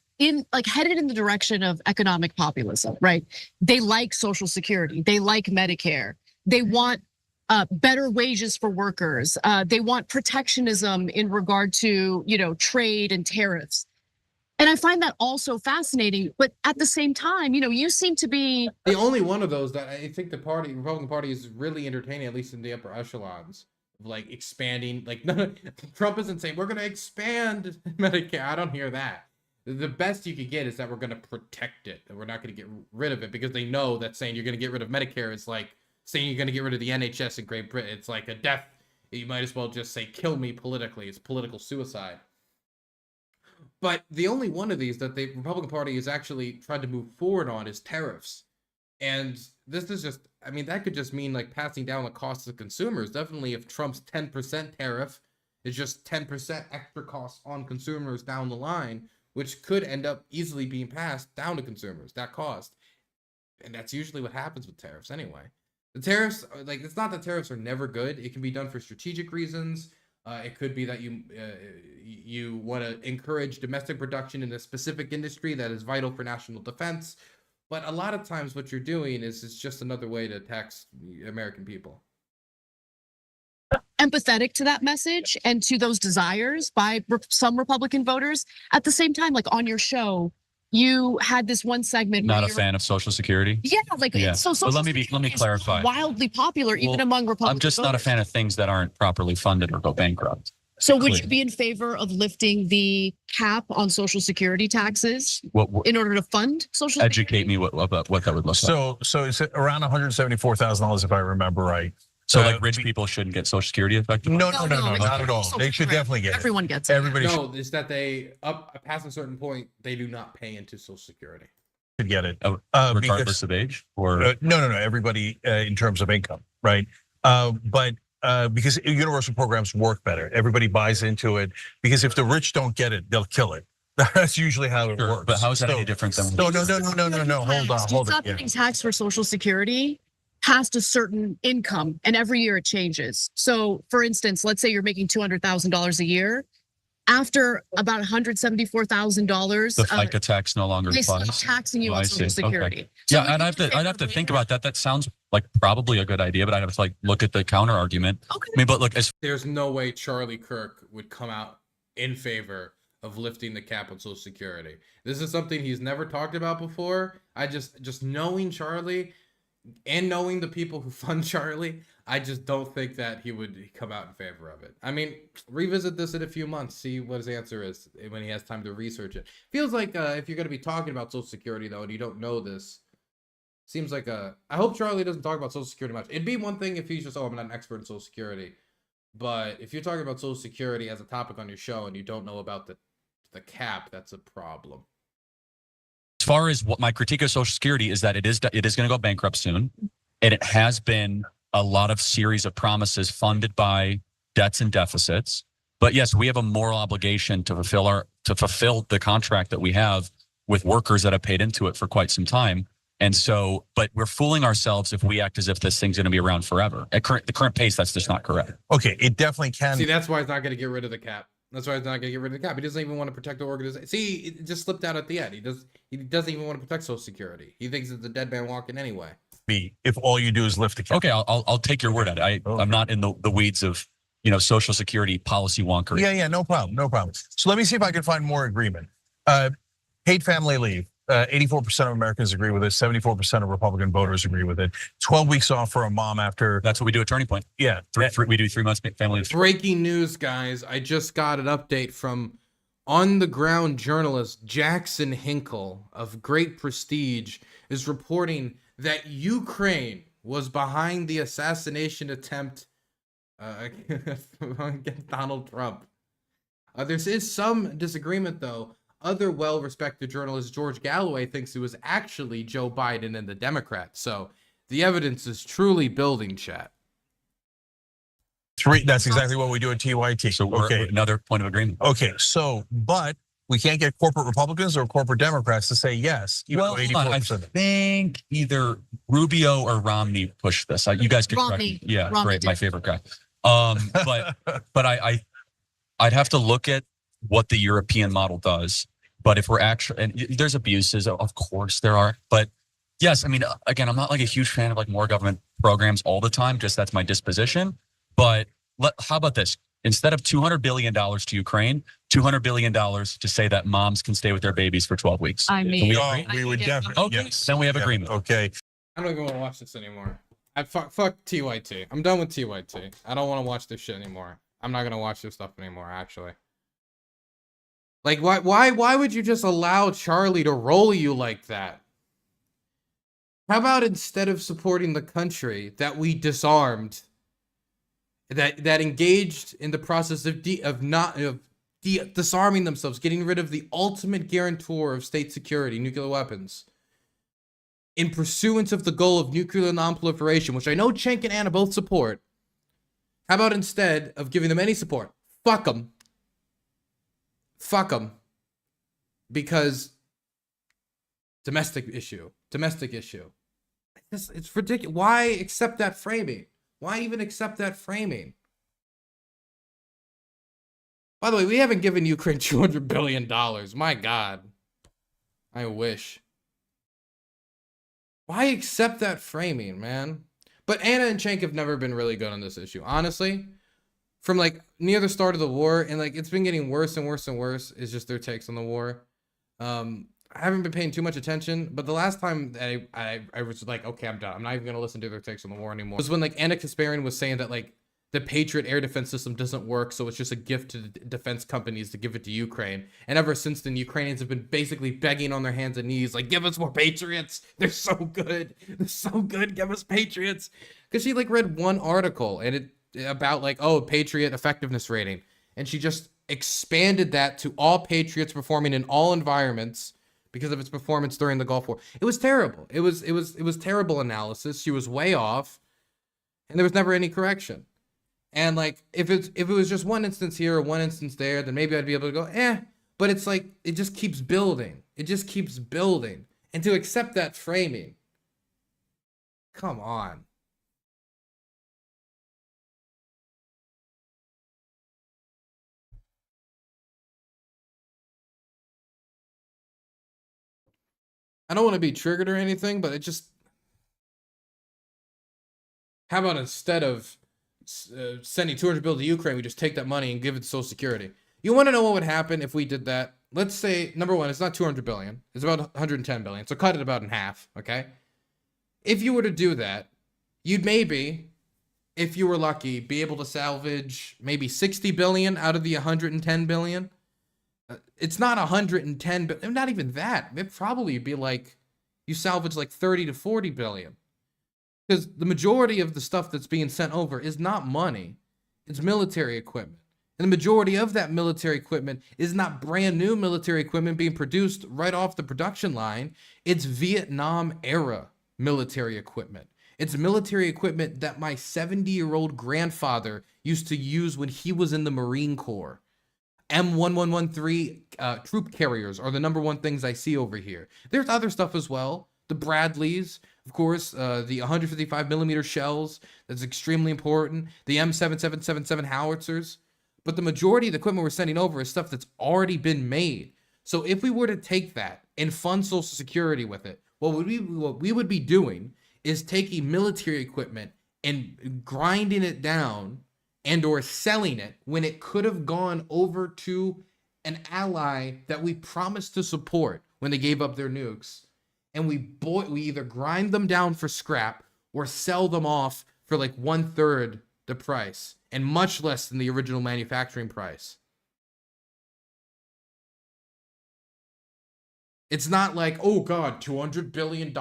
headed in the direction of economic populism, right? They like Social Security, they like Medicare, they want better wages for workers, they want protectionism in regard to, you know, trade and tariffs. And I find that also fascinating. But at the same time, you seem to be the only one of those that I think the Republican Party is really entertaining, at least in the upper echelons, of like expanding. Like Trump isn't saying we're going to expand Medicare. I don't hear that. The best you could get is that we're going to protect it, and we're not going to get rid of it, because they know that saying you're going to get rid of Medicare is like saying you're going to get rid of the NHS in Great Britain. It's like a death. You might as well just say kill me politically. It's political suicide. But the only one of these that the Republican Party is actually trying to move forward on is tariffs. And this is just, I mean, that could just mean like passing down the costs to consumers. Definitely if Trump's 10% tariff is just 10% extra costs on consumers down the line, which could end up easily being passed down to consumers, that cost. And that's usually what happens with tariffs anyway. The tariffs, like, it's not that tariffs are never good. It can be done for strategic reasons. It could be that you want to encourage domestic production in a specific industry that is vital for national defense. But a lot of times what you're doing is it's just another way to tax American people. Empathetic to that message and to those desires by some Republican voters. At the same time, like on your show, you had this one segment. Not a fan of Social Security. Yeah, like so. But let me clarify. Wildly popular, even among Republicans. I'm just not a fan of things that aren't properly funded or go bankrupt. So would you be in favor of lifting the cap on Social Security taxes in order to fund Social Security? Educate me what that would look like. So it's around $174,000 if I remember right. So like rich people shouldn't get Social Security effectively? No, not at all. They should definitely get it. Everyone gets it. Everybody no, it's that they past a certain point they do not pay into Social Security. Should get it, regardless of age, or no. Everybody in terms of income, right? But because universal programs work better, everybody buys into it. Because if the rich don't get it, they'll kill it. That's usually how it works. But how is that any different than? No. Hold on. Stop paying tax for Social Security past a certain income, and every year it changes. So for instance, let's say you're making $200,000 a year. After about $174,000, the FICA tax no longer they applies. stop taxing you on Social Security. Okay. So yeah, and I'd have to think about that. That sounds like probably a good idea, but I'd have to like look at the counter argument. Okay. I mean, but look, there's no way Charlie Kirk would come out in favor of lifting the cap on Social Security. This is something he's never talked about before. I just knowing Charlie and knowing the people who fund Charlie, I just don't think that he would come out in favor of it. I mean, revisit this in a few months, see what his answer is when he has time to research it. Feels like if you're going to be talking about Social Security, though, and you don't know this, seems like I hope Charlie doesn't talk about Social Security much. It'd be one thing if he's just, I'm not an expert in Social Security. But if you're talking about Social Security as a topic on your show and you don't know about the cap, that's a problem. As far as what my critique of Social Security is that it is going to go bankrupt soon, and it has been a lot of series of promises funded by debts and deficits. But yes, we have a moral obligation to fulfill the contract that we have with workers that have paid into it for quite some time. And so, but we're fooling ourselves if we act as if this thing's going to be around forever. At the current pace, that's just not correct. Okay, it definitely can. See, that's why he's not going to get rid of the cap. That's why he's not going to get rid of the cap. He doesn't even want to protect the organization. See, it just slipped out at the end. He doesn't even want to protect Social Security. He thinks it's a dead man walking anyway. If all you do is lift the cap. Okay, I'll take your word at it. I'm not in the weeds of Social Security policy wonkery. Yeah, no problem. So let me see if I can find more agreement. Paid family leave. 84% of Americans agree with it. 74% of Republican voters agree with it. 12 weeks off for a mom after. That's what we do at Turning Point. Yeah. We do 3 months family leave. Breaking news, guys. I just got an update from on-the-ground journalist Jackson Hinkle of great prestige is reporting that Ukraine was behind the assassination attempt against Donald Trump. There is some disagreement, though. Other well-respected journalist George Galloway thinks it was actually Joe Biden and the Democrats. So the evidence is truly building, chat. That's exactly what we do at TYT. So we're another point of agreement. Okay, so, but we can't get corporate Republicans or corporate Democrats to say yes. Well, I think either Rubio or Romney pushed this. You guys could correct me. Yeah, Romney great, my favorite guy. But I'd have to look at what the European model does. But if we're actually, and there's abuses, of course there are. But yes, I mean, again, I'm not like a huge fan of like more government programs all the time. Just that's my disposition. But how about this? Instead of $200 billion to Ukraine, $200 billion to say that moms can stay with their babies for 12 weeks. I mean, we would definitely. Okay, Yes. then we have agreement. Okay. I don't even want to watch this anymore. Fuck TYT. I'm done with TYT. I don't want to watch this shit anymore. I'm not gonna watch this stuff anymore, actually. Like, why would you just allow Charlie to roll you like that? How about instead of supporting the country that we disarmed, that engaged in the process of disarming themselves, getting rid of the ultimate guarantor of state security, nuclear weapons, in pursuance of the goal of nuclear non-proliferation, which I know Cenk and Anna both support, how about instead of giving them any support, fuck them. Fuck them. Because domestic issue. It's ridiculous. Why accept that framing? Why even accept that framing? By the way, we haven't given Ukraine $200 billion. My God. I wish. Why accept that framing, man? But Anna and Cenk have never been really good on this issue. Honestly, from like near the start of the war, and like it's been getting worse and worse and worse, is just their takes on the war. I haven't been paying too much attention, but the last time I was like, okay, I'm done. I'm not even gonna listen to their takes on the war anymore. It was when like Anna Kasparian was saying that like the Patriot air defense system doesn't work, so it's just a gift to the defense companies to give it to Ukraine. And ever since then, Ukrainians have been basically begging on their hands and knees, like, give us more Patriots. They're so good. They're so good. Give us Patriots. Because she like read one article and it about like, oh, Patriot effectiveness rating, and she just expanded that to all Patriots performing in all environments because of its performance during the Gulf War. It was terrible. It was terrible analysis. She was way off, and there was never any correction. And like, if it was just one instance here or one instance there, then maybe I'd be able to go, but it's like, it just keeps building. It just keeps building. And to accept that framing, come on. I don't want to be triggered or anything, but it just, how about instead of sending $200 billion to Ukraine, we just take that money and give it to Social Security? You want to know what would happen if we did that? Let's say, number one, it's not $200 billion. It's about $110 billion. So cut it about in half, okay? If you were to do that, you'd maybe, if you were lucky, be able to salvage maybe $60 billion out of the $110 billion. It's not 110 billion, not even that. It'd probably be like, you salvage like 30 to 40 billion. Because the majority of the stuff that's being sent over is not money, it's military equipment. And the majority of that military equipment is not brand new military equipment being produced right off the production line. It's Vietnam era military equipment. It's military equipment that my 70-year-old grandfather used to use when he was in the Marine Corps. M1113 troop carriers are the number one things I see over here. There's other stuff as well. The Bradleys, of course, the 155 millimeter shells, that's extremely important. The M7777 howitzers. But the majority of the equipment we're sending over is stuff that's already been made. So if we were to take that and fund Social Security with it, what we would be doing is taking military equipment and grinding it down and or selling it when it could have gone over to an ally that we promised to support when they gave up their nukes. And we either grind them down for scrap or sell them off for like 1/3 the price and much less than the original manufacturing price. It's not like, oh God, $200 billion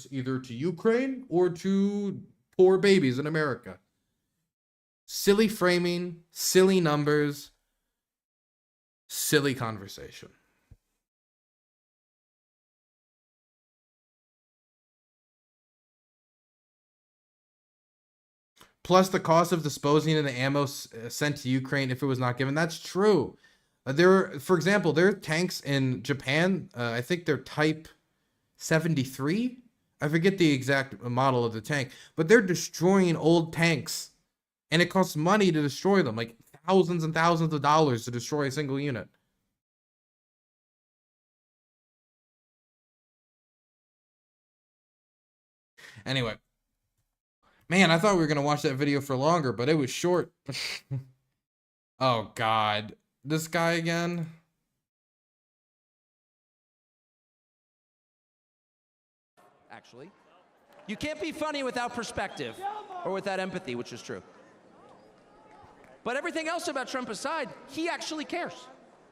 either to Ukraine or to poor babies in America. Silly framing, silly numbers, silly conversation. Plus the cost of disposing of the ammo sent to Ukraine if it was not given. That's true. For example, there are tanks in Japan. I think they're Type 73. I forget the exact model of the tank, but they're destroying old tanks. And it costs money to destroy them, like thousands and thousands of dollars to destroy a single unit. Anyway. Man, I thought we were going to watch that video for longer, but it was short. Oh God, this guy again. Actually, you can't be funny without perspective or without empathy, which is true. But everything else about Trump aside, he actually cares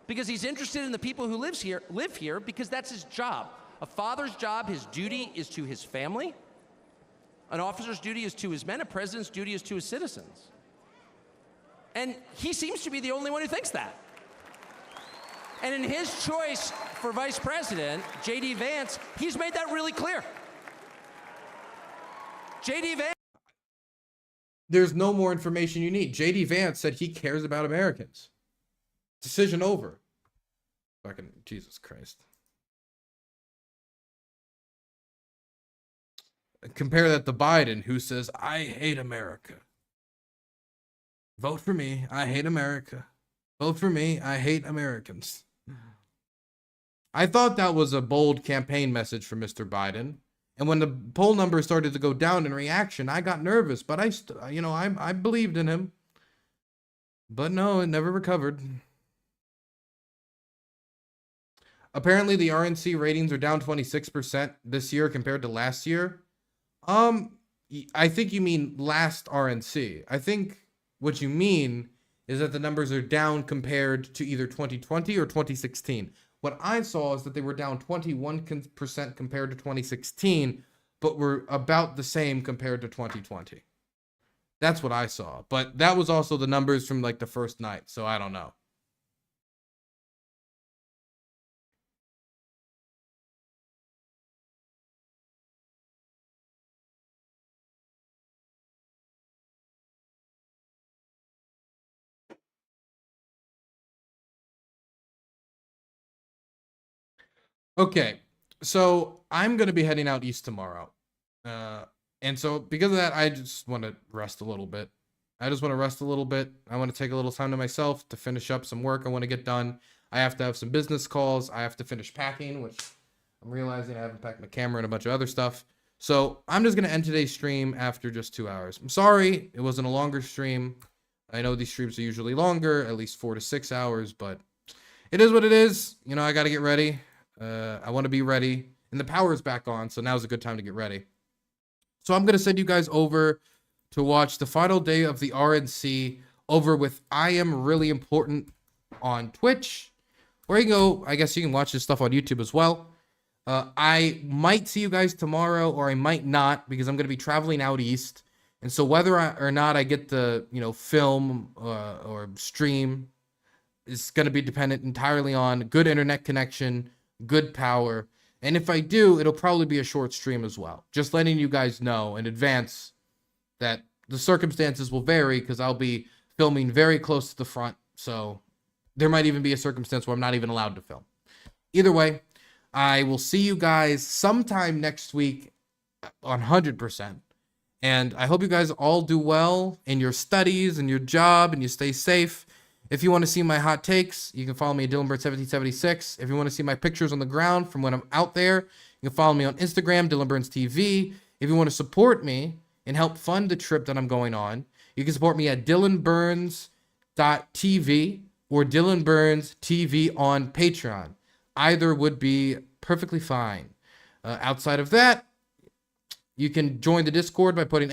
because he's interested in the people who live here because that's his job. A father's job, his duty is to his family. An officer's duty is to his men. A president's duty is to his citizens. And he seems to be the only one who thinks that. And in his choice for vice president, J.D. Vance, he's made that really clear. J.D. Vance. There's no more information you need. J.D. Vance said he cares about Americans. Decision over. Fucking Jesus Christ. Compare that to Biden, who says, I hate America. Vote for me. I hate America. Vote for me. I hate Americans. I thought that was a bold campaign message for Mr. Biden. And when the poll numbers started to go down in reaction, I got nervous, but I believed in him. But no, it never recovered. Apparently the RNC ratings are down 26% this year compared to last year. I think you mean last RNC. I think what you mean is that the numbers are down compared to either 2020 or 2016. What I saw is that they were down 21% compared to 2016, but were about the same compared to 2020. That's what I saw. But that was also the numbers from like the first night, so I don't know. Okay, so I'm going to be heading out east tomorrow. And so because of that, I just want to rest a little bit. I want to take a little time to myself to finish up some work I want to get done. I have to have some business calls. I have to finish packing, which I'm realizing I haven't packed my camera and a bunch of other stuff. So I'm just going to end today's stream after just 2 hours. I'm sorry it wasn't a longer stream. I know these streams are usually longer, at least 4 to 6 hours, but it is what it is. You know, I got to get ready. I want to be ready, and the power is back on, so now's a good time to get ready. So I'm going to send you guys over to watch the final day of the RNC over with I Am Really Important on Twitch, or you can go, I guess you can watch this stuff on YouTube as well. I might see you guys tomorrow, or I might not, because I'm going to be traveling out east, and so whether or not I get the, film or stream is going to be dependent entirely on good internet connection, good power, and if I do, it'll probably be a short stream as well. Just letting you guys know in advance that the circumstances will vary because I'll be filming very close to the front, so there might even be a circumstance where I'm not even allowed to film. Either way, I will see you guys sometime next week on 100%, and I hope you guys all do well in your studies and your job, and you stay safe. If you want to see my hot takes, you can follow me at DylanBurns1776. If you want to see my pictures on the ground from when I'm out there, you can follow me on Instagram, DylanBurnsTV. If you want to support me and help fund the trip that I'm going on, you can support me at DylanBurns.tv or DylanBurnsTV on Patreon. Either would be perfectly fine. Outside of that, you can join the Discord by putting